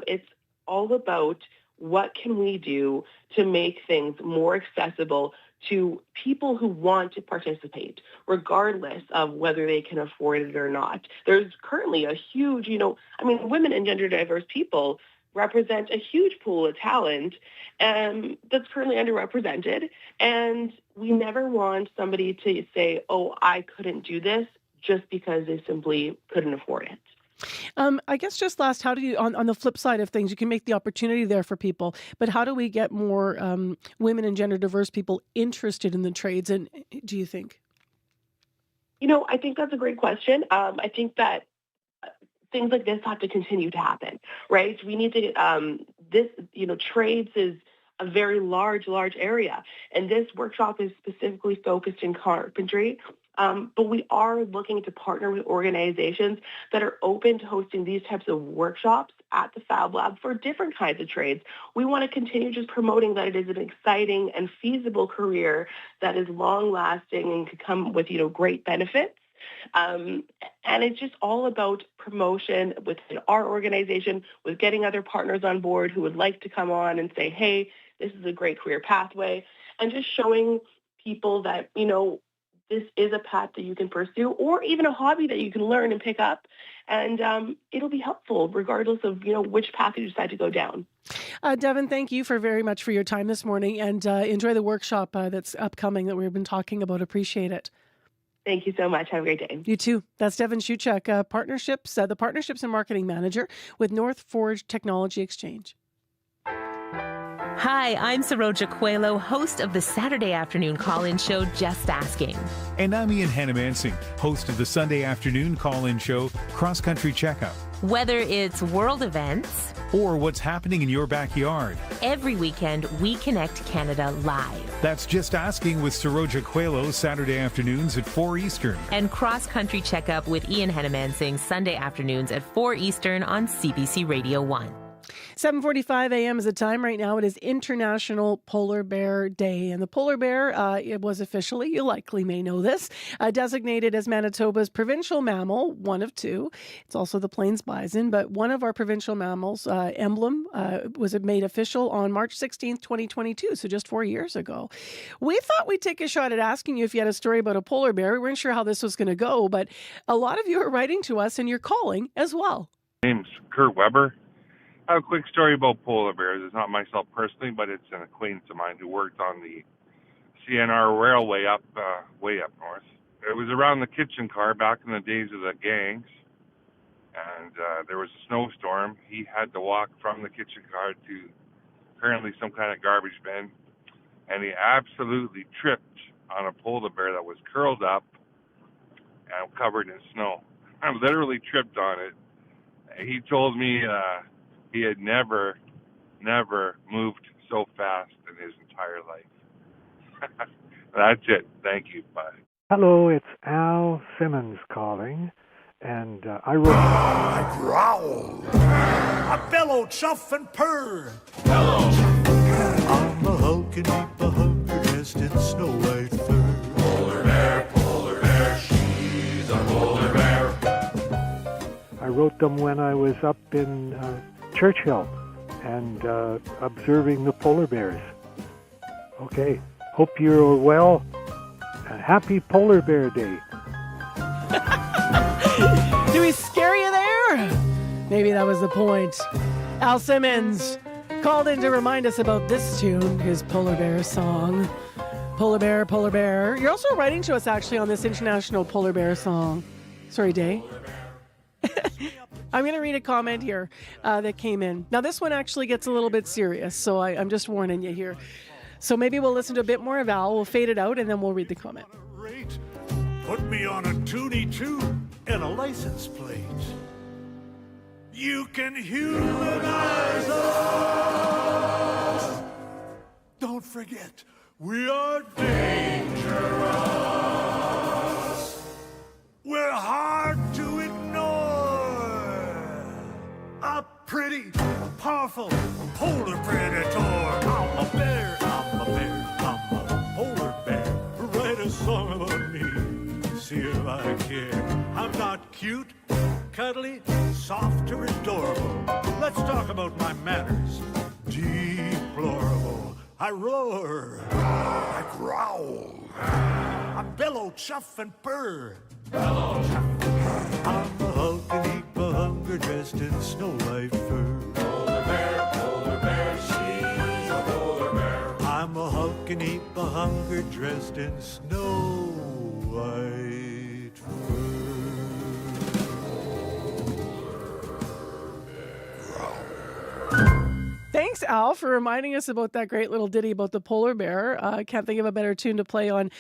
It's all about what can we do to make things more accessible to people who want to participate, regardless of whether they can afford it or not. There's currently a huge, women and gender diverse people represent a huge pool of talent that's currently underrepresented. And we never want somebody to say, oh, I couldn't do this just because they simply couldn't afford it. I guess just last, how do you, on the flip side of things, you can make the opportunity there for people, but how do we get more women and gender diverse people interested in the trades, and do you think? I think that's a great question. I think that things like this have to continue to happen, right? We need to, trades is a very large area, and this workshop is specifically focused in carpentry. But we are looking to partner with organizations that are open to hosting these types of workshops at the Fab Lab for different kinds of trades. We want to continue just promoting that it is an exciting and feasible career that is long-lasting and could come with, great benefits. And it's just all about promotion within our organization, with getting other partners on board who would like to come on and say, hey, this is a great career pathway, and just showing people that, this is a path that you can pursue, or even a hobby that you can learn and pick up. And it'll be helpful regardless of, which path you decide to go down. Devin, thank you very much for your time this morning, and enjoy the workshop that's upcoming that we've been talking about. Appreciate it. Thank you so much. Have a great day. You too. That's Devin Shuchuk, the Partnerships and Marketing Manager with North Forge Technology Exchange. Hi, I'm Saroja Coelho, host of the Saturday afternoon call-in show, Just Asking. And I'm Ian Hannamansing, host of the Sunday afternoon call-in show, Cross Country Checkup. Whether it's world events or what's happening in your backyard. Every weekend, we connect Canada live. That's Just Asking with Saroja Coelho, Saturday afternoons at 4 Eastern. And Cross Country Checkup with Ian Henemansing, Sunday afternoons at 4 Eastern on CBC Radio 1. 7:45 a.m. is the time right now. It is International Polar Bear Day. And the polar bear, it was officially, you likely may know this, designated as Manitoba's provincial mammal, one of two. It's also the plains bison, but one of our provincial mammals, emblem, was made official on March 16th, 2022, so just 4 years ago. We thought we'd take a shot at asking you if you had a story about a polar bear. We weren't sure how this was going to go, but a lot of you are writing to us and you're calling as well. My name's Kurt Weber. I have a quick story about polar bears. It's not myself personally, but it's an acquaintance of mine who worked on the CNR Railway way up north. It was around the kitchen car back in the days of the gangs, and there was a snowstorm. He had to walk from the kitchen car to apparently some kind of garbage bin, and he absolutely tripped on a polar bear that was curled up and covered in snow. I literally tripped on it. He told me he had never moved so fast in his entire life. That's it. Thank you. Bye. Hello, it's Al Simmons calling, and I wrote... I growl. I bellow, chuff, and purr. Bellow. I'm a hulking heap of hunger dressed in snow white fur. Polar bear, she's a polar bear. I wrote them when I was up in Churchill and observing the polar bears. Okay, hope you're well. Happy Polar Bear Day. Do we scare you there? Maybe that was the point. Al Simmons called in to remind us about this tune, his Polar Bear song. Polar Bear, Polar Bear. You're also writing to us actually on this International Polar Bear song. Sorry, Day. I'm going to read a comment here that came in. Now, this one actually gets a little bit serious, so I'm just warning you here. So maybe we'll listen to a bit more of Al, we'll fade it out, and then we'll read the comment. Put me on a toonie too and a license plate. You can humanize us. Don't forget, we are dangerous. We're hard to ignore. A pretty, powerful polar predator. I'm a bear, I'm a bear, I'm a polar bear. Write a song about me, see if I care. I'm not cute, cuddly, soft, or adorable. Let's talk about my manners. Deplorable. I roar. I growl. I bellow, chuff, and purr. Bellow, chuff. I'm a hulking heap of hunger dressed in snow white fur. Polar bear, she's a polar bear. I'm a hulking heap of hunger dressed in snow white fur. Thanks, Al, for reminding us about that great little ditty about the polar bear. I can't think of a better tune to play on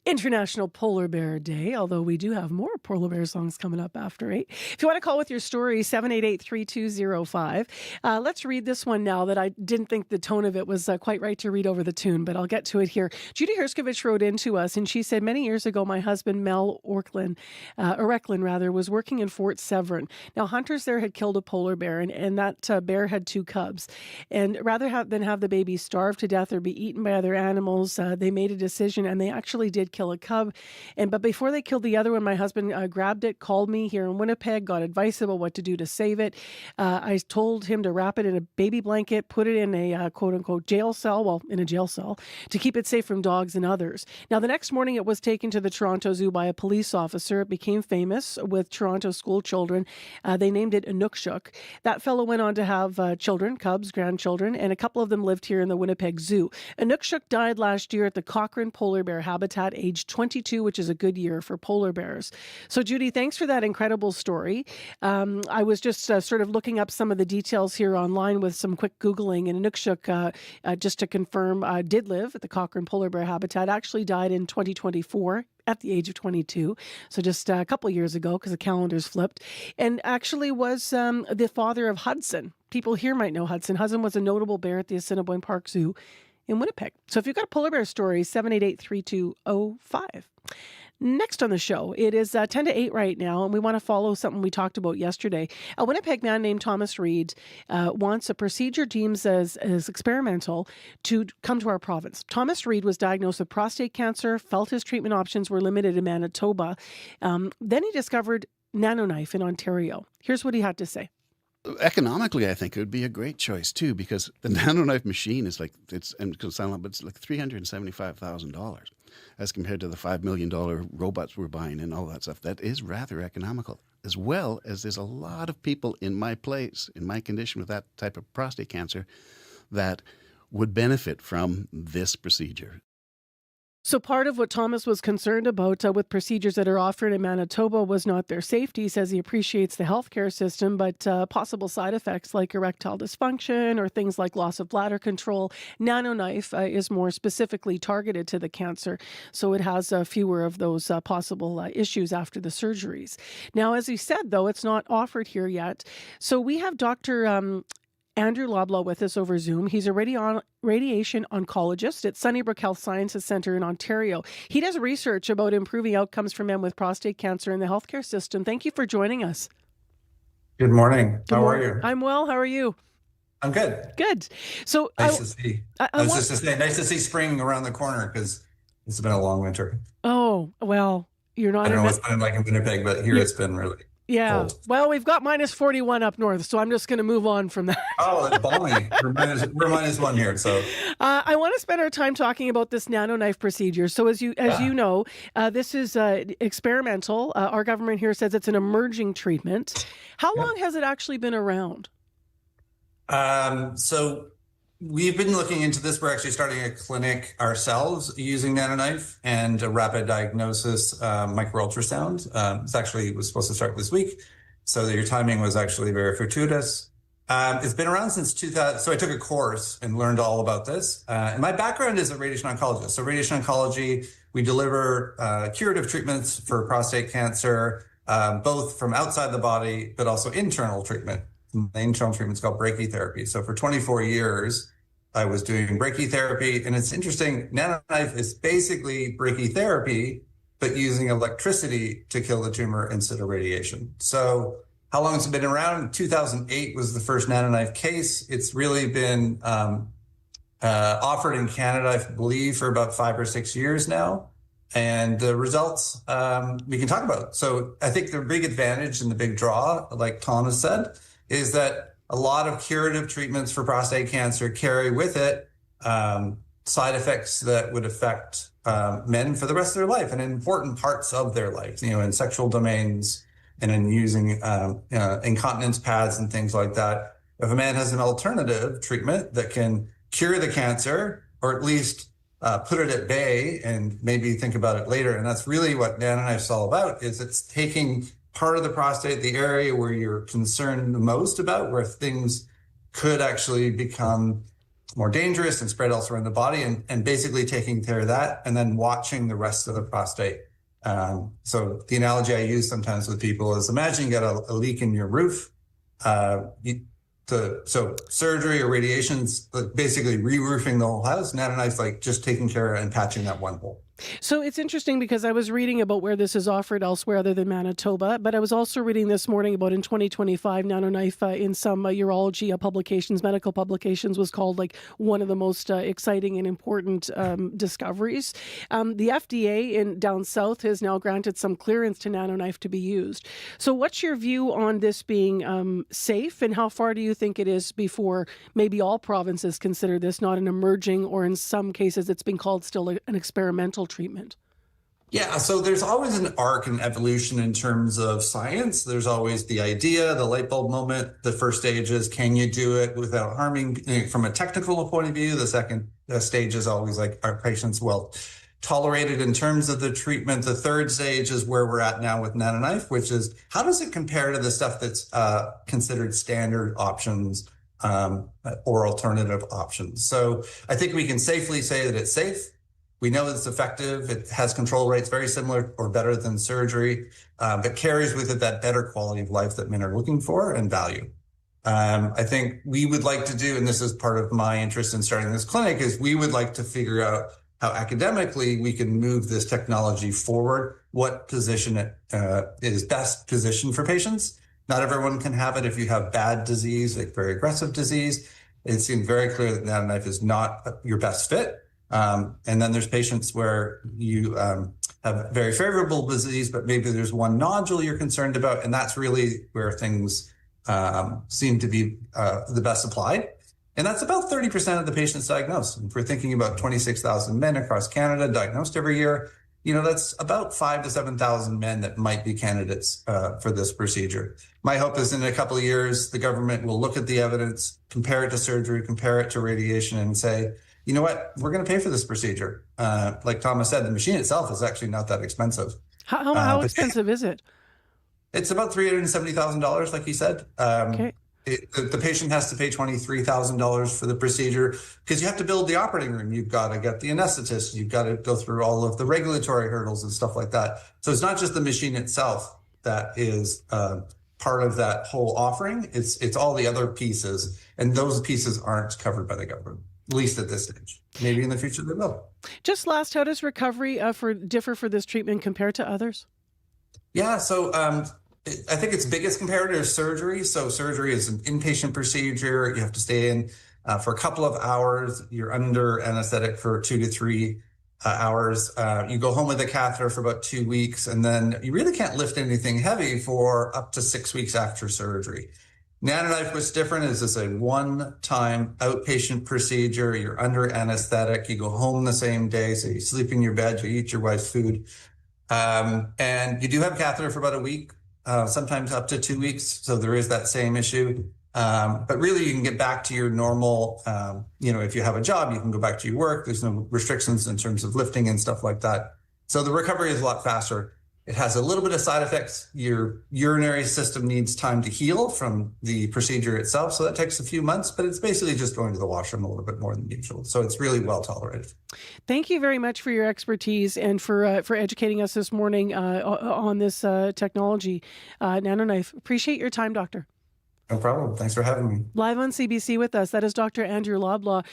International Polar Bear Day, although we do have more polar bear songs coming up after 8. If you want to call with your story, 788-3205. Let's read this one now that I didn't think the tone of it was quite right to read over the tune, but I'll get to it here. Judy Herskovich wrote into us, and she said, many years ago, my husband, Mel Orecklin, was working in Fort Severn. Now, hunters there had killed a polar bear, and that bear had 2 cubs. And rather than have the baby starve to death or be eaten by other animals, they made a decision, and they actually did kill a cub. But before they killed the other one, my husband grabbed it, called me here in Winnipeg, got advice about what to do to save it. I told him to wrap it in a baby blanket, put it in a quote-unquote jail cell, in a jail cell, to keep it safe from dogs and others. Now, the next morning, it was taken to the Toronto Zoo by a police officer. It became famous with Toronto school children. They named it Inukshuk. That fellow went on to have children, cubs, grandchildren, children, and a couple of them lived here in the Winnipeg Zoo. Inukshuk died last year at the Cochrane Polar Bear Habitat, aged 22, which is a good year for polar bears. So, Judy, thanks for that incredible story. I was just sort of looking up some of the details here online with some quick Googling, and Inukshuk, just to confirm, did live at the Cochrane Polar Bear Habitat, actually died in 2024 at the age of 22, so just a couple years ago because the calendar's flipped, and actually was the father of Hudson. People here might know Hudson. Hudson was a notable bear at the Assiniboine Park Zoo in Winnipeg. So if you've got a polar bear story, 788-3205. Next on the show, it is 10 to 8 right now, and we want to follow something we talked about yesterday. A Winnipeg man named Thomas Reid wants a procedure deemed as experimental to come to our province. Thomas Reid was diagnosed with prostate cancer, felt his treatment options were limited in Manitoba. Then he discovered Nano Knife in Ontario. Here's what he had to say. Economically, I think it would be a great choice too, because the Nano Knife machine is like, it's like $375,000 as compared to the $5 million robots we're buying and all that stuff. That is rather economical, as well as there's a lot of people in my place, in my condition with that type of prostate cancer, that would benefit from this procedure. So part of what Thomas was concerned about with procedures that are offered in Manitoba was not their safety. He says he appreciates the healthcare system, but possible side effects like erectile dysfunction or things like loss of bladder control. Nano Knife is more specifically targeted to the cancer, so it has fewer of those possible issues after the surgeries. Now, as he said, though, it's not offered here yet. So we have Dr. Andrew Loblaw with us over Zoom. He's a radiation oncologist at Sunnybrook Health Sciences Centre in Ontario. He does research about improving outcomes for men with prostate cancer in the healthcare system. Thank you for joining us. Good morning. How are you? I'm well. How are you? I'm good. Good. So nice to see. I was just to say, nice to see spring around the corner because it's been a long winter. Oh, well, you're not. I don't know what's been like in Winnipeg, but here it's been really. Yeah. cold. Well, we've got minus 41 up north, so I'm just going to move on from that. Oh, it's balmy. We're minus one here. So I want to spend our time talking about this Nano Knife procedure. So as you know, this is experimental. Our government here says it's an emerging treatment. How long has it actually been around? So we've been looking into this. We're actually starting a clinic ourselves using Nano Knife and a rapid diagnosis micro ultrasound. It was supposed to start this week, so your timing was actually very fortuitous. It's been around since 2000. So I took a course and learned all about this. And my background is a radiation oncologist. So radiation oncology, we deliver curative treatments for prostate cancer, both from outside the body, but also internal treatment. The internal treatment is called brachytherapy. So for 24 years, I was doing brachytherapy. And it's interesting, Nano Knife is basically brachytherapy, but using electricity to kill the tumor instead of radiation. So how long has it been around? 2008 was the first Nano Knife case. It's really been offered in Canada, I believe, for about 5 or 6 years now. And the results we can talk about. So I think the big advantage and the big draw, like Tom has said, is that a lot of curative treatments for prostate cancer carry with it side effects that would affect men for the rest of their life and in important parts of their life, in sexual domains and in using incontinence pads and things like that. If a man has an alternative treatment that can cure the cancer or at least put it at bay and maybe think about it later, and that's really what Nano Knife's all about, is it's taking part of the prostate, the area where you're concerned the most about, where things could actually become more dangerous and spread elsewhere in the body, and basically taking care of that and then watching the rest of the prostate. So the analogy I use sometimes with people is, imagine you got a leak in your roof. So surgery or radiation's basically re-roofing the whole house. Nano Knife's like just taking care of and patching that one hole. So it's interesting because I was reading about where this is offered elsewhere other than Manitoba, but I was also reading this morning about in 2025, Nano Knife in some urology publications, medical publications, was called like one of the most exciting and important discoveries. The FDA down south has now granted some clearance to Nano Knife to be used. So what's your view on this being safe, and how far do you think it is before maybe all provinces consider this not an emerging, or in some cases it's been called still an experimental treatment? Yeah, so there's always an arc and evolution in terms of science. There's always the idea, the light bulb moment. The first stage is, can you do it without harming from a technical point of view? The second stage is always like, are patients well tolerated in terms of the treatment? The third stage is where we're at now with Nano Knife, which is how does it compare to the stuff that's considered standard options or alternative options? So I think we can safely say that it's safe. We know it's effective. It has control rates very similar or better than surgery, but carries with it that better quality of life that men are looking for and value. I think we would like to do, and this is part of my interest in starting this clinic, is we would like to figure out how academically we can move this technology forward, what position it is best positioned for patients. Not everyone can have it if you have bad disease, like very aggressive disease. It seemed very clear that Nano Knife is not your best fit. And then there's patients where you have very favorable disease, but maybe there's one nodule you're concerned about, and that's really where things seem to be the best applied. And that's about 30% of the patients diagnosed. If we're thinking about 26,000 men across Canada diagnosed every year, that's about 5,000 to 7,000 men that might be candidates for this procedure. My hope is in a couple of years, the government will look at the evidence, compare it to surgery, compare it to radiation, and say, you know what, we're going to pay for this procedure. Like Thomas said, the machine itself is actually not that expensive. How expensive is it? It's about $370,000, like he said. Okay. The patient has to pay $23,000 for the procedure because you have to build the operating room. You've got to get the anesthetist. You've got to go through all of the regulatory hurdles and stuff like that. So it's not just the machine itself that is part of that whole offering. It's all the other pieces, and those pieces aren't covered by the government, at least at this stage. Maybe in the future they will. Just last, how does recovery differ for this treatment compared to others? Yeah, so I think its biggest comparator is surgery. So surgery is an inpatient procedure. You have to stay in for a couple of hours. You're under anesthetic for 2 to 3 hours. You go home with a catheter for about 2 weeks, and then you really can't lift anything heavy for up to 6 weeks after surgery. Nano Knife, what's different is it's a one-time outpatient procedure. You're under anesthetic. You go home the same day. So you sleep in your bed, you eat your wife's food. And you do have a catheter for about a week, sometimes up to 2 weeks. So there is that same issue. But really you can get back to your normal, if you have a job, you can go back to your work. There's no restrictions in terms of lifting and stuff like that. So the recovery is a lot faster. It has a little bit of side effects. Your urinary system needs time to heal from the procedure itself. So that takes a few months, but it's basically just going to the washroom a little bit more than usual. So it's really well tolerated. Thank you very much for your expertise and for educating us this morning on this technology, Nano Knife. Appreciate your time, Doctor. No problem. Thanks for having me. Live on CBC with us, that is Dr. Andrew Loblaw,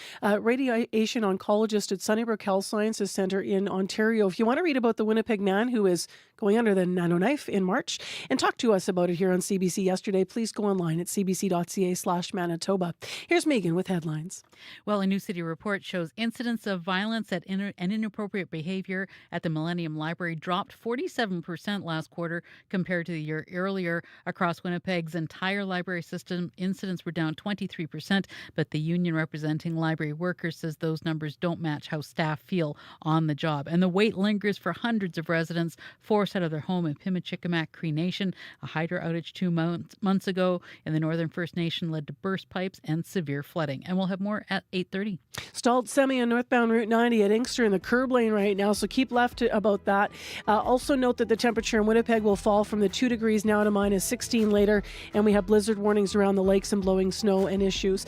radiation oncologist at Sunnybrook Health Sciences Centre in Ontario. If you want to read about the Winnipeg man who is going under the Nano Knife in March and talk to us about it here on CBC yesterday, please go online at cbc.ca/Manitoba. Here's Megan with headlines. Well, a New City report shows incidents of violence and inappropriate behavior at the Millennium Library dropped 47% last quarter compared to the year earlier. Across Winnipeg's entire library system, incidents were down 23%, but the union representing library workers says those numbers don't match how staff feel on the job. And the wait lingers for hundreds of residents forced out of their home in Pimachikamak, Cree Nation. A hydro outage 2 months ago in the Northern First Nation led to burst pipes and severe flooding. And we'll have more at 8:30. Stalled semi on northbound Route 90 at Inkster in the curb lane right now, so keep left about that. Also note that the temperature in Winnipeg will fall from the 2 degrees now to minus 16 later, and we have blizzard warnings around the lakes and blowing snow and issues.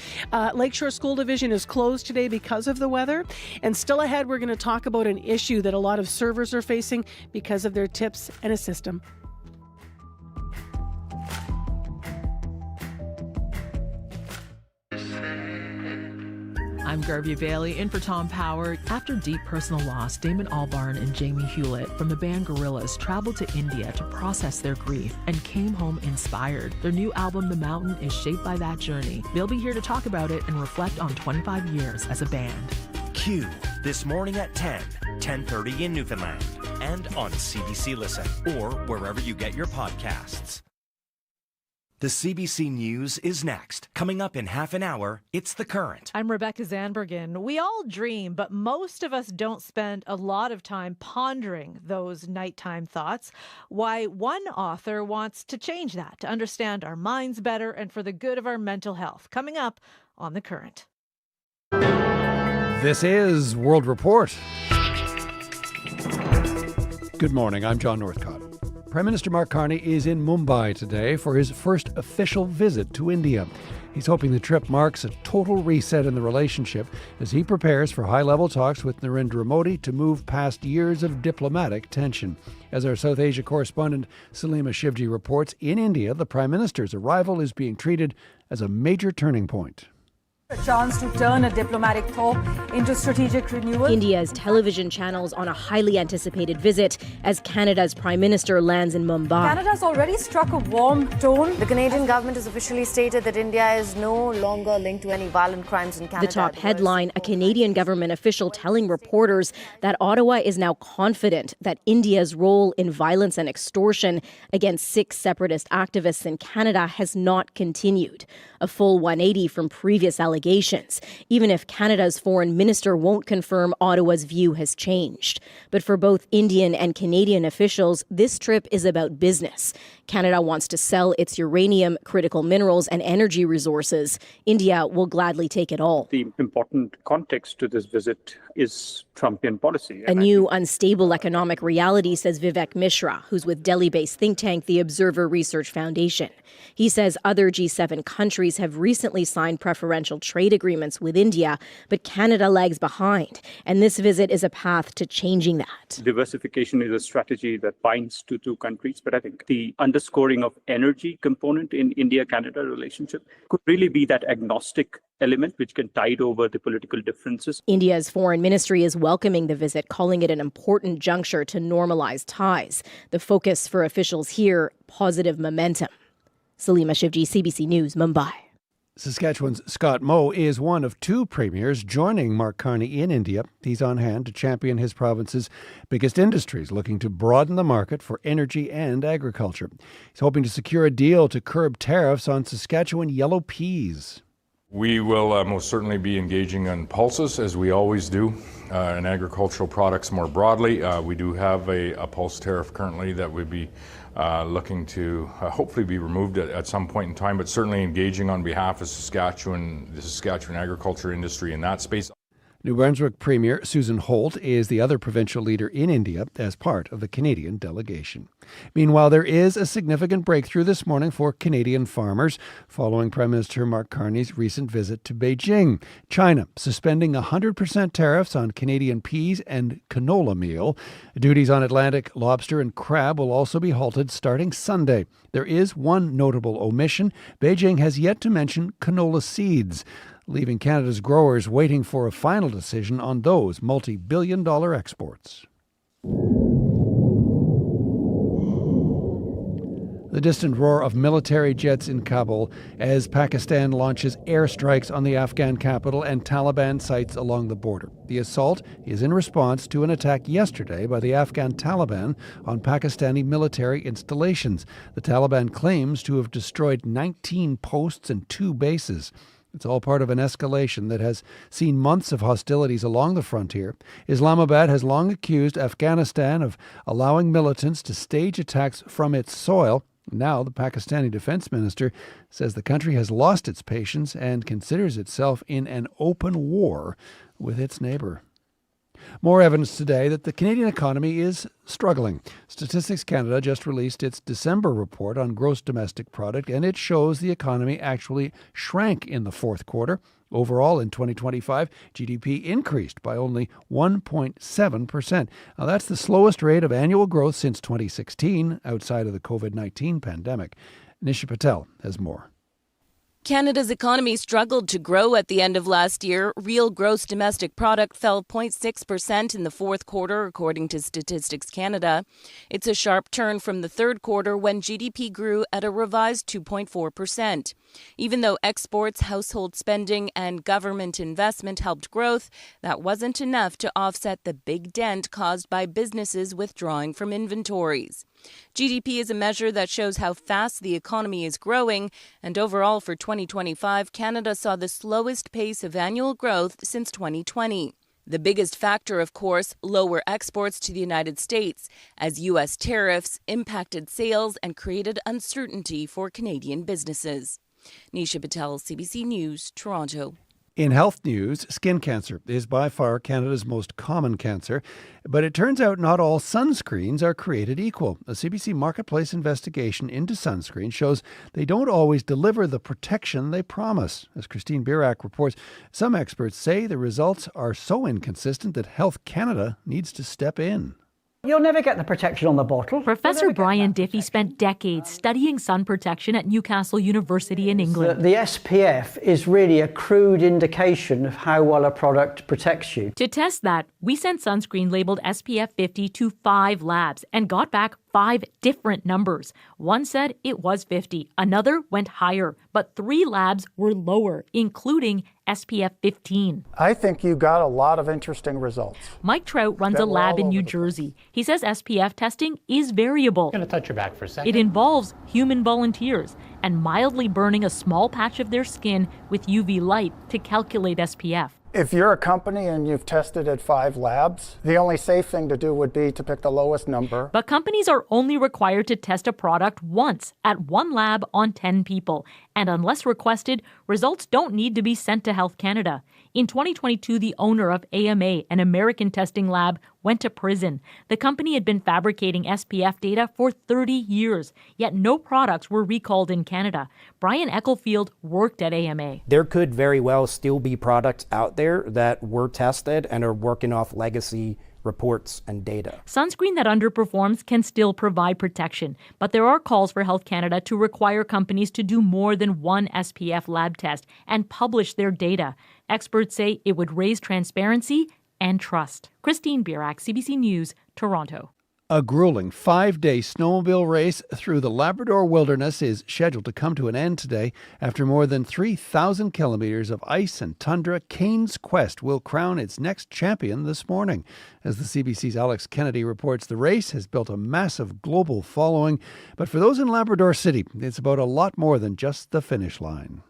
Lakeshore School Division is closed today because of the weather, and still ahead we're going to talk about an issue that a lot of servers are facing because of their tips and a system. I'm Garvey Bailey, in for Tom Power. After deep personal loss, Damon Albarn and Jamie Hewlett from the band Gorillaz traveled to India to process their grief and came home inspired. Their new album, The Mountain, is shaped by that journey. They'll be here to talk about it and reflect on 25 years as a band. Q, this morning at 10:30 in Newfoundland, and on CBC Listen, or wherever you get your podcasts. The CBC News is next. Coming up in half an hour, it's The Current. I'm Rebecca Zanbergen. We all dream, but most of us don't spend a lot of time pondering those nighttime thoughts. Why one author wants to change that, to understand our minds better and for the good of our mental health. Coming up on The Current. This is World Report. Good morning, I'm John Northcott. Prime Minister Mark Carney is in Mumbai today for his first official visit to India. He's hoping the trip marks a total reset in the relationship as he prepares for high-level talks with Narendra Modi to move past years of diplomatic tension. As our South Asia correspondent Salima Shivji reports, in India, the Prime Minister's arrival is being treated as a major turning point. A chance to turn a diplomatic talk into strategic renewal. India's television channels on a highly anticipated visit as Canada's Prime Minister lands in Mumbai. Canada's already struck a warm tone. The Canadian government has officially stated that India is no longer linked to any violent crimes in Canada. The top headline, a Canadian government official telling reporters that Ottawa is now confident that India's role in violence and extortion against 6 separatist activists in Canada has not continued. A full 180 from previous allegations, even if Canada's foreign minister won't confirm Ottawa's view has changed. But for both Indian and Canadian officials, this trip is about business. Canada wants to sell its uranium, critical minerals, and energy resources. India will gladly take it all. The important context to this visit is Trumpian policy. A new unstable economic reality, says Vivek Mishra, who's with Delhi-based think tank the Observer Research Foundation. He says other G7 countries have recently signed preferential trade agreements with India, but Canada lags behind. And this visit is a path to changing that. Diversification is a strategy that binds to two countries, but I think the underscoring of energy component in India-Canada relationship could really be that agnostic element which can tide over the political differences. India's foreign ministry is welcoming the visit, calling it an important juncture to normalize ties. The focus for officials here, positive momentum. Salima Shivji, CBC News, Mumbai. Saskatchewan's Scott Moe is one of 2 premiers joining Mark Carney in India. He's on hand to champion his province's biggest industries, looking to broaden the market for energy and agriculture. He's hoping to secure a deal to curb tariffs on Saskatchewan yellow peas. We will most certainly be engaging on pulses, as we always do, and agricultural products more broadly. We do have a pulse tariff currently that would be looking to hopefully be removed at some point in time, but certainly engaging on behalf of Saskatchewan, the Saskatchewan agriculture industry in that space. New Brunswick Premier Susan Holt is the other provincial leader in India as part of the Canadian delegation. Meanwhile, there is a significant breakthrough this morning for Canadian farmers following Prime Minister Mark Carney's recent visit to Beijing. China suspending 100% tariffs on Canadian peas and canola meal. Duties on Atlantic lobster and crab will also be halted starting Sunday. There is one notable omission. Beijing has yet to mention canola seeds, leaving Canada's growers waiting for a final decision on those multi-billion-dollar exports. The distant roar of military jets in Kabul as Pakistan launches airstrikes on the Afghan capital and Taliban sites along the border. The assault is in response to an attack yesterday by the Afghan Taliban on Pakistani military installations. The Taliban claims to have destroyed 19 posts and 2 bases. It's all part of an escalation that has seen months of hostilities along the frontier. Islamabad has long accused Afghanistan of allowing militants to stage attacks from its soil. Now, the Pakistani defense minister says the country has lost its patience and considers itself in an open war with its neighbor. More evidence today that the Canadian economy is struggling. Statistics Canada just released its December report on gross domestic product, and it shows the economy actually shrank in the fourth quarter. Overall, in 2025, GDP increased by only 1.7%. Now, that's the slowest rate of annual growth since 2016, outside of the COVID-19 pandemic. Nisha Patel has more. Canada's economy struggled to grow at the end of last year. Real gross domestic product fell 0.6% in the fourth quarter, according to Statistics Canada. It's a sharp turn from the third quarter when GDP grew at a revised 2.4%. Even though exports, household spending, and government investment helped growth, that wasn't enough to offset the big dent caused by businesses withdrawing from inventories. GDP is a measure that shows how fast the economy is growing, and overall for 2025, Canada saw the slowest pace of annual growth since 2020. The biggest factor, of course, lower exports to the United States, as U.S. tariffs impacted sales and created uncertainty for Canadian businesses. Nisha Patel, CBC News, Toronto. In health news, skin cancer is by far Canada's most common cancer, but it turns out not all sunscreens are created equal. A CBC Marketplace investigation into sunscreen shows they don't always deliver the protection they promise. As Christine Bierak reports, some experts say the results are so inconsistent that Health Canada needs to step in. You'll never get the protection on the bottle. Professor Brian Diffie spent decades studying sun protection at Newcastle University in England. The SPF is really a crude indication of how well a product protects you. To test that, we sent sunscreen labeled SPF 50 to 5 labs and got back 5 different numbers. One said it was 50, another went higher, but 3 labs were lower, including SPF 15. I think you got a lot of interesting results. Mike Trout runs a lab in New Jersey. He says SPF testing is variable. I'm going to touch your back for a second. It involves human volunteers and mildly burning a small patch of their skin with UV light to calculate SPF. If you're a company and you've tested at 5 labs, the only safe thing to do would be to pick the lowest number. But companies are only required to test a product once at 1 lab on 10 people. And unless requested, results don't need to be sent to Health Canada. In 2022, the owner of AMA, an American testing lab, went to prison. The company had been fabricating SPF data for 30 years, yet no products were recalled in Canada. Brian Ecclefield worked at AMA. There could very well still be products out there that were tested and are working off legacy reports and data. Sunscreen that underperforms can still provide protection, but there are calls for Health Canada to require companies to do more than 1 SPF lab test and publish their data. Experts say it would raise transparency and trust. Christine Bierak, CBC News, Toronto. A grueling 5-day snowmobile race through the Labrador wilderness is scheduled to come to an end today. After more than 3,000 kilometers of ice and tundra, Cane's Quest will crown its next champion this morning. As the CBC's Alex Kennedy reports, the race has built a massive global following. But for those in Labrador City, it's about a lot more than just the finish line.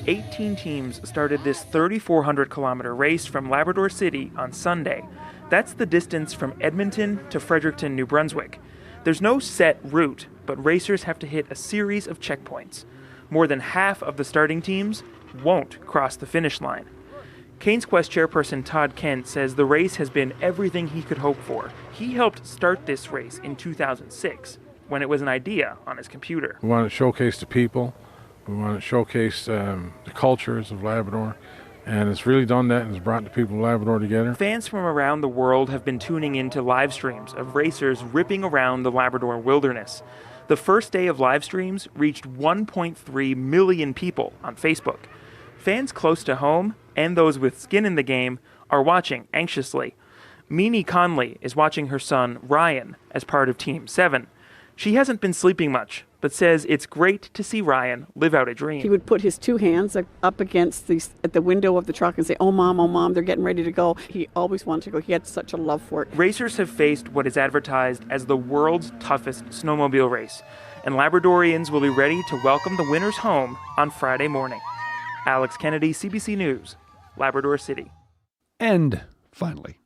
18 teams started this 3,400-kilometer race from Labrador City on Sunday. That's the distance from Edmonton to Fredericton, New Brunswick. There's no set route, but racers have to hit a series of checkpoints. More than half of the starting teams won't cross the finish line. Cane's Quest chairperson Todd Kent says the race has been everything he could hope for. He helped start this race in 2006, when it was an idea on his computer. We want to showcase the people. We want to showcase the cultures of Labrador, and it's really done that and it's brought the people of Labrador together. Fans from around the world have been tuning into live streams of racers ripping around the Labrador wilderness. The first day of live streams reached 1.3 million people on Facebook. Fans close to home and those with skin in the game are watching anxiously. Meanie Conley is watching her son Ryan as part of Team 7. She hasn't been sleeping much, but says it's great to see Ryan live out a dream. He would put his 2 hands up against at the window of the truck and say, oh mom, they're getting ready to go. He always wanted to go. He had such a love for it. Racers have faced what is advertised as the world's toughest snowmobile race, and Labradorians will be ready to welcome the winners home on Friday morning. Alex Kennedy, CBC News, Labrador City. And finally,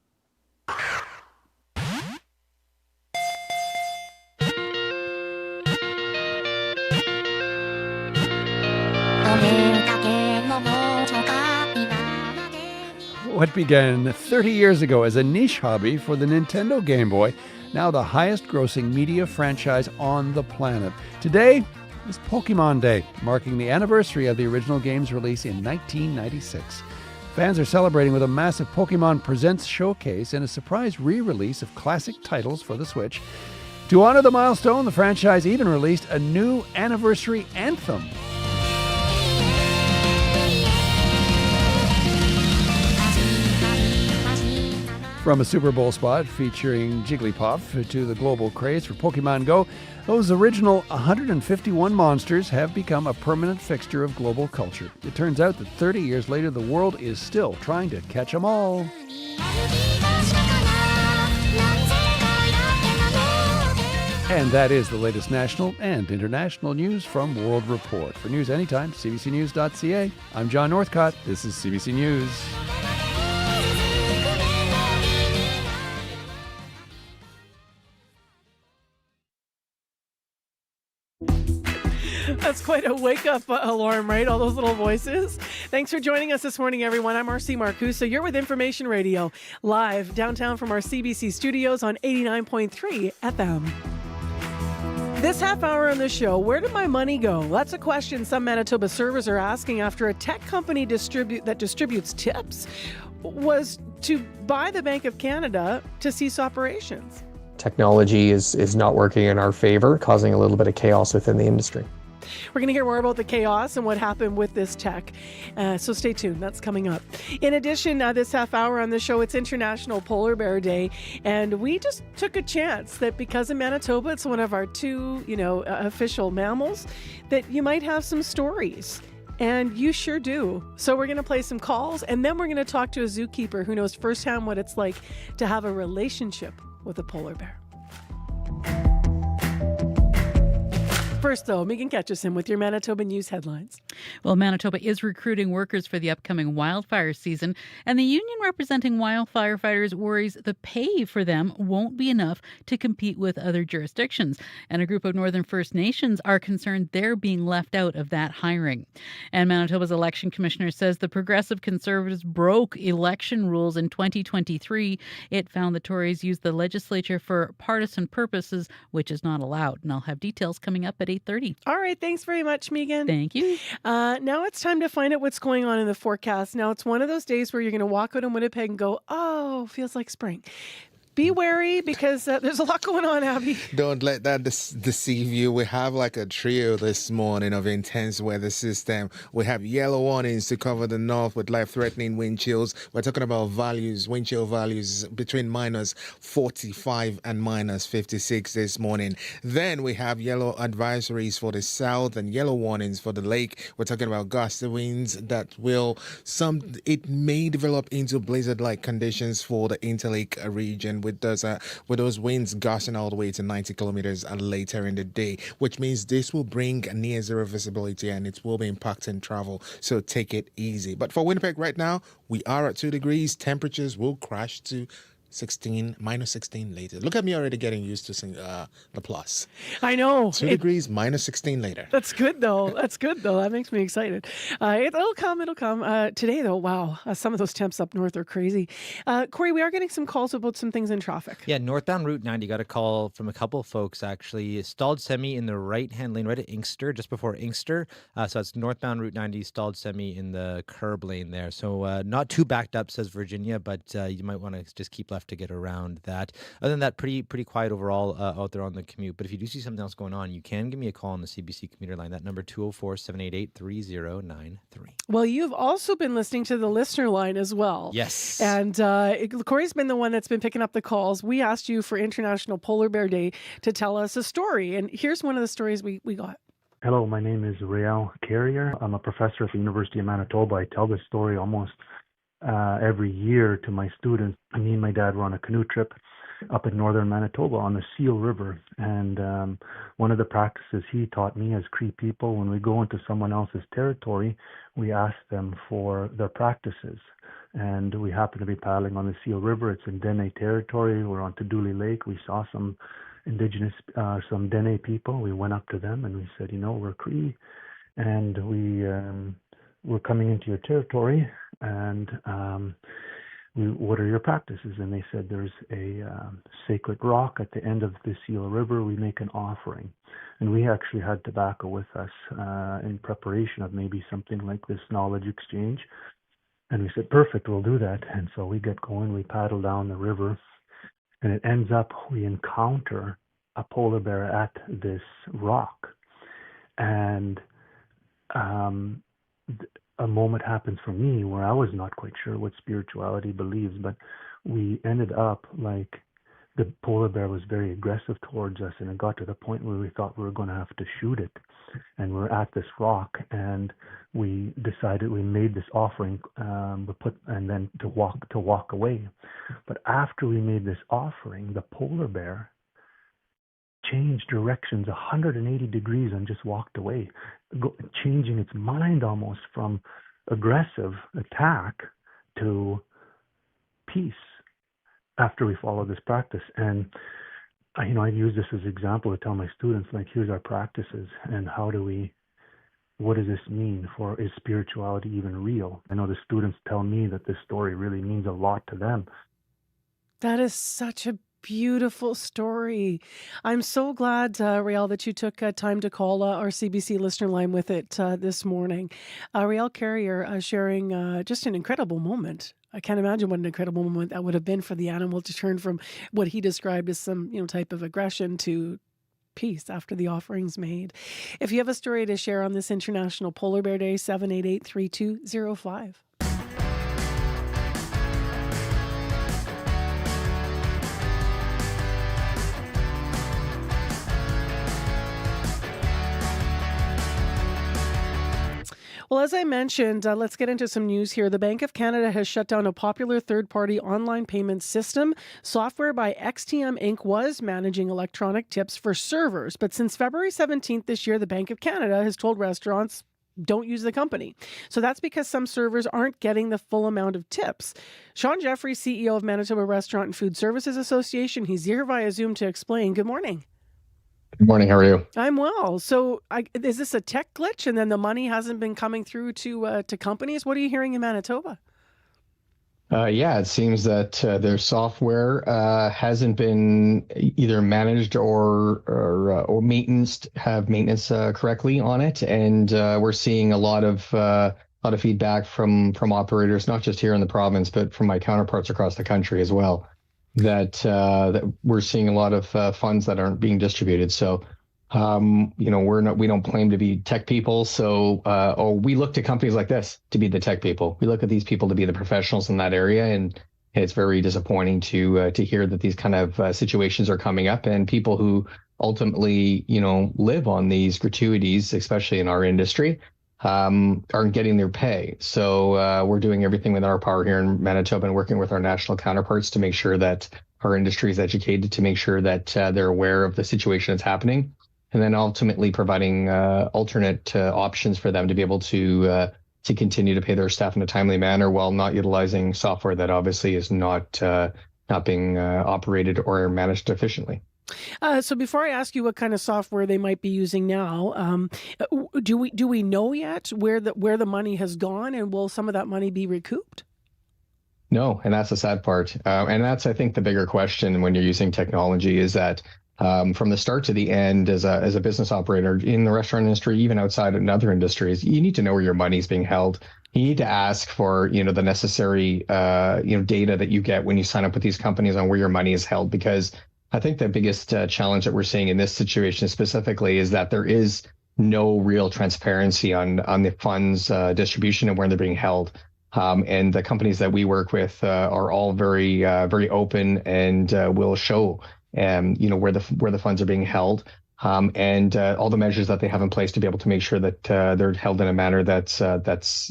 what began 30 years ago as a niche hobby for the Nintendo Game Boy, now the highest-grossing media franchise on the planet. Today is Pokemon Day, marking the anniversary of the original game's release in 1996. Fans are celebrating with a massive Pokemon Presents showcase and a surprise re-release of classic titles for the Switch. To honor the milestone, the franchise even released a new anniversary anthem. From a Super Bowl spot featuring Jigglypuff to the global craze for Pokemon Go, those original 151 monsters have become a permanent fixture of global culture. It turns out that 30 years later, the world is still trying to catch them all. And that is the latest national and international news from World Report. For news anytime, cbcnews.ca. I'm John Northcott. This is CBC News. That's quite a wake-up alarm, right? All those little voices. Thanks for joining us this morning, everyone. I'm RC Marcusa. You're with Information Radio, live downtown from our CBC studios on 89.3 FM. This half hour on the show, where did my money go? That's a question some Manitoba servers are asking after a tech company that distributes tips was to buy the Bank of Canada to cease operations. Technology is not working in our favor, causing a little bit of chaos within the industry. We're going to hear more about the chaos and what happened with this tech. So stay tuned. That's coming up. In addition, this half hour on the show, it's International Polar Bear Day. And we just took a chance that because in Manitoba, it's one of our two, official mammals, that you might have some stories. And you sure do. So we're going to play some calls, and then we're going to talk to a zookeeper who knows firsthand what it's like to have a relationship with a polar bear. First, though, Megan Ketchison with your Manitoba News headlines. Well, Manitoba is recruiting workers for the upcoming wildfire season, and the union representing wildfire fighters worries the pay for them won't be enough to compete with other jurisdictions. And a group of Northern First Nations are concerned they're being left out of that hiring. And Manitoba's election commissioner says the Progressive Conservatives broke election rules in 2023. It found the Tories used the legislature for partisan purposes, which is not allowed. And I'll have details coming up at 8:30. All right. Thanks very much, Megan. Thank you. Now it's time to find out what's going on in the forecast. Now, it's one of those days where you're going to walk out in Winnipeg and go, oh, feels like spring. Be wary because there's a lot going on, Abby. Don't let that deceive you. We have like a trio this morning of intense weather system. We have yellow warnings to cover the north with life-threatening wind chills. We're talking about wind chill values between minus 45 and minus 56 this morning. Then we have yellow advisories for the south and yellow warnings for the lake. We're talking about gusty winds that it may develop into blizzard-like conditions for the interlake region, with those winds gusting all the way to 90 kilometers later in the day, which means this will bring near zero visibility and it will be impacting travel. So take it easy. But for Winnipeg right now, we are at 2 degrees. Temperatures will crash to minus 16 later. Look at me already getting used to the plus. I know. 2 degrees, minus 16 later. That's good, though. That makes me excited. It'll come. Today, though, wow. Some of those temps up north are crazy. Corey, we are getting some calls about some things in traffic. Yeah, northbound Route 90 got a call from a couple of folks, actually. Stalled semi in the right-hand lane, right at Inkster, just before Inkster. So it's northbound Route 90, stalled semi in the curb lane there. So not too backed up, says Virginia, but you might want to just keep left to get around that. Other than that, pretty quiet overall out there on the commute. But if you do see something else going on, you can give me a call on the CBC commuter line. That number 204-788-3093. Well, you've also been listening to the listener line as well. Yes. And Corey's been the one that's been picking up the calls. We asked you for International Polar Bear Day to tell us a story. And here's one of the stories we got. Hello, my name is Rael Carrier. I'm a professor at the University of Manitoba. I tell this story almost every year to my students. Me and my dad were on a canoe trip up in northern Manitoba on the Seal River, and one of the practices he taught me as Cree people, when we go into someone else's territory, we ask them for their practices. And we happened to be paddling on the Seal River. It's in Dene territory. We're on Dooley Lake. We saw some indigenous, some Dene people. We went up to them and we said, we're Cree, and we're coming into your territory, and what are your practices? And they said, there's a sacred rock at the end of the Seal River. We make an offering. And we actually had tobacco with us in preparation of maybe something like this knowledge exchange. And we said, perfect, we'll do that. And so we get going, we paddle down the river, and it ends up, we encounter a polar bear at this rock. And a moment happens for me where I was not quite sure what spirituality believes, but we ended up like the polar bear was very aggressive towards us, and it got to the point where we thought we were going to have to shoot it. And we're at this rock, and we decided, we made this offering, and then to walk away. But after we made this offering, the polar bear changed directions 180 degrees and just walked away, changing its mind almost from aggressive attack to peace after we follow this practice. And I use this as an example to tell my students, like, here's our practices, and what does this mean? Is spirituality even real? I know the students tell me that this story really means a lot to them. That is such a beautiful story. I'm so glad, Riel, that you took time to call our CBC listener line with it this morning. Riel Carrier sharing just an incredible moment. I can't imagine what an incredible moment that would have been for the animal to turn from what he described as some type of aggression to peace after the offerings made. If you have a story to share on this International Polar Bear Day, 788-3205. Well, as I mentioned, let's get into some news here. The Bank of Canada has shut down a popular third-party online payment system. Software by XTM Inc. was managing electronic tips for servers. But since February 17th this year, the Bank of Canada has told restaurants, don't use the company. So that's because some servers aren't getting the full amount of tips. Sean Jeffrey, CEO of Manitoba Restaurant and Food Services Association, he's here via Zoom to explain. Good morning. Good morning. How are you? I'm well. So is this a tech glitch and then the money hasn't been coming through to companies? What are you hearing in Manitoba? Yeah, it seems that their software hasn't been either managed or maintenance correctly on it, and we're seeing a lot of feedback from operators, not just here in the province, but from my counterparts across the country as well. That we're seeing a lot of funds that aren't being distributed. So, we don't claim to be tech people. So, we look to companies like this to be the tech people. We look at these people to be the professionals in that area, and it's very disappointing to hear that these kind of situations are coming up, and people who ultimately, live on these gratuities, especially in our industry, aren't getting their pay. So we're doing everything within our power here in Manitoba and working with our national counterparts to make sure that our industry is educated, to make sure that they're aware of the situation that's happening, and then ultimately providing alternate options for them to be able to continue to pay their staff in a timely manner while not utilizing software that obviously is not being operated or managed efficiently. So before I ask you what kind of software they might be using now, do we know yet where the money has gone, and will some of that money be recouped? No, and that's the sad part. And that's, I think, the bigger question when you're using technology is that from the start to the end, as a business operator in the restaurant industry, even outside in other industries, you need to know where your money is being held. You need to ask for, the necessary, data that you get when you sign up with these companies on where your money is held, because I think the biggest challenge that we're seeing in this situation specifically is that there is no real transparency on the funds distribution and where they're being held. And the companies that we work with are all very, very open and will show, where the funds are being held, and all the measures that they have in place to be able to make sure that they're held in a manner that's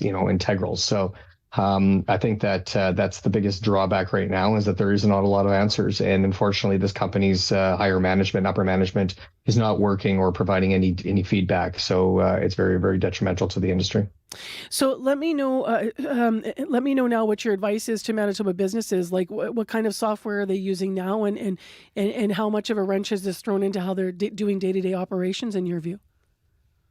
integral. So I think that that's the biggest drawback right now, is that there isn't a lot of answers. And unfortunately, this company's higher management, upper management is not working or providing any feedback. So it's very, very detrimental to the industry. So let me know now what your advice is to Manitoba businesses. Like what kind of software are they using now, and how much of a wrench has this thrown into how they're doing day-to-day operations in your view?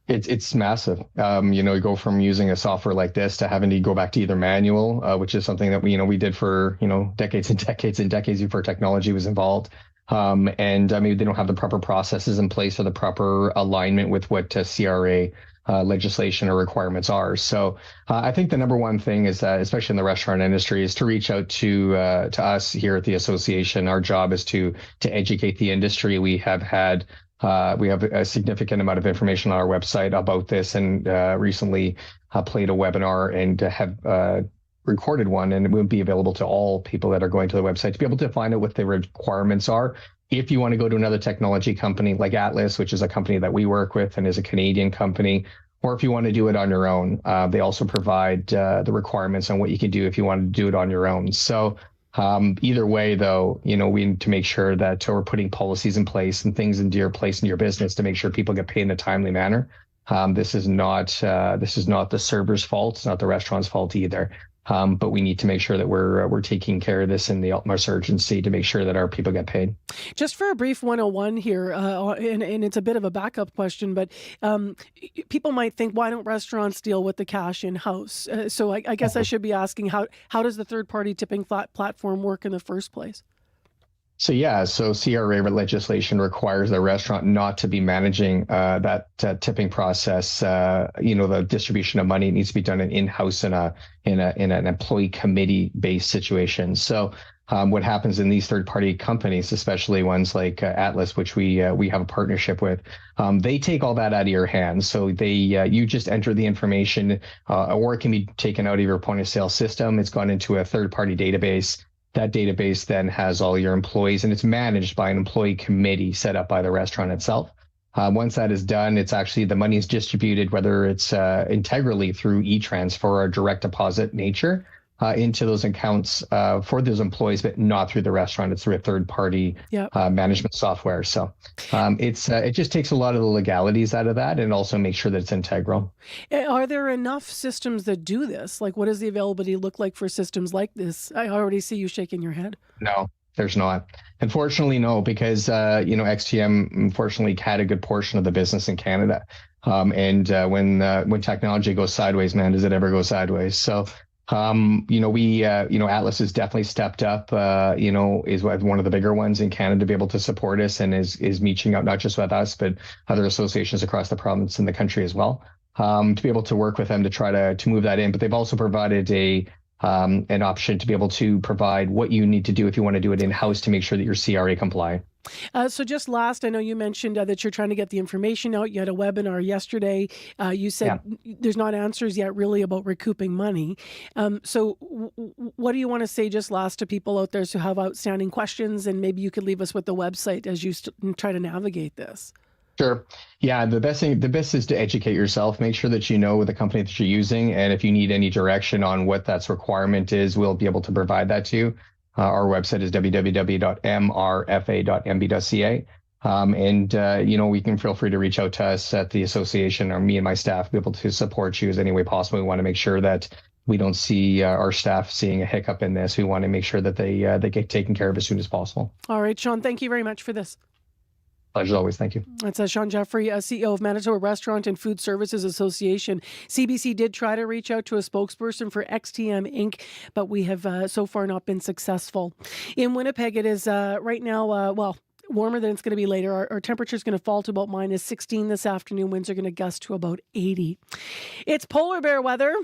It's massive. You go from using a software like this to having to go back to either manual, which is something that we did for decades and decades and decades before technology was involved. And maybe they don't have the proper processes in place or the proper alignment with what CRA legislation or requirements are. So I think the number one thing is that, especially in the restaurant industry, is to reach out to us here at the association. Our job is to educate the industry. We have a significant amount of information on our website about this, and recently played a webinar and have recorded one, and it will be available to all people that are going to the website to be able to find out what the requirements are. If you want to go to another technology company like Atlas, which is a company that we work with and is a Canadian company, or if you want to do it on your own, they also provide the requirements on what you can do if you want to do it on your own. So either way, though, we need to make sure that we're putting policies in place and things into your place in your business to make sure people get paid in a timely manner. This is not the server's fault. It's not the restaurant's fault either. But we need to make sure that we're taking care of this in the utmost urgency to make sure that our people get paid. Just for a brief 101 here, and it's a bit of a backup question, but people might think, why don't restaurants deal with the cash in-house? So I guess I should be asking, how does the third-party tipping platform work in the first place? So CRA legislation requires the restaurant not to be managing that tipping process. The distribution of money needs to be done in-house in an employee committee-based situation. So what happens in these third-party companies, especially ones like Atlas, which we have a partnership with, they take all that out of your hands. So you just enter the information, or it can be taken out of your point-of-sale system. It's gone into a third-party database. That database then has all your employees, and it's managed by an employee committee set up by the restaurant itself. Once that is done, it's actually the money is distributed, whether it's integrally through e-transfer or direct deposit nature, into those accounts for those employees, but not through the restaurant. It's through a third-party management software. So it just takes a lot of the legalities out of that, and also make sure that it's integral. Are there enough systems that do this? Like, what does the availability look like for systems like this? I already see you shaking your head. No, there's not. Unfortunately, no, because XTM unfortunately had a good portion of the business in Canada. And when technology goes sideways, man, does it ever go sideways? So Atlas has definitely stepped up, is one of the bigger ones in Canada to be able to support us, and is reaching out not just with us, but other associations across the province and the country as well, to be able to work with them to try to move that in. But they've also provided an option to be able to provide what you need to do if you want to do it in-house to make sure that you're CRA compliant. So just last, I know you mentioned that you're trying to get the information out. You had a webinar yesterday. You said there's not answers yet really about recouping money. So what do you want to say just last to people out there who have outstanding questions, and maybe you could leave us with the website as you try to navigate this? Sure. Yeah, the best is to educate yourself. Make sure that you know the company that you're using, and if you need any direction on what that requirement is, we'll be able to provide that to you. Our website is www.mrfa.nb.ca. We can feel free to reach out to us at the association, or me and my staff, be able to support you as any way possible. We want to make sure that we don't see our staff seeing a hiccup in this. We want to make sure that they get taken care of as soon as possible. All right, Sean, thank you very much for this. Pleasure as always. Thank you. That's Sean Jeffrey, CEO of Manitoba Restaurant and Food Services Association. CBC did try to reach out to a spokesperson for XTM Inc., but we have so far not been successful. In Winnipeg, it is right now, warmer than it's going to be later. Our temperature is going to fall to about -16 this afternoon. Winds are going to gust to about 80. It's polar bear weather.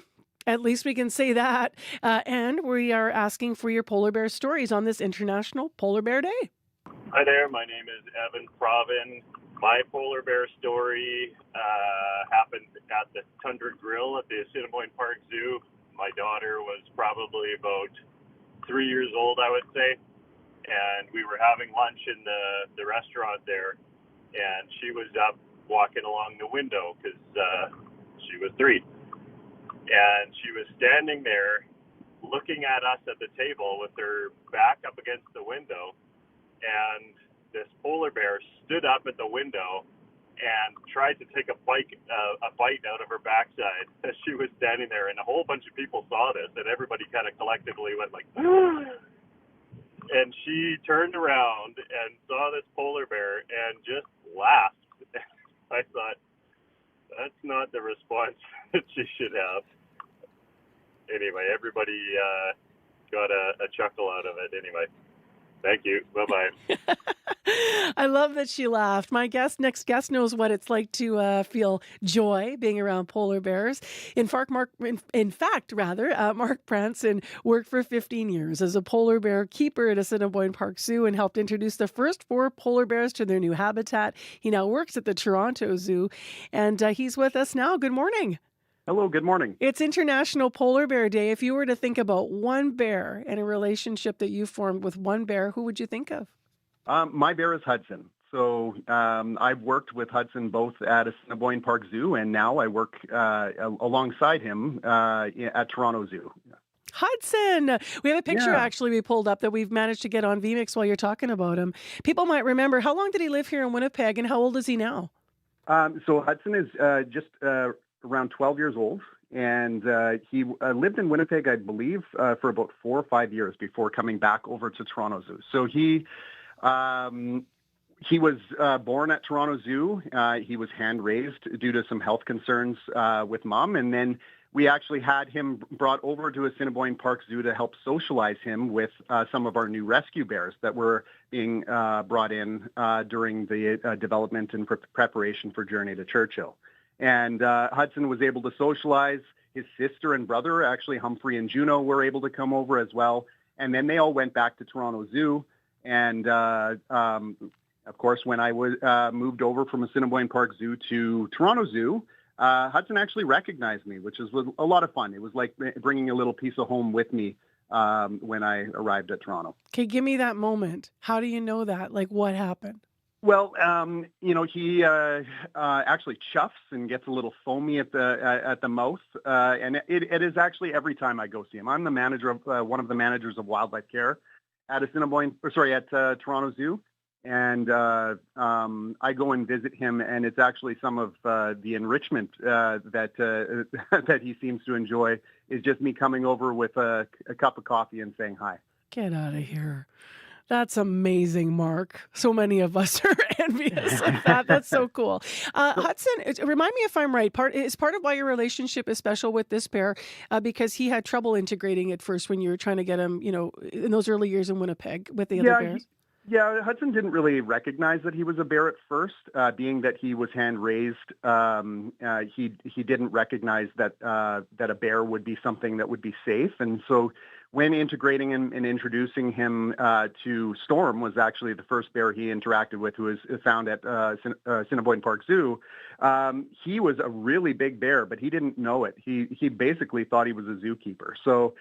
At least we can say that. And we are asking for your polar bear stories on this International Polar Bear Day. Hi there, my name is Evan Provin. My polar bear story happened at the Tundra Grill at the Assiniboine Park Zoo. My daughter was probably about 3 years old, I would say, and we were having lunch in the restaurant there, and she was up walking along the window because she was 3. And she was standing there looking at us at the table with her back up against the window. And this polar bear stood up at the window and tried to take a bite out of her backside as she was standing there. And a whole bunch of people saw this, and everybody kind of collectively went like, and she turned around and saw this polar bear and just laughed. I thought, that's not the response that she should have. Anyway, everybody got a chuckle out of it anyway. Thank you. Bye-bye. I love that she laughed. My next guest knows what it's like to feel joy being around polar bears. In fact, Mark Branson worked for 15 years as a polar bear keeper at Assiniboine Park Zoo and helped introduce the first 4 polar bears to their new habitat. He now works at the Toronto Zoo, and he's with us now. Good morning. Hello, good morning. It's International Polar Bear Day. If you were to think about one bear and a relationship that you formed with one bear, who would you think of? My bear is Hudson. So I've worked with Hudson both at Assiniboine Park Zoo, and now I work alongside him at Toronto Zoo. Hudson. We have a picture actually we pulled up that we've managed to get on VMix while you're talking about him. People might remember, how long did he live here in Winnipeg, and how old is he now? So Hudson is just around 12 years old, and he lived in Winnipeg, I believe, for about 4 or 5 years before coming back over to Toronto Zoo. So he was born at Toronto Zoo. He was hand-raised due to some health concerns with mom, and then we actually had him brought over to Assiniboine Park Zoo to help socialize him with some of our new rescue bears that were being brought in during the development and preparation for Journey to Churchill. And Hudson was able to socialize. His sister and brother, actually Humphrey and Juno, were able to come over as well. And then they all went back to Toronto Zoo. And of course, when I was moved over from Assiniboine Park Zoo to Toronto Zoo, Hudson actually recognized me, which was a lot of fun. It was like bringing a little piece of home with me when I arrived at Toronto. Okay, give me that moment. How do you know that? Like, what happened? Well, he actually chuffs and gets a little foamy at the mouth, and it is actually every time I go see him. I'm the manager of one of the managers of wildlife care at Toronto Zoo, and I go and visit him, and it's actually some of the enrichment that he seems to enjoy is just me coming over with a cup of coffee and saying hi. Get out of here. That's amazing, Mark. So many of us are envious of that. That's so cool. Hudson, remind me if I'm right. Part of why your relationship is special with this bear because he had trouble integrating at first when you were trying to get him, in those early years in Winnipeg with the other bears. Hudson didn't really recognize that he was a bear at first, being that he was hand-raised. He didn't recognize that a bear would be something that would be safe. And so when integrating him and introducing him to Storm was actually the first bear he interacted with, who was found at Assiniboine Park Zoo. He was a really big bear, but he didn't know it. He basically thought he was a zookeeper. So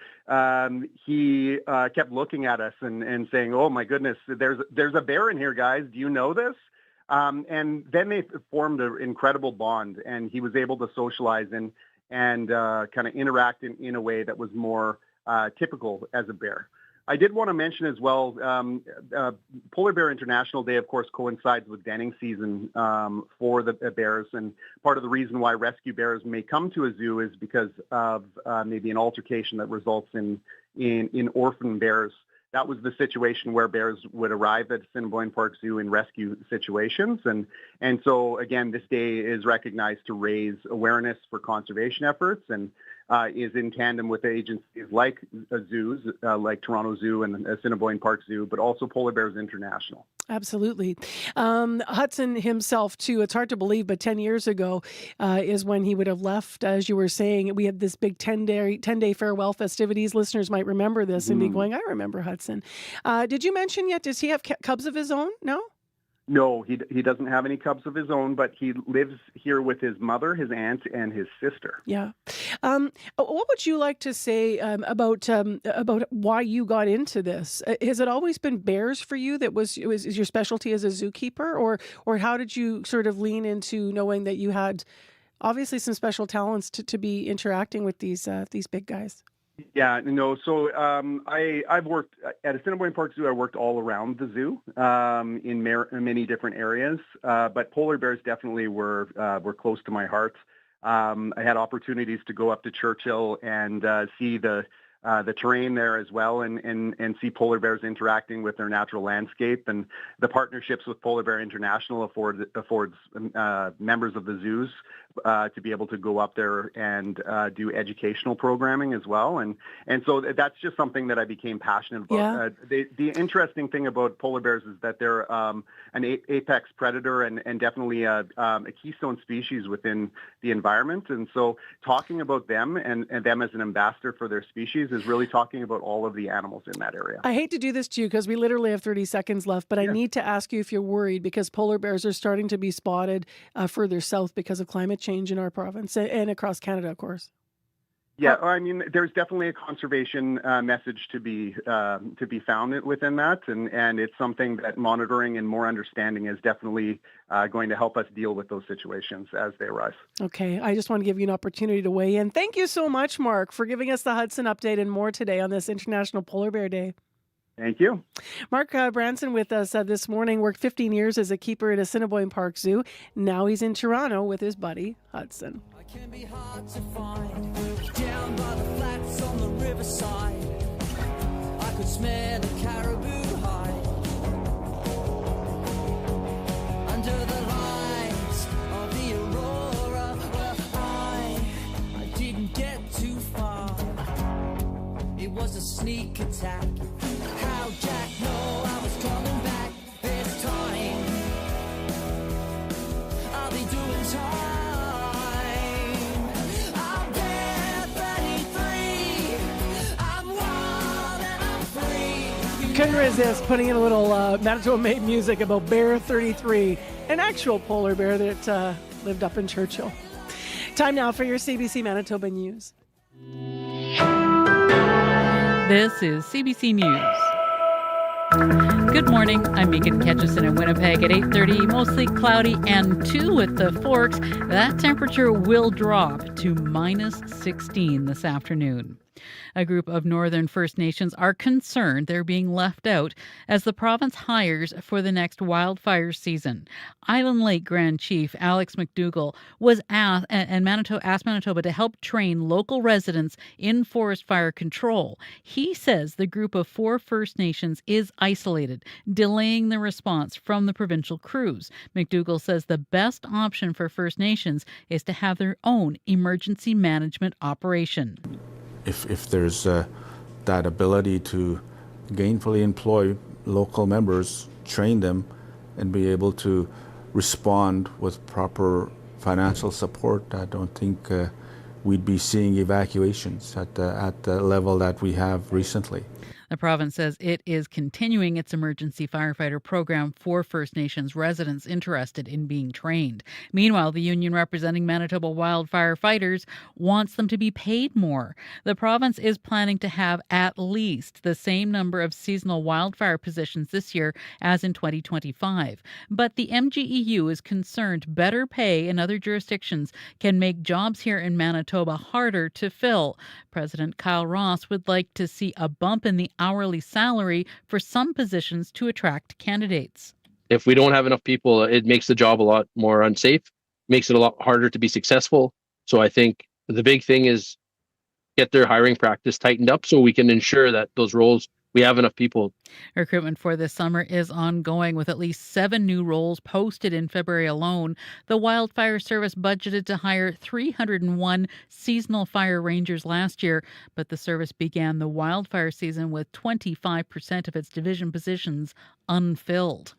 he kept looking at us and saying, "Oh my goodness, there's a bear in here, guys. Do you know this?" And then they formed an incredible bond, and he was able to socialize and kind of interact in a way that was more typical as a bear. I did want to mention as well, Polar Bear International Day, of course, coincides with denning season for the bears. And part of the reason why rescue bears may come to a zoo is because of maybe an altercation that results in orphan bears. That was the situation where bears would arrive at Assiniboine Park Zoo in rescue situations. And so, again, this day is recognized to raise awareness for conservation efforts and is in tandem with agencies like zoos, like Toronto Zoo and Assiniboine Park Zoo, but also Polar Bears International. Absolutely. Hudson himself, too, it's hard to believe, but 10 years ago is when he would have left. As you were saying, we had this big 10-day farewell festivities. Listeners might remember this and be going, I remember Hudson. Did you mention yet, does he have cubs of his own? No? No, he doesn't have any cubs of his own, but he lives here with his mother, his aunt, and his sister. Yeah. What would you like to say about why you got into this? Has it always been bears for you is your specialty as a zookeeper, or how did you sort of lean into knowing that you had obviously some special talents to be interacting with these big guys? Yeah, no. So I've worked at Assiniboine Park Zoo. I worked all around the zoo in many different areas, but polar bears definitely were close to my heart. I had opportunities to go up to Churchill and see the the terrain there as well, and see polar bears interacting with their natural landscape. And the partnerships with Polar Bear International affords members of the zoos to be able to go up there and do educational programming as well. And so that's just something that I became passionate about. Yeah. The interesting thing about polar bears is that they're an apex predator and definitely a keystone species within the environment. And so talking about them and them as an ambassador for their species is really talking about all of the animals in that area. I hate to do this to you because we literally have 30 seconds left, but I need to ask you if you're worried because polar bears are starting to be spotted further south because of climate change in our province and across Canada, of course. Yeah, I mean, there's definitely a conservation message to be found within that, and it's something that monitoring and more understanding is definitely going to help us deal with those situations as they arise. Okay, I just want to give you an opportunity to weigh in. Thank you so much, Mark, for giving us the Hudson update and more today on this International Polar Bear Day. Thank you. Mark Branson with us this morning, worked 15 years as a keeper at Assiniboine Park Zoo. Now he's in Toronto with his buddy, Hudson. Can be hard to find down by the flats on the riverside. I could smell the caribou hide under the lights of the aurora. Well, I didn't get too far. It was a sneak attack. How Jack know I was coming back this time? I'll be doing time. Couldn't resist putting in a little Manitoba-made music about Bear 33, an actual polar bear that lived up in Churchill. Time now for your CBC Manitoba News. This is CBC News. Good morning. I'm Megan Ketchison in Winnipeg at 8:30. Mostly cloudy and 2 at the Forks. That temperature will drop to minus 16 this afternoon. A group of Northern First Nations are concerned they're being left out as the province hires for the next wildfire season. Island Lake Grand Chief Alex McDougall was asked Manitoba to help train local residents in forest fire control. He says the group of 4 First Nations is isolated, delaying the response from the provincial crews. McDougall says the best option for First Nations is to have their own emergency management operation. If there's that ability to gainfully employ local members, train them, and be able to respond with proper financial support, I don't think we'd be seeing evacuations at the level that we have recently. The province says it is continuing its emergency firefighter program for First Nations residents interested in being trained. Meanwhile, the union representing Manitoba wildfire fighters wants them to be paid more. The province is planning to have at least the same number of seasonal wildfire positions this year as in 2025. But the MGEU is concerned better pay in other jurisdictions can make jobs here in Manitoba harder to fill. President Kyle Ross would like to see a bump in the hourly salary for some positions to attract candidates. If we don't have enough people, it makes the job a lot more unsafe, makes it a lot harder to be successful. So I think the big thing is get their hiring practice tightened up so we can ensure that those roles, we have enough people. Recruitment for this summer is ongoing with at least 7 new roles posted in February alone. The Wildfire Service budgeted to hire 301 seasonal fire rangers last year, but the service began the wildfire season with 25% of its division positions unfilled.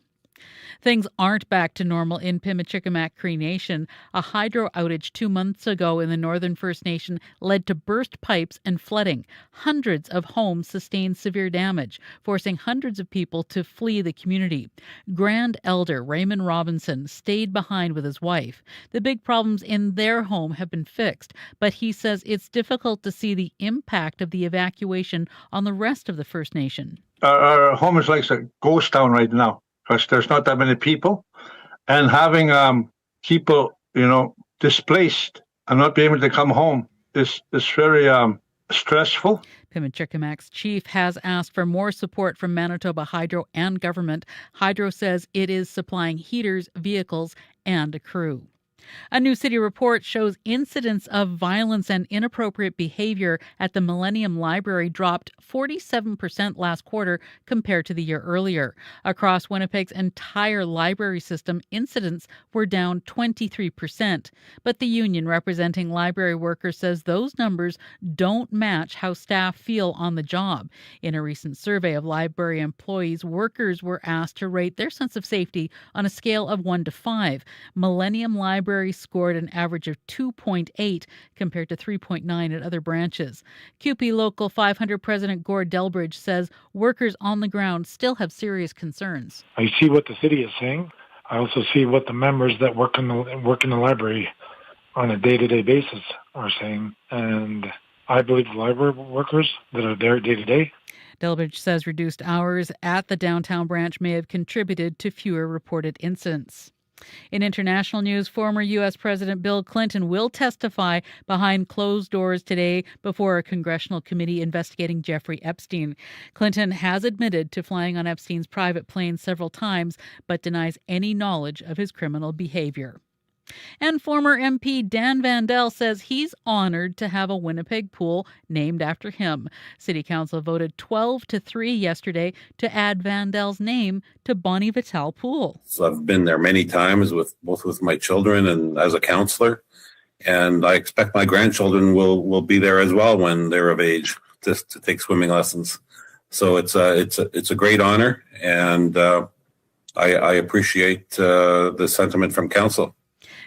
Things aren't back to normal in Pimachikamak Cree Nation. A hydro outage 2 months ago in the Northern First Nation led to burst pipes and flooding. Hundreds of homes sustained severe damage, forcing hundreds of people to flee the community. Grand Elder Raymond Robinson stayed behind with his wife. The big problems in their home have been fixed, but he says it's difficult to see the impact of the evacuation on the rest of the First Nation. Our home is like a ghost town right now, because there's not that many people, and having people, displaced and not being able to come home is very stressful. Pimachikamak's chief has asked for more support from Manitoba Hydro and government. Hydro says it is supplying heaters, vehicles, and a crew. A new city report shows incidents of violence and inappropriate behavior at the Millennium Library dropped 47% last quarter compared to the year earlier. Across Winnipeg's entire library system, incidents were down 23%. But the union representing library workers says those numbers don't match how staff feel on the job. In a recent survey of library employees, workers were asked to rate their sense of safety on a scale of 1 to 5. Millennium Library scored an average of 2.8 compared to 3.9 at other branches. CUPE Local 500 President Gord Delbridge says workers on the ground still have serious concerns. I see what the city is saying. I also see what the members that work in the library on a day-to-day basis are saying, and I believe the library workers that are there day-to-day. Delbridge says reduced hours at the downtown branch may have contributed to fewer reported incidents. In international news, former U.S. President Bill Clinton will testify behind closed doors today before a congressional committee investigating Jeffrey Epstein. Clinton has admitted to flying on Epstein's private plane several times, but denies any knowledge of his criminal behavior. And former MP Dan Vandel says he's honored to have a Winnipeg pool named after him. City Council voted 12-3 yesterday to add Vandel's name to Bonnie Vital Pool. So I've been there many times both with my children and as a counselor, and I expect my grandchildren will be there as well when they're of age to take swimming lessons. So it's a great honor, and I appreciate the sentiment from council.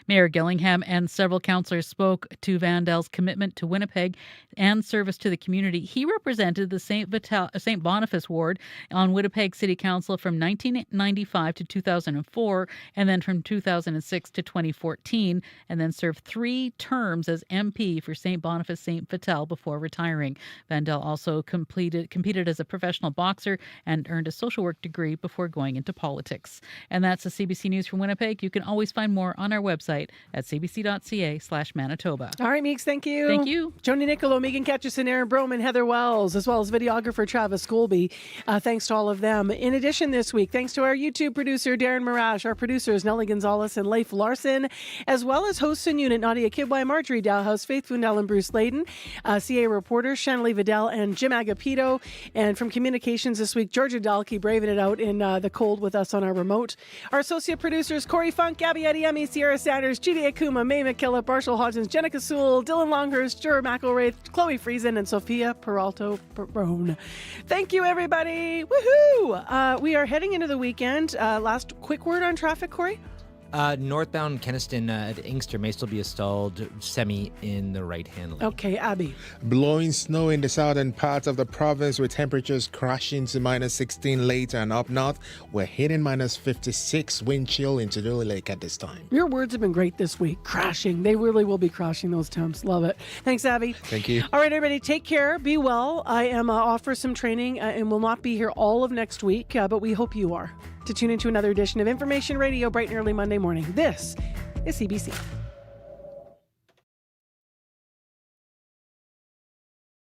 Mayor Gillingham and several councillors spoke to Vandel's commitment to Winnipeg and service to the community. He represented the St. Boniface ward on Winnipeg City Council from 1995 to 2004, and then from 2006 to 2014, and then served 3 terms as MP for St. Boniface St. Vital before retiring. Vandel also competed as a professional boxer and earned a social work degree before going into politics. And that's the CBC News from Winnipeg. You can always find more on our website at cbc.ca/Manitoba. All right, Meeks, thank you. Thank you. Joni Nicolo, Megan Ketchison, Aaron Broman, Heather Wells, as well as videographer Travis Colby. Thanks to all of them. In addition this week, thanks to our YouTube producer, Darren Marash, our producers, Nellie Gonzalez and Leif Larson, as well as hosts and unit, Nadia Kidwai, Marjorie Dowhouse, Faith Fundell and Bruce Layden, CA reporters, Shanley Vidal and Jim Agapito, and from communications this week, Georgia Dalkey, braving it out in the cold with us on our remote. Our associate producers, Corey Funk, Gabby Adiemi, Sierra Sanders, Judy Akuma, May McKillop, Marshall Hodgins, Jenica Sewell, Dylan Longhurst, Jura McElwraith, Chloe Friesen, and Sophia Peralto Barone. Thank you, everybody. Woohoo! We are heading into the weekend. Last quick word on traffic, Corey? Northbound Kenaston at Inkster may still be a stalled semi in the right-hand lane. Okay, Abby. Blowing snow in the southern parts of the province with temperatures crashing to -16 later, and up north, we're hitting -56 wind chill into Dooley Lake at this time. Your words have been great this week. Crashing. They really will be crashing those temps. Love it. Thanks, Abby. Thank you. All right, everybody, take care. Be well. I am off for some training and will not be here all of next week, but we hope you are. To tune into another edition of Information Radio bright and early Monday morning. This is CBC.